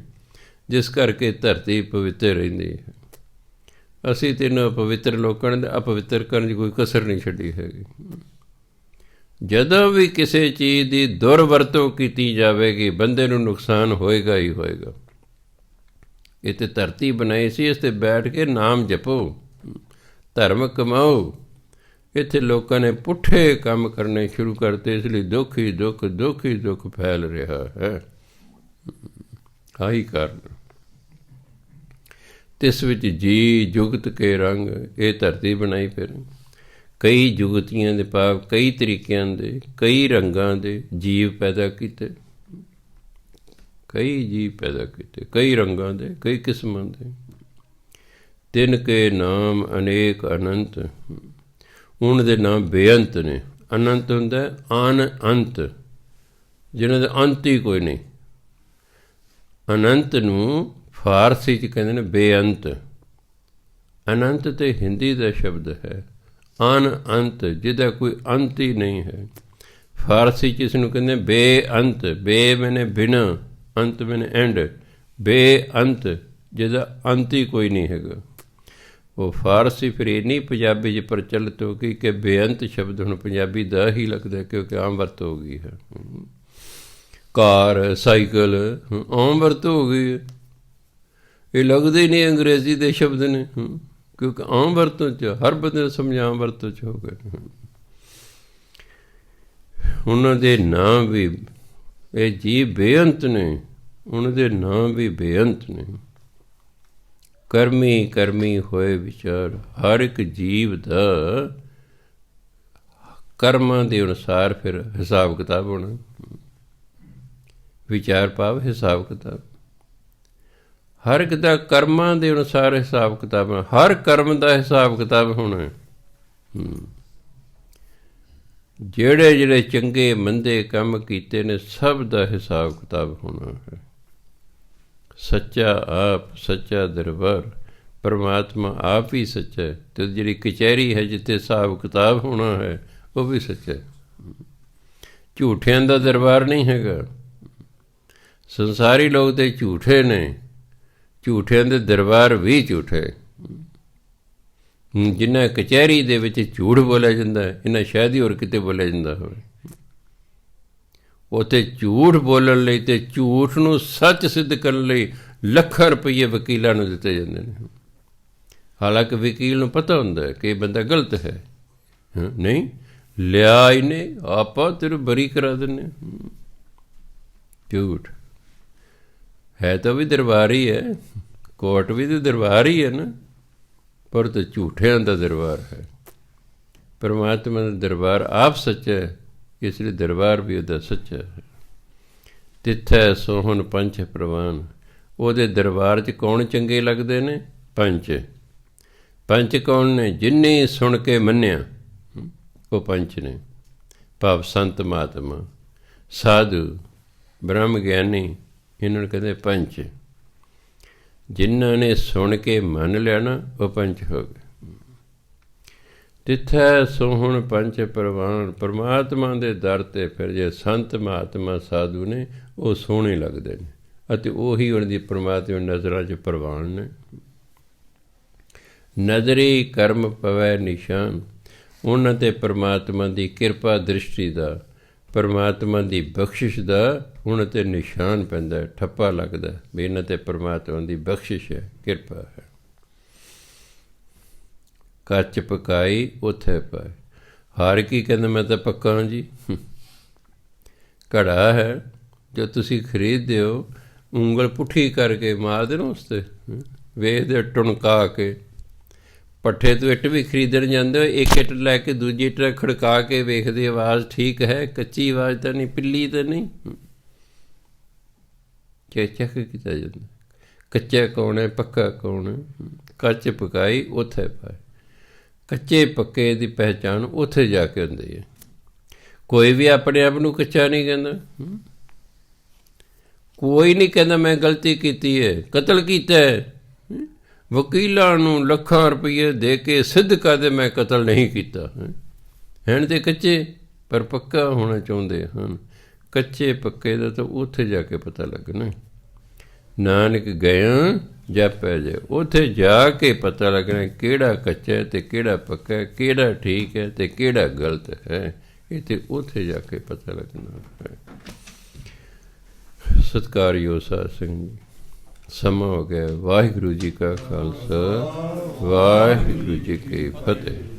ਜਿਸ ਕਰਕੇ ਧਰਤੀ ਪਵਿੱਤਰ ਰਹਿੰਦੀ ਹੈ। ਅਸੀਂ ਤੈਨੂੰ ਅਪਵਿੱਤਰ ਲੋਕਾਂ ਨੇ ਅਪਵਿੱਤਰ ਕਰਨ ਦੀ ਕੋਈ ਕਸਰ ਨਹੀਂ ਛੱਡੀ ਹੈਗੀ। ਜਦੋਂ ਵੀ ਕਿਸੇ ਚੀਜ਼ ਦੀ ਦੁਰਵਰਤੋਂ ਕੀਤੀ ਜਾਵੇਗੀ, ਬੰਦੇ ਨੂੰ ਨੁਕਸਾਨ ਹੋਏਗਾ ਹੀ ਹੋਏਗਾ। ਇਹ ਤਾਂ ਧਰਤੀ ਬਣਾਈ ਸੀ, ਇਸ 'ਤੇ ਬੈਠ ਕੇ ਨਾਮ ਜਪੋ, ਧਰਮ ਕਮਾਓ। ਇੱਥੇ ਲੋਕਾਂ ਨੇ ਪੁੱਠੇ ਕੰਮ ਕਰਨੇ ਸ਼ੁਰੂ ਕਰਤੇ, ਇਸ ਲਈ ਦੁੱਖ ਹੀ ਦੁੱਖ, ਦੁੱਖ ਹੀ ਦੁੱਖ ਫੈਲ ਰਿਹਾ ਹੈ। ਆਹੀ ਕਾਰਨ। ਤਿਸ ਵਿੱਚ ਜੀ ਜੁਗਤ ਕੇ ਰੰਗ, ਇਹ ਧਰਤੀ ਬਣਾਈ ਫਿਰ ਕਈ ਜੁਗਤੀਆਂ ਦੇ ਭਾਵ ਕਈ ਤਰੀਕਿਆਂ ਦੇ, ਕਈ ਰੰਗਾਂ ਦੇ ਜੀਵ ਪੈਦਾ ਕੀਤੇ, ਕਈ ਜੀਵ ਪੈਦਾ ਕੀਤੇ, ਕਈ ਰੰਗਾਂ ਦੇ, ਕਈ ਕਿਸਮਾਂ ਦੇ। ਤਿੰਨ ਕੇ ਨਾਮ ਅਨੇਕ ਅਨੰਤ, ਉਹਨਾਂ ਦੇ ਨਾਮ ਬੇਅੰਤ ਨੇ। ਅਨੰਤ ਹੁੰਦਾ ਅਨੰਤ, ਜਿਹਨਾਂ ਦਾ ਅੰਤ ਹੀ ਕੋਈ ਨਹੀਂ। ਅਨੰਤ ਨੂੰ ਫਾਰਸੀ 'ਚ ਕਹਿੰਦੇ ਨੇ ਬੇਅੰਤ। ਅਨੰਤ ਤੇ ਹਿੰਦੀ ਦਾ ਸ਼ਬਦ ਹੈ। ਅਨੰਤ, ਜਿਹਦਾ ਕੋਈ ਅੰਤ ਹੀ ਨਹੀਂ ਹੈ। ਫਾਰਸੀ 'ਚ ਇਸ ਨੂੰ ਕਹਿੰਦੇ ਬੇਅੰਤ। ਬੇ ਮੈਨੇ ਬਿਨਾਂ, ਅੰਤ ਮੈਨੇ ਐਂਡ। ਬੇਅੰਤ, ਜਿਹਦਾ ਅੰਤ ਹੀ ਕੋਈ ਨਹੀਂ ਹੈਗਾ। ਉਹ ਫਾਰਸੀ ਫਿਰ ਇੰਨੀ ਪੰਜਾਬੀ 'ਚ ਪ੍ਰਚਲਿਤ ਹੋ ਗਈ ਕਿ ਬੇਅੰਤ ਸ਼ਬਦ ਹੁਣ ਪੰਜਾਬੀ ਦਾ ਹੀ ਲੱਗਦਾ, ਕਿਉਂਕਿ ਆਮ ਵਰਤ ਹੋ ਗਈ ਹੈ। ਕਾਰ, ਸਾਈਕਲ ਆਮ ਵਰਤ ਹੋ ਗਈ ਹੈ। ਇਹ ਲੱਗਦੇ ਹੀ ਨਹੀਂ ਅੰਗਰੇਜ਼ੀ ਦੇ ਸ਼ਬਦ ਨੇ, ਕਿਉਂਕਿ ਆਮ ਵਰਤੋਂ 'ਚ ਹਰ ਬੰਦੇ ਦਾ ਸਮਝ ਆਮ ਵਰਤੋਂ 'ਚ ਹੋ ਗਏ। ਉਹਨਾਂ ਦੇ ਨਾਮ ਵੀ, ਇਹ ਜੀਵ ਬੇਅੰਤ ਨੇ, ਉਹਨਾਂ ਦੇ ਨਾਮ ਵੀ ਬੇਅੰਤ ਨੇ। ਕਰਮੀ ਕਰਮੀ ਹੋਏ ਵਿਚਾਰ, ਹਰ ਇੱਕ ਜੀਵ ਦਾ ਕਰਮਾਂ ਦੇ ਅਨੁਸਾਰ ਫਿਰ ਹਿਸਾਬ ਕਿਤਾਬ ਹੋਣਾ। ਵਿਚਾਰ ਭਾਵ ਹਿਸਾਬ ਕਿਤਾਬ। ਹਰ ਇੱਕ ਦਾ ਕਰਮਾਂ ਦੇ ਅਨੁਸਾਰ ਹਿਸਾਬ ਕਿਤਾਬ, ਹਰ ਕਰਮ ਦਾ ਹਿਸਾਬ ਕਿਤਾਬ ਹੋਣਾ। ਜਿਹੜੇ ਜਿਹੜੇ ਚੰਗੇ ਮੰਦੇ ਕੰਮ ਕੀਤੇ ਨੇ, ਸਭ ਦਾ ਹਿਸਾਬ ਕਿਤਾਬ ਹੋਣਾ ਹੈ। ਸੱਚਾ ਆਪ, ਸੱਚਾ ਦਰਬਾਰ, ਪਰਮਾਤਮਾ ਆਪ ਹੀ ਸੱਚਾ ਹੈ। ਅਤੇ ਜਿਹੜੀ ਕਚਹਿਰੀ ਹੈ ਜਿੱਥੇ ਹਿਸਾਬ ਕਿਤਾਬ ਹੋਣਾ ਹੈ, ਉਹ ਵੀ ਸੱਚਾ ਹੈ। ਝੂਠਿਆਂ ਦਾ ਦਰਬਾਰ ਨਹੀਂ ਹੈਗਾ। ਸੰਸਾਰੀ ਲੋਕ ਤਾਂ ਝੂਠੇ ਨੇ, ਝੂਠਿਆਂ ਦੇ ਦਰਬਾਰ ਵੀ ਝੂਠੇ। ਜਿੰਨਾ ਕਚਹਿਰੀ ਦੇ ਵਿੱਚ ਝੂਠ ਬੋਲਿਆ ਜਾਂਦਾ ਹੈ, ਇਹਨਾਂ ਸ਼ਾਇਦ ਹੀ ਹੋਰ ਕਿਤੇ ਬੋਲਿਆ ਜਾਂਦਾ ਹੋਵੇ। ਉੱਥੇ ਝੂਠ ਬੋਲਣ ਲਈ ਅਤੇ ਝੂਠ ਨੂੰ ਸੱਚ ਸਿੱਧ ਕਰਨ ਲਈ ਲੱਖਾਂ ਰੁਪਈਏ ਵਕੀਲਾਂ ਨੂੰ ਦਿੱਤੇ ਜਾਂਦੇ ਨੇ। ਹਾਲਾਂਕਿ ਵਕੀਲ ਨੂੰ ਪਤਾ ਹੁੰਦਾ ਕਿ ਇਹ ਬੰਦਾ ਗਲਤ ਹੈ। ਨਹੀਂ ਲਿਆ ਇਹਨੇ, ਆਪਾਂ ਤੈਨੂੰ ਬਰੀ ਕਰਾ ਦਿੰਦੇ। ਝੂਠ ਹੈ ਤਾਂ ਵੀ ਦਰਬਾਰ ਹੀ ਹੈ, ਕੋਰਟ ਵੀ ਤਾਂ ਦਰਬਾਰ ਹੀ ਹੈ ਨਾ, ਪਰ ਤਾਂ ਝੂਠਿਆਂ ਦਾ ਦਰਬਾਰ ਹੈ। ਪਰਮਾਤਮਾ ਦਾ ਦਰਬਾਰ ਆਪ ਸੱਚਾ ਹੈ, ਇਸ ਲਈ ਦਰਬਾਰ ਵੀ ਉਹਦਾ ਸੱਚਾ ਹੈ। ਤਿੱਥੈ ਸੋਹਣ ਪੰਚ ਪ੍ਰਵਾਨ, ਉਹਦੇ ਦਰਬਾਰ 'ਚ ਕੌਣ ਚੰਗੇ ਲੱਗਦੇ ਨੇ? ਪੰਚ। ਪੰਚ ਕੌਣ ਨੇ? ਜਿੰਨੇ ਸੁਣ ਕੇ ਮੰਨਿਆ ਉਹ ਪੰਚ ਨੇ, ਭਾਵ ਸੰਤ ਮਹਾਤਮਾ, ਸਾਧੂ, ਬ੍ਰਹਮ ਗਿਆਨੀ, ਇਹਨਾਂ ਨੂੰ ਕਹਿੰਦੇ ਪੰਚ। ਜਿਨ੍ਹਾਂ ਨੇ ਸੁਣ ਕੇ ਮੰਨ ਲਿਆ ਨਾ, ਉਹ ਪੰਚ ਹੋ ਗਏ। ਤਿੱਥੈ ਸੋਹਣ ਪੰਚ ਪ੍ਰਵਾਨ, ਪਰਮਾਤਮਾ ਦੇ ਦਰ 'ਤੇ ਫਿਰ ਜੇ ਸੰਤ ਮਹਾਤਮਾ ਸਾਧੂ ਨੇ, ਉਹ ਸੋਹਣੇ ਲੱਗਦੇ ਨੇ, ਅਤੇ ਉਹੀ ਉਹਨਾਂ ਦੀ ਪਰਮਾਤਮਾ ਨਜ਼ਰਾਂ 'ਚ ਪ੍ਰਵਾਨ ਨੇ। ਨਜ਼ਰੀ ਕਰਮ ਪਵੈ ਨਿਸ਼ਾਨ, ਉਹਨਾਂ 'ਤੇ ਪਰਮਾਤਮਾ ਦੀ ਕਿਰਪਾ ਦ੍ਰਿਸ਼ਟੀ ਦਾ, ਪਰਮਾਤਮਾ ਦੀ ਬਖਸ਼ਿਸ਼ ਦਾ ਉਹਨਾਂ 'ਤੇ ਨਿਸ਼ਾਨ ਪੈਂਦਾ, ਠੱਪਾ ਲੱਗਦਾ ਵੀ ਇਹਨਾਂ 'ਤੇ ਪਰਮਾਤਮਾ ਦੀ ਬਖਸ਼ਿਸ਼ ਹੈ, ਕਿਰਪਾ ਹੈ। ਕੱਚ ਪਕਾਈ ਉੱਥੇ ਪਾਏ। ਹਾਰ ਕੀ ਕਹਿੰਦਾ, ਮੈਂ ਤਾਂ ਪੱਕਾ ਜੀ। ਘੜਾ ਹੈ ਜੋ ਤੁਸੀਂ ਖਰੀਦਦੇ ਹੋ, ਉਂਗਲ ਪੁੱਠੀ ਕਰਕੇ ਮਾਰਦੇ ਨਾ ਉਸ 'ਤੇ, ਵੇਖਦੇ ਟੁਣਕਾ ਕੇ। ਪੱਠੇ ਤੋਂ ਇੱਟ ਵੀ ਖਰੀਦਣ ਜਾਂਦੇ ਹੋ, ਇੱਕ ਇੱਟ ਲੈ ਕੇ ਦੂਜੀ ਇੱਟ ਖੜਕਾ ਕੇ ਵੇਖਦੇ, ਆਵਾਜ਼ ਠੀਕ ਹੈ, ਕੱਚੀ ਆਵਾਜ਼ ਤਾਂ ਨਹੀਂ, ਪਿੱਲੀ ਤਾਂ ਨਹੀਂ, ਚੈੱਕ ਕੀਤਾ ਜਾਂਦਾ। ਕੱਚਾ ਕੌਣ ਹੈ, ਪੱਕਾ ਕੌਣ ਹੈ। ਕੱਚ ਪਕਾਈ ਉੱਥੇ ਪਾਏ। ਕੱਚੇ ਪੱਕੇ ਦੀ ਪਹਿਚਾਣ ਉੱਥੇ ਜਾ ਕੇ ਹੁੰਦੀ ਹੈ। ਕੋਈ ਵੀ ਆਪਣੇ ਆਪ ਨੂੰ ਕੱਚਾ ਨਹੀਂ ਕਹਿੰਦਾ। ਕੋਈ ਨਹੀਂ ਕਹਿੰਦਾ ਮੈਂ ਗਲਤੀ ਕੀਤੀ ਹੈ, ਕਤਲ ਕੀਤਾ ਹੈ। ਵਕੀਲਾਂ ਨੂੰ ਲੱਖਾਂ ਰੁਪਈਏ ਦੇ ਕੇ ਸਿੱਧ ਕਰਦੇ ਮੈਂ ਕਤਲ ਨਹੀਂ ਕੀਤਾ। ਹੈਣ ਤੇ ਕੱਚੇ ਪਰ ਪੱਕਾ ਹੋਣਾ ਚਾਹੁੰਦੇ ਹਨ। ਕੱਚੇ ਪੱਕੇ ਦਾ ਤਾਂ ਉੱਥੇ ਜਾ ਕੇ ਪਤਾ ਲੱਗਣਾ। ਨਾਨਕ ਗਿਆ ਜਾਪੈ ਜੇ, ਉੱਥੇ ਜਾ ਕੇ ਪਤਾ ਲੱਗਣਾ ਕਿਹੜਾ ਕੱਚਾ ਅਤੇ ਕਿਹੜਾ ਪੱਕਾ, ਕਿਹੜਾ ਠੀਕ ਹੈ ਅਤੇ ਕਿਹੜਾ ਗਲਤ ਹੈ। ਇਹ ਤਾਂ ਉੱਥੇ ਜਾ ਕੇ ਪਤਾ ਲੱਗਣਾ ਹੈ। ਸਤਿਕਾਰਯੋਗ ਸਾਧ ਸੰਗਤ ਜੀ, ਸਮਾਂ ਹੋ ਗਿਆ। ਵਾਹਿਗੁਰੂ ਜੀ ਕਾ ਖਾਲਸਾ, ਵਾਹਿਗੁਰੂ ਜੀ ਕੀ ਫਤਿਹ।